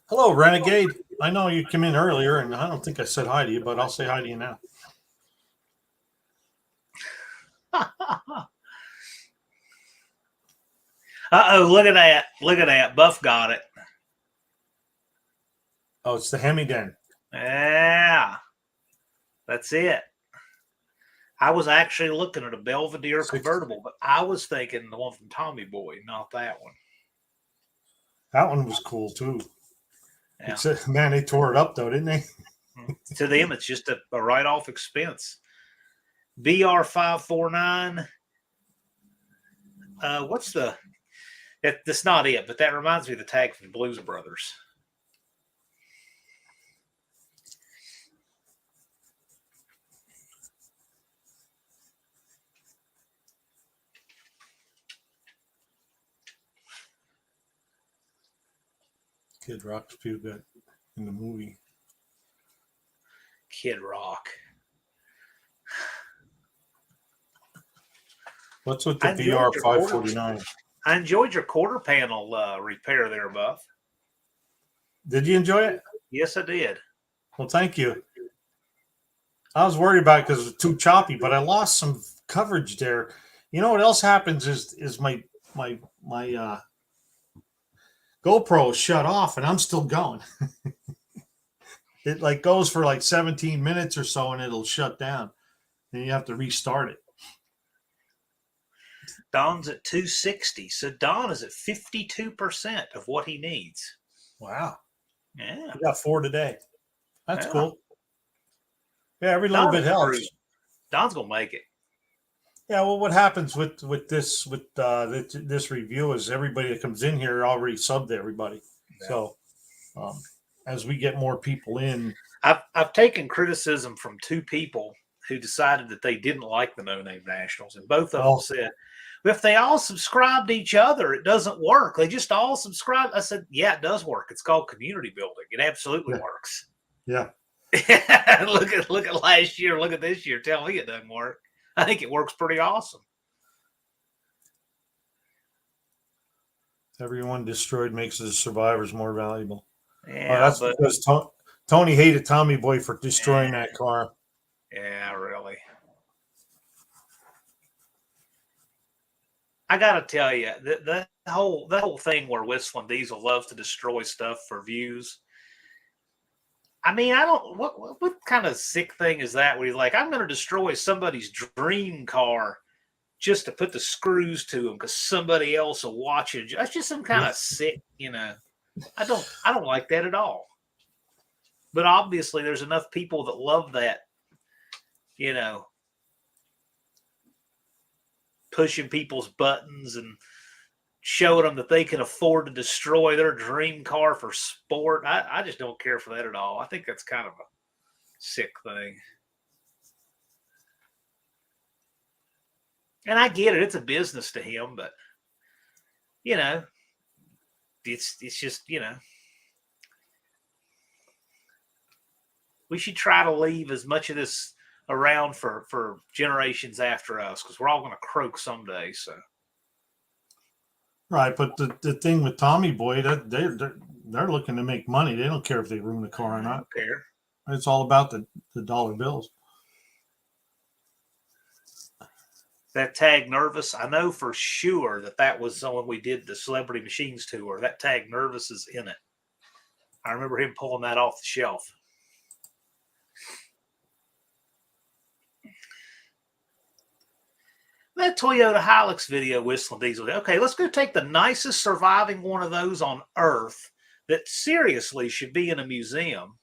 Hello, Renegade. I know you came in earlier, and I don't think I said hi to you, but I'll say hi to you now. Uh-oh, look at that. Look at that. Buff got it. Oh, it's the Hemi-Den. Yeah. That's it. I was actually looking at a Belvedere convertible, but I was thinking the one from Tommy Boy, not that one. That one was cool, too. Yeah. Except, man, they tore it up, though, didn't they? To them, it's just a write-off expense. BR549. What's the... That's not it, but that reminds me of the tag from Blues Brothers. Kid Rock's pretty good in the movie. Kid Rock. What's with the BR549? I enjoyed your quarter panel repair there, Buff. Did you enjoy it? Yes, I did. Well, thank you. I was worried about it because it was too choppy, but I lost some coverage there. You know what else happens is my GoPro is shut off and I'm still going. It like goes for like 17 minutes or so and it'll shut down. Then you have to restart it. Don's at 260. So Don is at 52% of what he needs. Wow. Yeah. We got 4 today. That's Yeah. cool. Yeah, every little bit helps. Don's gonna make it. Yeah, well, what happens with this this review is everybody that comes in here already subbed to everybody. Yeah. So as we get more people in, I've taken criticism from 2 people who decided that they didn't like the No Name Nationals, and both of them said, well, if they all subscribe to each other, it doesn't work. They just all subscribe. I said, yeah, it does work. It's called community building. It absolutely works. Yeah. Look at last year. Look at this year. Tell me it doesn't work. I think it works pretty awesome. Everyone destroyed makes the survivors more valuable. Yeah, because Tony hated Tommy Boy for destroying that car. Yeah, really. I gotta tell you, the whole thing where Whistling Diesel loves to destroy stuff for views. I mean, I don't. What kind of sick thing is that? Where you're like, I'm going to destroy somebody's dream car just to put the screws to them because somebody else will watch it. That's just some kind of sick, I don't like that at all. But obviously, there's enough people that love that, pushing people's buttons and showing them that they can afford to destroy their dream car for sport. I just don't care for that at all. I think that's kind of a sick thing. And I get it. It's a business to him, but, it's just, we should try to leave as much of this around for generations after us because we're all going to croak someday. So. Right, but the thing with Tommy Boy, that they're looking to make money. They don't care if they ruin the car or not. I don't care. It's all about the dollar bills. That Tag Nervous, I know for sure that was when we did the Celebrity Machines tour. That Tag Nervous is in it. I remember him pulling that off the shelf. That Toyota Hilux video, Whistling Diesel. Okay, let's go take the nicest surviving one of those on Earth that seriously should be in a museum,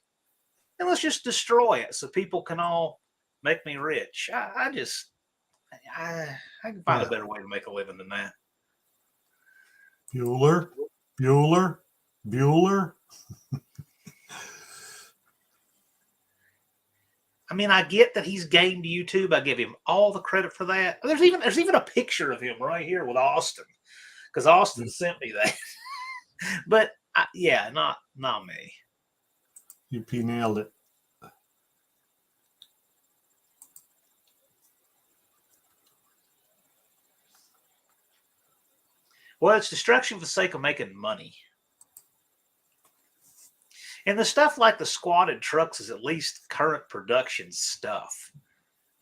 and let's just destroy it so people can all make me rich. I can find a better way to make a living than that. Bueller. I mean, I get that he's gamed YouTube. I give him all the credit for that. There's even a picture of him right here with Austin, because Austin sent me that. But not me. UP nailed it. Well, it's destruction for the sake of making money. And the stuff like the squatted trucks is at least current production stuff.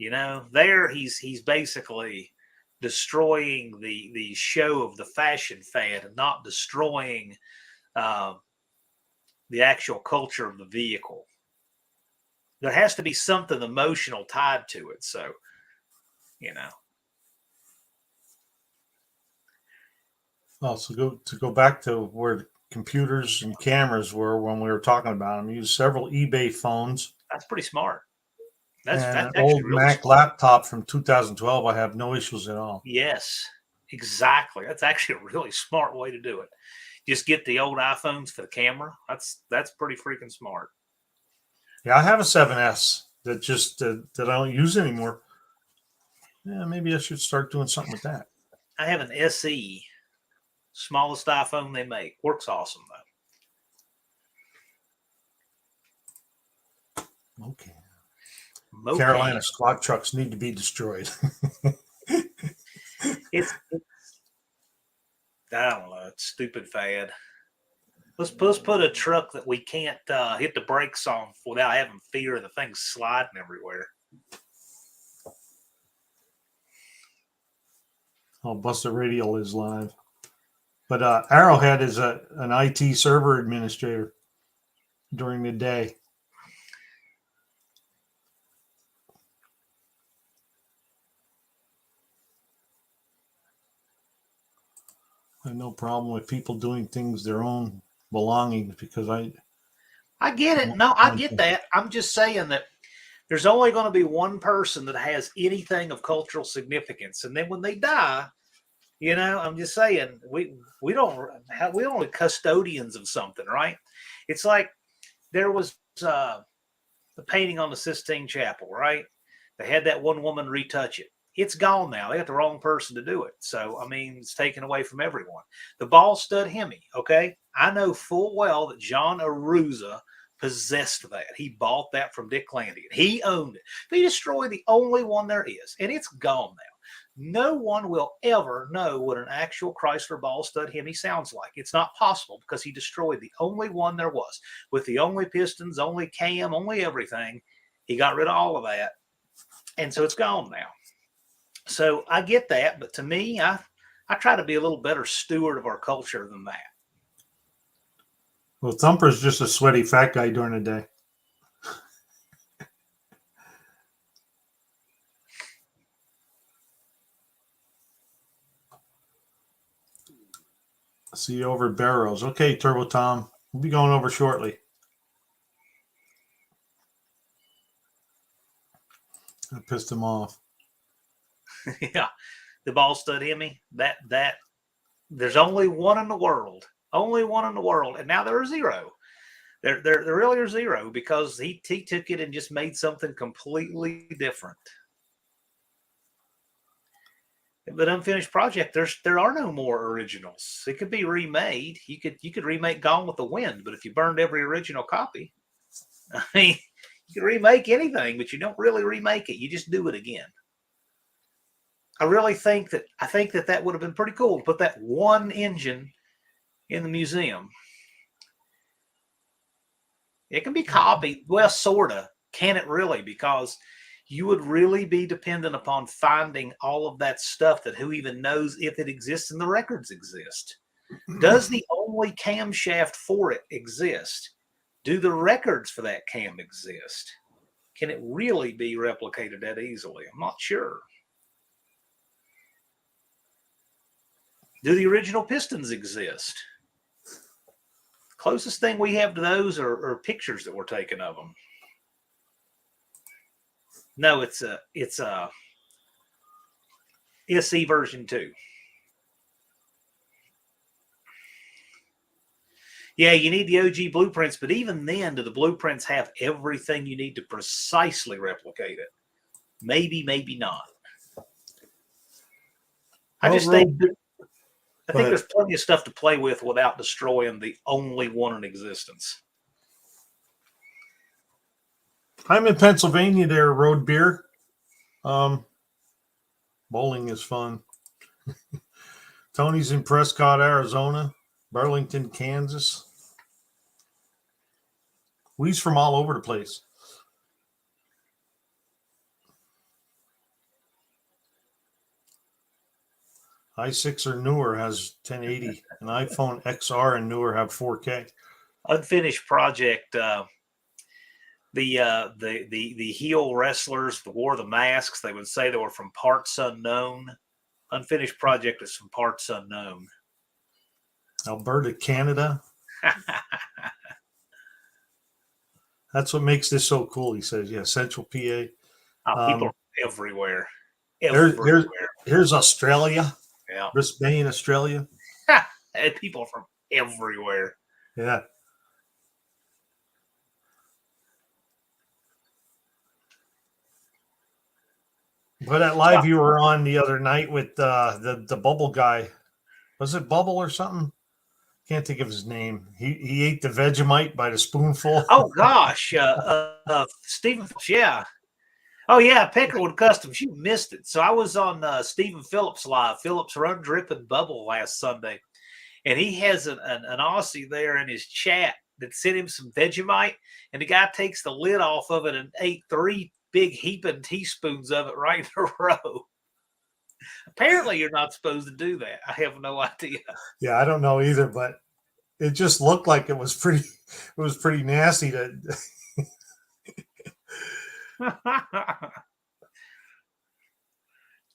There he's basically destroying the show of the fashion fad and not destroying the actual culture of the vehicle. There has to be something emotional tied to it. So, Well, so to go back to where computers and cameras were when we were talking about them. Used several eBay phones. That's pretty smart. That's an actually old really Mac smart. Laptop from 2012. I have no issues at all. Yes, exactly. That's actually a really smart way to do it. Just get the old iPhones for the camera. That's pretty freaking smart. Yeah, I have a 7S that just that I don't use anymore. Yeah, maybe I should start doing something with that. I have an SE. Smallest iPhone they make. Works awesome, though. Okay. I Carolina squad trucks need to be destroyed. it's I don't know. It's stupid fad. Let's put a truck that we can't hit the brakes on without having fear of the thing sliding everywhere. Oh, Buster Radial is live. But Arrowhead is an IT server administrator during the day. I have no problem with people doing things their own belongings because I get it. No, I get that. I'm just saying that there's only going to be one person that has anything of cultural significance, and then when they die, I'm just saying we don't have custodians of something, right? It's like there was the painting on the Sistine Chapel, right? They had that one woman retouch it. It's gone now. They got the wrong person to do it. So, I mean, it's taken away from everyone. The ball stud Hemi, okay? I know full well that John Aruza possessed that. He bought that from Dick Landigan. He owned it. They destroyed the only one there is, and it's gone now. No one will ever know what an actual Chrysler ball stud Hemi sounds like. It's not possible because he destroyed the only one there was with the only pistons, only cam, only everything. He got rid of all of that. And so it's gone now. So I get that, but to me, I try to be a little better steward of our culture than that. Well, Thumper's just a sweaty fat guy during the day. See you over at Barrows. Okay, Turbo Tom. We'll be going over shortly. I pissed him off. Yeah, the ball stud Emmy. That there's only one in the world. Only one in the world, and now there are zero. There really are zero because he took it and just made something completely different. But unfinished project, there are no more originals. It could be remade. You could remake Gone with the Wind, but if you burned every original copy, I mean, you could remake anything, but you don't really remake it. You just do it again. I really think that would have been pretty cool to put that one engine in the museum. It can be copied, well, sorta. Can it really? Because you would really be dependent upon finding all of that stuff that who even knows if it exists and the records exist. Does the only camshaft for it exist? Do the records for that cam exist? Can it really be replicated that easily? I'm not sure. Do the original pistons exist? Closest thing we have to those are pictures that were taken of them. No, it's a SE version 2. Yeah, you need the OG blueprints, but even then, do the blueprints have everything you need to precisely replicate it? Maybe, maybe not. I think there's plenty of stuff to play with without destroying the only one in existence. I'm in Pennsylvania there, Road Beer. Bowling is fun. Tony's in Prescott, Arizona. Burlington, Kansas. We's from all over the place. i6 or newer has 1080. An iPhone XR and newer have 4K. Unfinished project. The heel wrestlers, the wore the masks. They would say they were from parts unknown. Unfinished project is from parts unknown. Alberta, Canada. That's what makes this so cool, he says. Yeah, Central PA. People are everywhere. Everywhere. Here's Australia. Yeah. Brisbane, Australia. And people from everywhere. Yeah. But that live you were on the other night with the Bubble guy, was it Bubble or something? Can't think of his name. He ate the Vegemite by the spoonful. Oh gosh, Stephen. Yeah. Oh yeah, Peckerwood Customs. You missed it. So I was on Stephen Phillips live. Phillips Run Dripping Bubble last Sunday, and he has an Aussie there in his chat that sent him some Vegemite, and the guy takes the lid off of it and ate 3 big heaping teaspoons of it right in a row. Apparently, you're not supposed to do that. I have no idea. Yeah, I don't know either, but it just looked like it was pretty. It was pretty nasty to.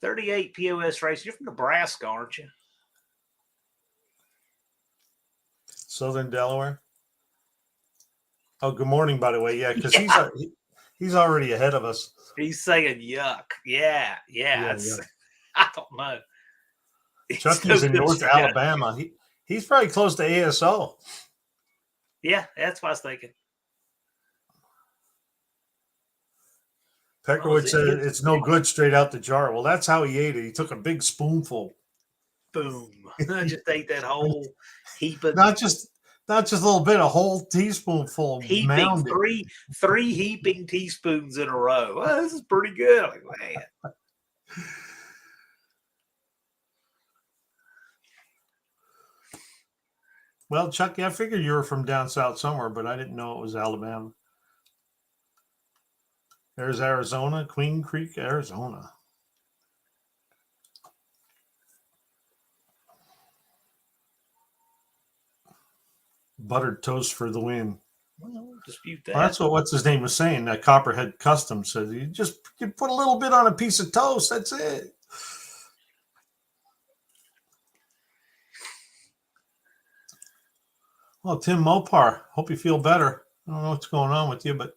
38 POS race. You're from Nebraska, aren't you? Southern Delaware. Oh, good morning, by the way. Yeah, because he's already ahead of us. He's saying yuck. Yeah. I don't know. Chucky's in North Alabama. He's probably close to ASO. Yeah, that's what I was thinking. Peckerwood said it's no good straight out the jar. Well, that's how he ate it. He took a big spoonful. Boom. I just ate that whole heap of not just a little bit, a whole teaspoonful. Heaping three heaping teaspoons in a row. Well, this is pretty good. Like, man. Well, Chucky, I figured you were from down south somewhere, but I didn't know it was Alabama. There's Arizona, Queen Creek, Arizona. Buttered toast for the win. Well, dispute that. Well, that's what what's his name was saying. That Copperhead Custom said you put a little bit on a piece of toast. That's it. Well, Tim Mopar, hope you feel better. I don't know what's going on with you, but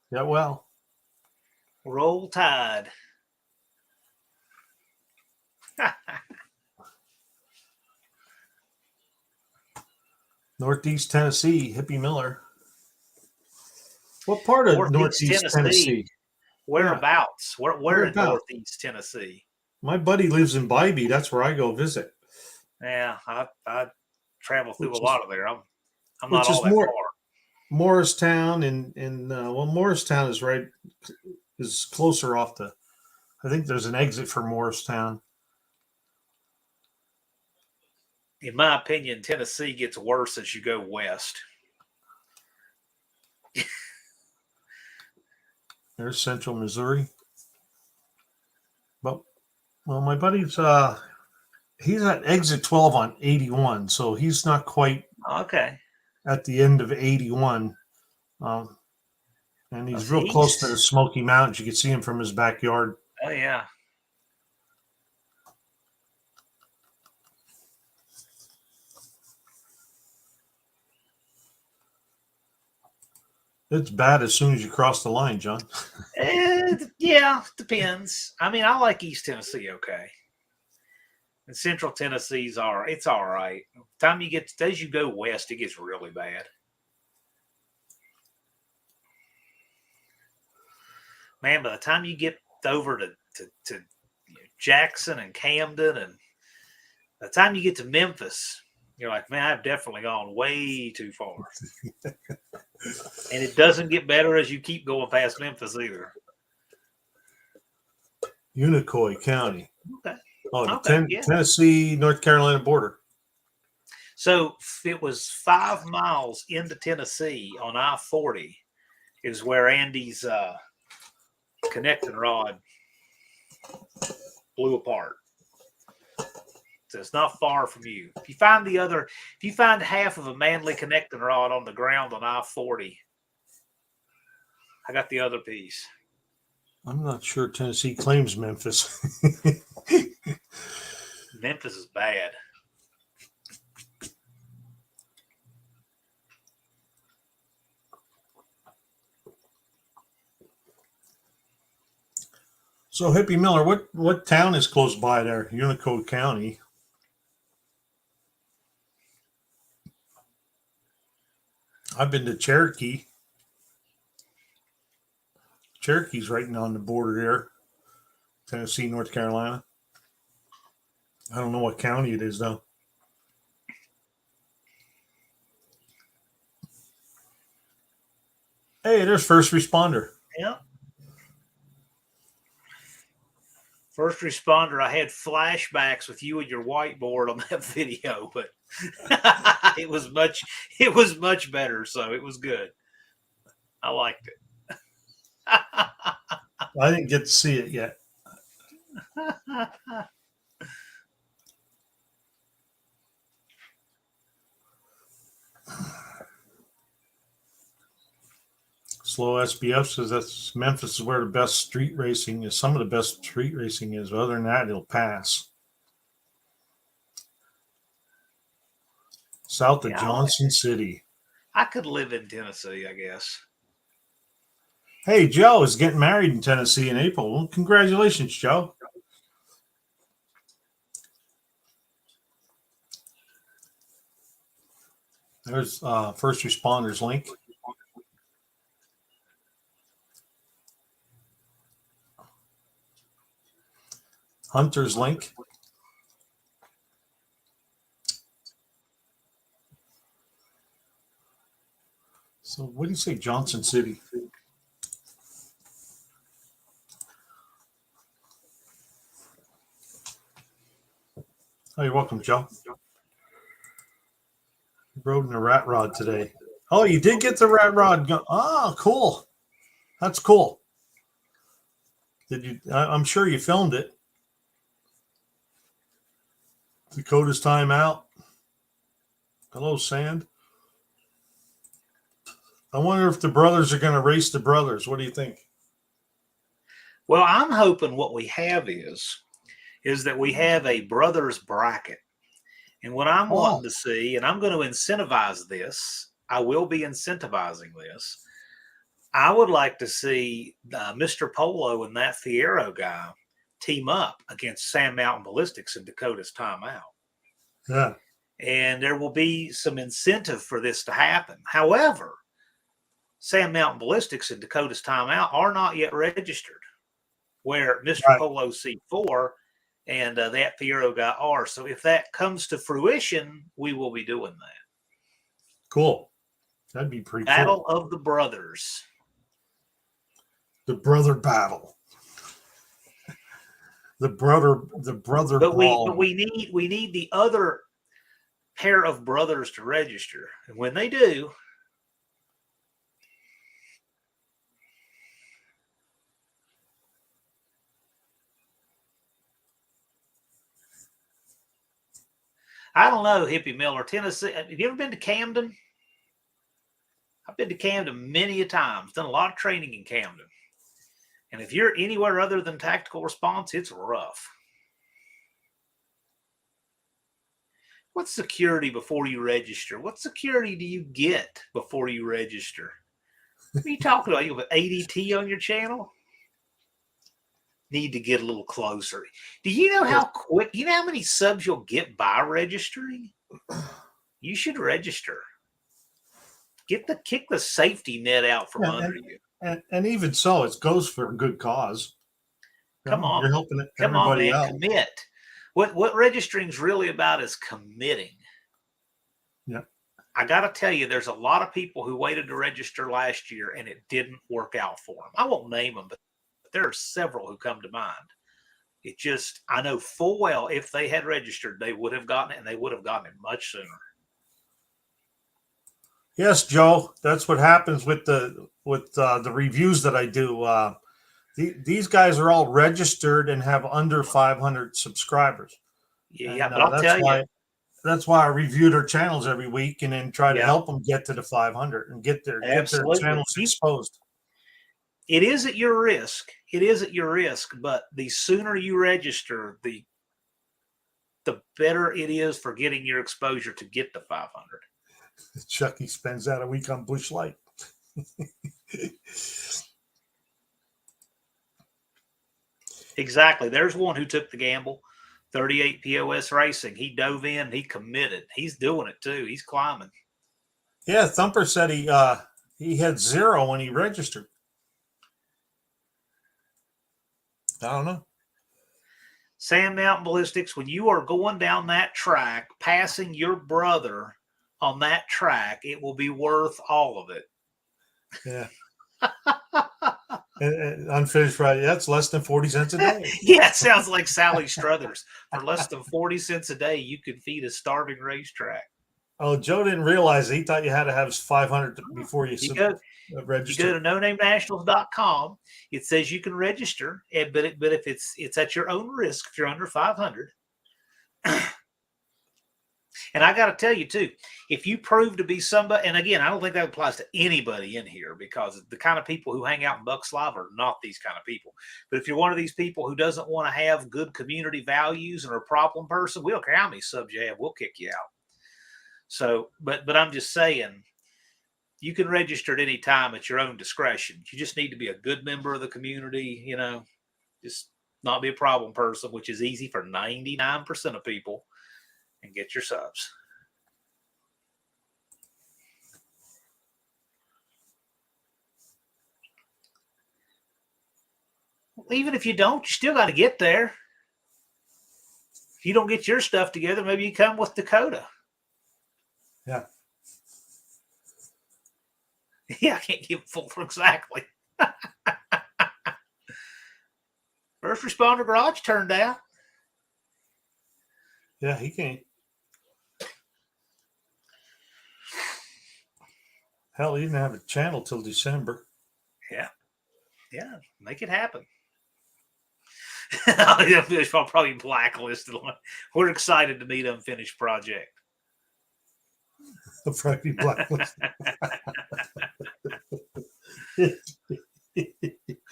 yeah, well. Roll Tide. Northeast Tennessee, Hippie Miller. What part of Northeast Tennessee? Whereabouts? Where in Whereabouts? Northeast Tennessee? My buddy lives in Bybee. That's where I go visit. Yeah, I travel through a lot of there. I'm not Which is all that more far. Morristown and Morristown is closer off the. I think there's an exit for Morristown. In my opinion, Tennessee gets worse as you go west. There's Central Missouri. Well, my buddy's he's at exit 12 on 81, so he's not quite Okay. at the end of 81. And he's That's real close east. to the Smoky Mountains. You can see him from his backyard. Oh yeah. It's bad as soon as you cross the line, John. Yeah, depends. I mean, I like East Tennessee okay. And Central Tennessee's it's all right. Time you get as you go west, it gets really bad. Man, by the time you get over to Jackson and Camden, and by the time you get to Memphis, you're like, man, I've definitely gone way too far. And it doesn't get better as you keep going past Memphis either. Unicoi County. Okay. Oh, Yeah. Tennessee, North Carolina border. So it was 5 miles into Tennessee on I-40 is where Andy's connecting rod blew apart. So it's not far from you. If you find half of a Manly connecting rod on the ground on I-40, I got the other piece. I'm not sure Tennessee claims Memphis. Memphis is bad. So, Hippie Miller, what town is close by there? Unicoi County. I've been to Cherokee. Cherokee's right on the border there. Tennessee, North Carolina. I don't know what county it is, though. Hey, there's First Responder. Yeah. First Responder, I had flashbacks with you and your whiteboard on that video, but it was much better, so it was good. I liked it. I didn't get to see it yet. Slow SBF says that's Memphis is where the best street racing is. Some of the best street racing is. But other than that, it'll pass. South of Johnson City. I could live in Tennessee, I guess. Hey, Joe is getting married in Tennessee in April. Well, congratulations, Joe. There's First Responders link. Hunter's link. So what do you say, Johnson City? Oh, you're welcome, Joe. Rode in a rat rod today. Oh, you did get the rat rod gun. Oh, cool. That's cool. Did you? I'm sure you filmed it. Dakota's timeout. Hello, Sand. I wonder if the brothers are going to race the brothers. What do you think? Well, I'm hoping what we have is that we have a brothers bracket. And what I'm wanting to see, and I'm going to incentivize this, I will be incentivizing this. I would like to see Mr. Polo and that Fierro guy team up against Sam Mountain Ballistics in Dakota's timeout. Yeah. And there will be some incentive for this to happen. However, Sam Mountain Ballistics and Dakota's timeout are not yet registered, where Mr. Polo C4 and that Fierro guy are. So if that comes to fruition, we will be doing that. Cool. That'd be pretty Battle cool. of the Brothers. The brother battle. The brother But brawl. we need the other pair of brothers to register. And when they do, I don't know, Hippie Miller, Tennessee. Have you ever been to Camden? I've been to Camden many a times, done a lot of training in Camden. And if you're anywhere other than tactical response, it's rough. What's security before you register? What security do you get before you register? What are you talking about? You have an ADT on your channel? Need to get a little closer. Do you know how quick, you know how many subs you'll get by registering? You should register. Kick the safety net out from under you. And even so, it goes for a good cause. Come on. You're helping everybody out. Commit. What registering is really about is committing. Yeah. I got to tell you, there's a lot of people who waited to register last year and it didn't work out for them. I won't name them, but there are several who come to mind. It just, I know full well if they had registered, they would have gotten it, and they would have gotten it much sooner. Yes, Joe, that's what happens with the reviews that I do. These guys are all registered and have under 500 subscribers. Yeah, but I'll tell you, that's why I review their channels every week and then try to help them get to the 500 and get their channels exposed. It is at your risk. It is at your risk, but the sooner you register, the better it is for getting your exposure to get to 500. Chucky spends out a week on Bush Light. Exactly. There's one who took the gamble. 38 POS Racing. He dove in. He committed. He's doing it too. He's climbing. Yeah, Thumper said he had 0 when he registered. I don't know. Sam Mountain Ballistics, when you are going down that track, passing your brother on that track, it will be worth all of it. Yeah. and unfinished Friday, that's less than 40 cents a day. Yeah, it sounds like Sally Struthers. For less than 40 cents a day, you could feed a starving racetrack. Oh, Joe didn't realize he thought you had to have 500 before you register. You go to nonamenationals.com. It says you can register, but if it's at your own risk if you're under 500. And I got to tell you too, if you prove to be somebody, and again, I don't think that applies to anybody in here because the kind of people who hang out in Bucks Live are not these kind of people. But if you're one of these people who doesn't want to have good community values and are a problem person, we don't care how many subs you have, we'll kick you out. So, but I'm just saying, you can register at any time at your own discretion. You just need to be a good member of the community, just not be a problem person, which is easy for 99% of people, and get your subs. Even if you don't, you still got to get there. If you don't get your stuff together, maybe you come with Dakota. Yeah. Yeah, I can't give full for exactly. First responder garage turned out. Yeah, he can't. Hell, you didn't have a channel till December. Yeah, make it happen. I'll probably blacklisted. We're excited to meet Unfinished Project. The Friday Blacklist.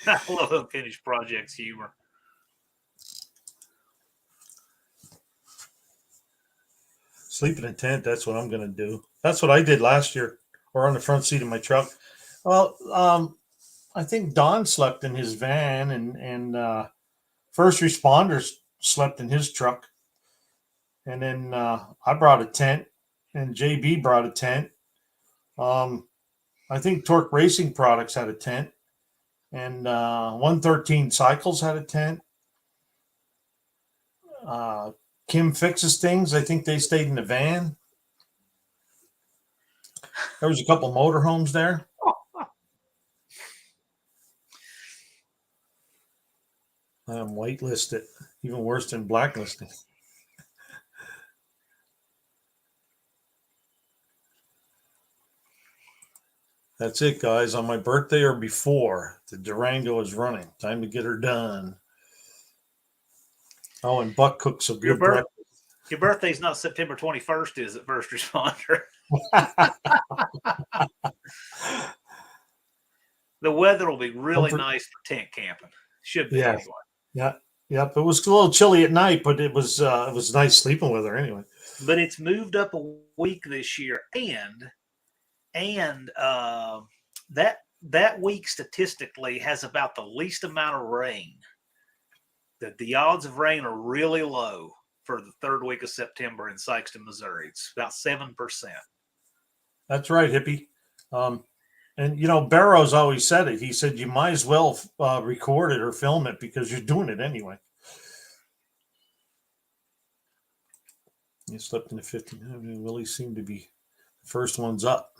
I love Unfinished Project's humor. Sleep in a tent. That's what I'm going to do. That's what I did last year, or on the front seat of my truck. Well, I think Don slept in his van, and first responders slept in his truck, and then I brought a tent, and JB brought a tent. I think Torque Racing Products had a tent, and 113 Cycles had a tent. Kim Fixes Things. I think they stayed in the van. There was a couple motorhomes there. I'm whitelisted, even worse than blacklisting. That's it, guys. On my birthday or before, the Durango is running. Time to get her done. Oh, and Buck cooks a good breakfast. Your birthday's not September 21st, is it, first responder? The weather will be really nice for tent camping. Should be anyway. Yeah. Yep. It was a little chilly at night, but it was nice sleeping weather anyway. But it's moved up a week this year, and that week statistically has about the least amount of rain. The odds of rain are really low for the third week of September in Sikeston, Missouri. It's about 7%. That's right, hippie. And you know, Barrows always said it. He said you might as well record it or film it because you're doing it anyway. You slept in the 15. I mean, Willie seemed to be the first ones up.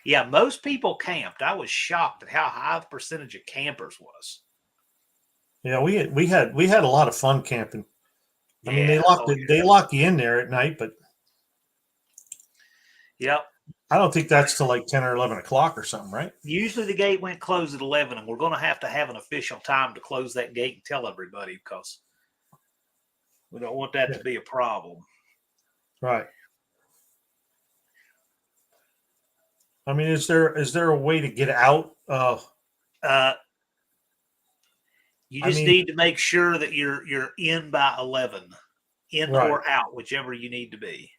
Yeah, most people camped. I was shocked at how high the percentage of campers was. Yeah, we had a lot of fun camping. I mean, they lock you in there at night, but yep. I don't think that's till like 10 or 11 o'clock or something, right? Usually the gate went closed at 11, and we're going to have an official time to close that gate and tell everybody because we don't want that to be a problem. Right. I mean, is there a way to get out? You just need to make sure that you're in by 11, in or out, whichever you need to be.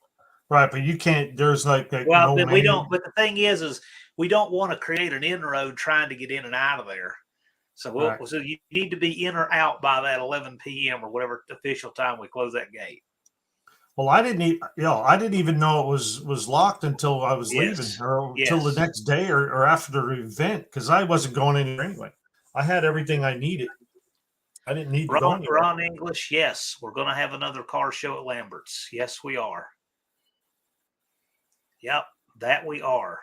Right, but you can't. There's like well, no we don't. But the thing is we don't want to create an inroad trying to get in and out of there. So so you need to be in or out by that 11 p.m. or whatever official time we close that gate. Well, I didn't even know it was locked until I was leaving, or until the next day or after the event, because I wasn't going anywhere anyway. I had everything I needed. I didn't need to go anywhere. Ron English, yes, we're going to have another car show at Lambert's. Yes, we are. Yep, that we are.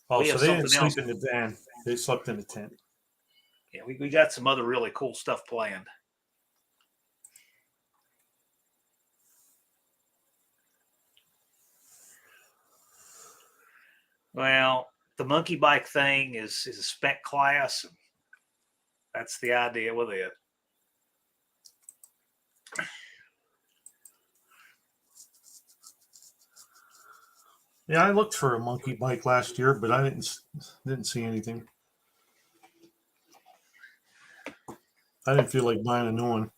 Oh, so they didn't sleep in the van. They slept in the tent. Yeah, we got some other really cool stuff planned. Well, the monkey bike thing is a spec class. That's the idea with it. Yeah, I looked for a monkey bike last year, but I didn't see anything. I didn't feel like buying a new one.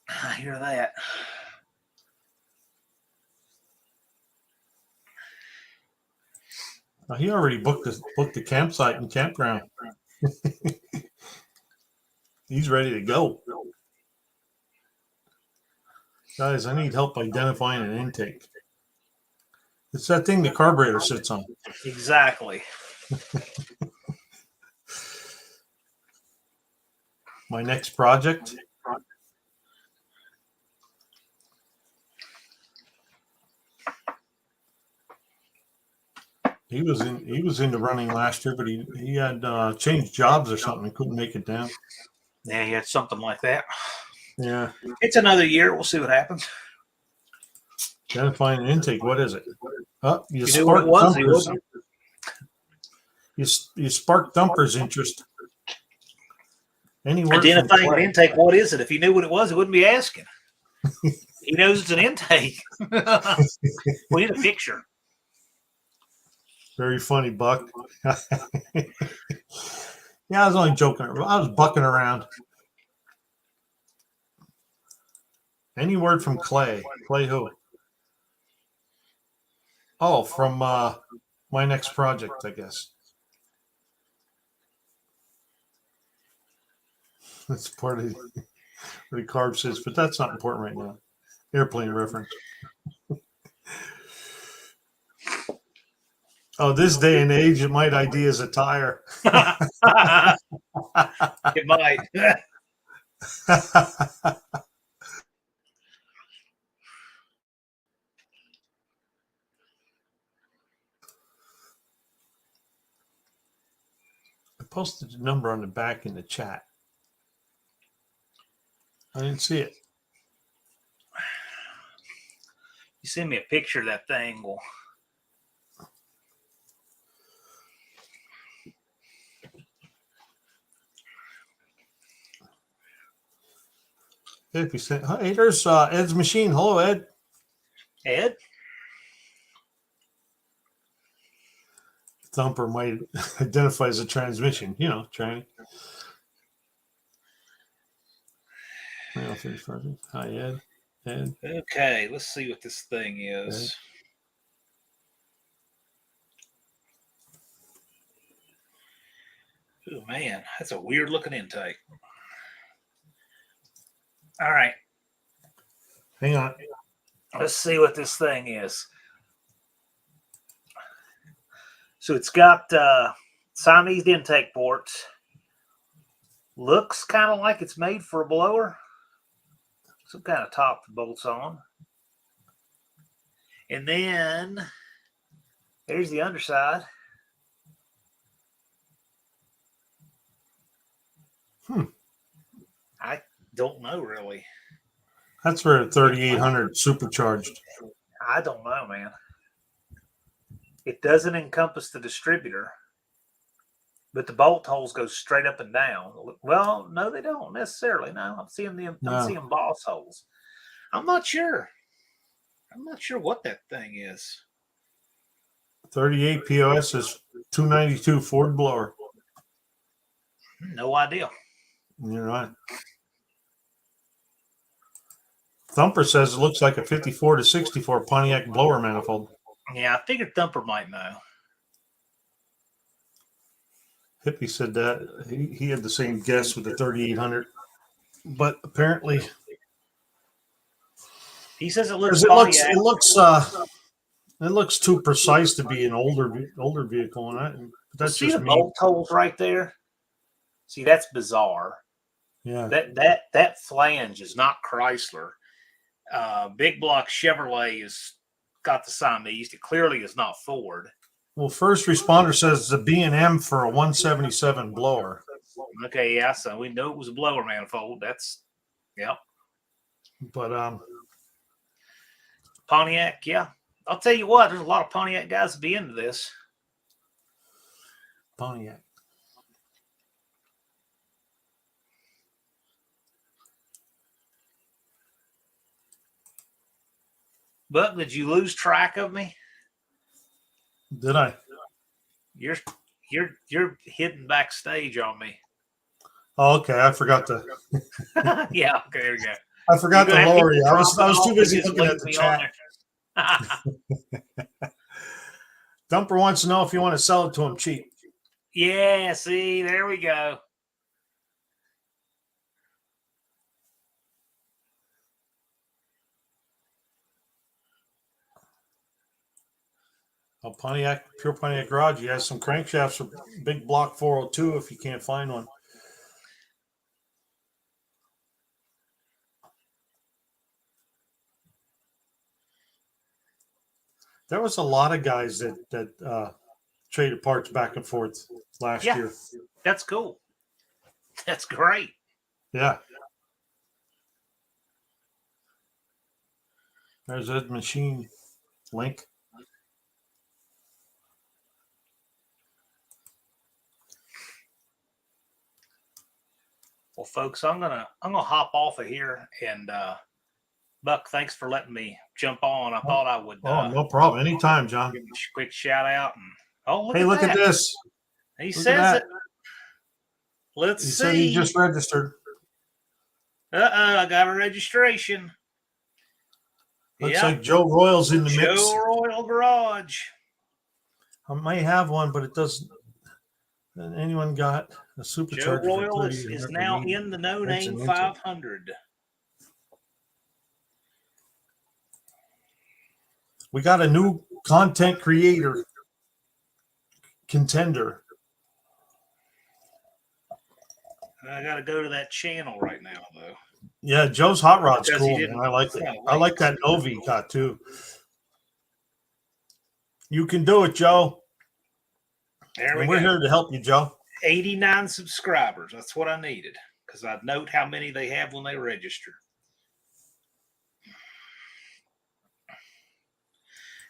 I hear that. He already booked the campsite and campground. He's ready to go. Guys, I need help identifying an intake. It's that thing the carburetor sits on. Exactly. My next project. He was into running last year, but he had changed jobs or something and couldn't make it down. Yeah, he had something like that. Yeah. It's another year. We'll see what happens. Identifying an intake. What is it? You You knew what it sparked was. He Thumper's. wasn't. You sparked Thumper's interest. Any word from Identifying an Clay? intake. What is it? If he knew what it was, he wouldn't be asking. He knows it's an intake. We need a picture. Very funny, Buck. Yeah, I was only joking. I was bucking around. Any word from Clay? Clay who? Oh, from my next project, I guess. That's part of what Carb says, but that's not important right now. Airplane reference. Oh, this day and age, it might ID as a tire. It might. I posted the number on the back in the chat. I didn't see it. You send me a picture of that thing. Well, If you said, hey, there's Ed's machine. Hello, Ed. Ed? Thumper might identify as a transmission, training. Hi, Ed. Ed. Okay, let's see what this thing is. Oh, man, that's a weird looking intake. All right. Hang on. Let's see what this thing is. So it's got Siamese intake ports. Looks kind of like it's made for a blower. Some kind of top that bolts on. And then there's the underside. I don't know really. That's for a 3800 supercharged. I don't know, man. It doesn't encompass the distributor, but the bolt holes go straight up and down. Well, no, they don't necessarily. No, I'm seeing boss holes. I'm not sure. I'm not sure what that thing is. 38 POS is 292 Ford blower. No idea. You're right. Thumper says it looks like a 54 to 64 Pontiac blower manifold. Yeah, I figured Thumper might know. Hippie said that he had the same guess with the 3800, but apparently he says it looks. It looks too precise to be an older vehicle, and that's see just the me. bolt holes right there. See, that's bizarre. Yeah, that flange is not Chrysler. Big block Chevrolet has got the Siamese. It clearly is not Ford. Well, first responder says it's a B&M for a 177 blower. Okay, yeah, so we knew it was a blower manifold. That's, yep. But Pontiac, yeah. I'll tell you what, there's a lot of Pontiac guys to be into this. Pontiac. Buck, did you lose track of me? Did I? You're hidden backstage on me. Oh, okay. I forgot to. Yeah, okay, there you go. I forgot to lower you. I was too busy looking at the chat. Dumper wants to know if you want to sell it to him cheap. Yeah, see, there we go. Oh, Pure Pontiac Garage. He has some crankshafts for big block 402 if you can't find one. There was a lot of guys that traded parts back and forth last year. That's cool. That's great. Yeah. There's Ed machine link. Well, folks, I'm gonna hop off of here, and Buck, thanks for letting me jump on. I thought I would. Oh, no problem. Anytime, John. Give a quick shout out, and look Hey, at look that. at this. He Look says at that. it. Let's He see. said he just registered. I got a registration. Looks like Joe Royal's in the mix. Joe Royal Garage. I may have one, but it doesn't. Anyone got a Joe supercharger? Royal is now in the No Name 500. We got a new content creator contender. I got to go to that channel right now, though. Yeah, Joe's hot rod's Because he cool, didn't- man. I like it. Yeah, I like that Novi he got too. You can do it, Joe. There we And we're go. here to help you, Joe. 89 subscribers. That's what I needed, because I'd note how many they have when they register.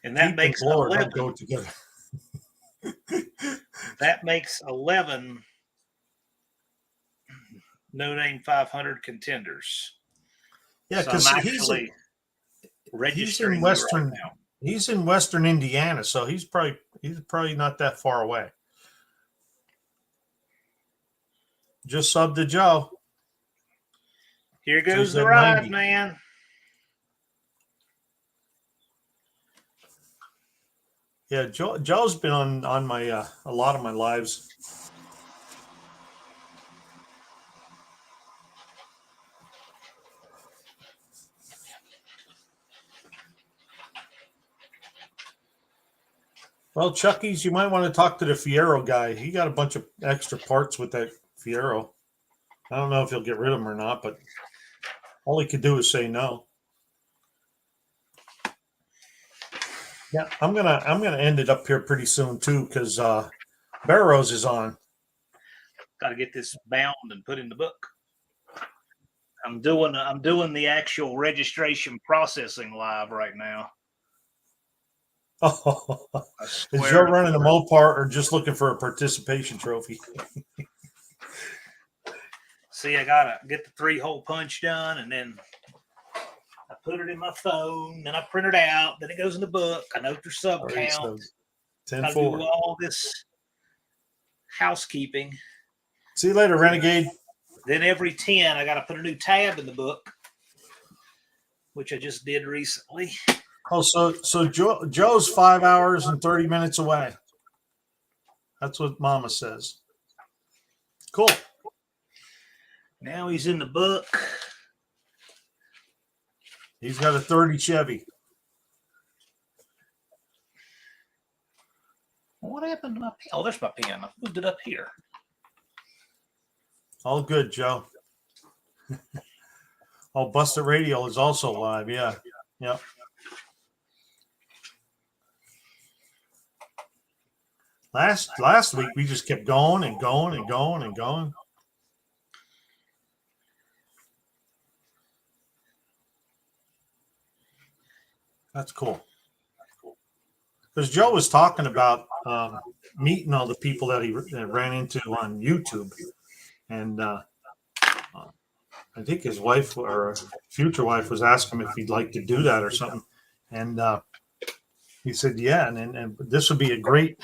And that Keep makes and Lord 11. don't go together. That makes 11 No Name 500 contenders. Yeah, So because I'm he's actually registering in you right Western. now. He's in Western Indiana, so he's probably not that far away. Just sub to Joe. Here goes He's the at ride, 90. man. Yeah, Joe's been on my a lot of my lives. Well, Chucky's, you might want to talk to the Fiero guy. He got a bunch of extra parts with that Fiero. I don't know if he'll get rid of them or not, but all he could do is say no. Yeah, I'm gonna end it up here pretty soon too, because Barrows is on. Got to get this bound and put in the book. I'm doing the actual registration processing live right now. Oh, I is swear Joe to running a God. Mopar or just looking for a participation trophy? See, I gotta get the 3-hole punch done, and then I put it in my phone, then I print it out, then it goes in the book. I note your sub Already count. says I do 10-4. all this housekeeping. See you later, Renegade. Then every 10, I gotta put a new tab in the book, which I just did recently. Oh, so Joe's 5 hours and 30 minutes away. That's what Mama says. Cool. Now he's in the book. He's got a 30 Chevy. What happened to my pen? Oh, there's my pen. I moved it up here. All good, Joe. Oh, Busted Radio is also live. Yeah. Yep. Last week we just kept going and going and going and going. That's cool. Because Joe was talking about meeting all the people that he ran into on YouTube, and I think his wife or future wife was asking him if he'd like to do that or something, and he said, "Yeah," and this would be a great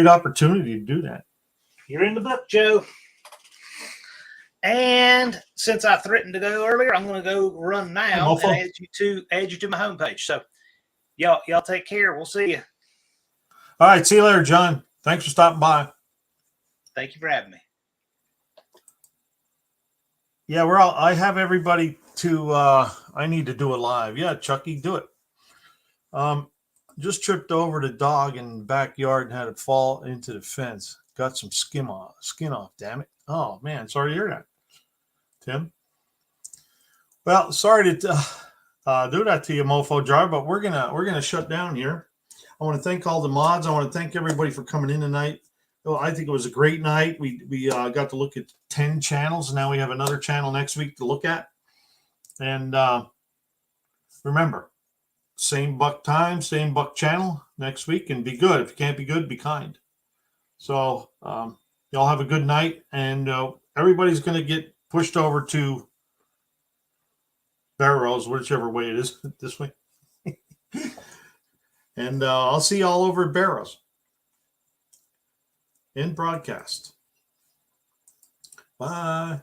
opportunity to do that. You're in the book, Joe. And since I threatened to go earlier, I'm going to go run now and add you to my homepage. So y'all take care. We'll see you. All right, see you later, John. Thanks for stopping by. Thank you for having me. Yeah, I have everybody to. I need to do it live. Yeah, Chucky, do it. Just tripped over the dog in the backyard and had it fall into the fence. Got some skin off. Damn it! Oh man, sorry to hear that, Tim. Well, sorry to do that to you, Mofo Jar, but we're gonna shut down here. I want to thank all the mods. I want to thank everybody for coming in tonight. Oh, I think it was a great night. We got to look at 10 channels. Now we have another channel next week to look at. And remember, same buck time, same buck channel next week, and be good. If you can't be good, be kind. So y'all have a good night, and everybody's going to get pushed over to Barrows, whichever way it is, this way. And I'll see you all over at Barrows in broadcast. Bye.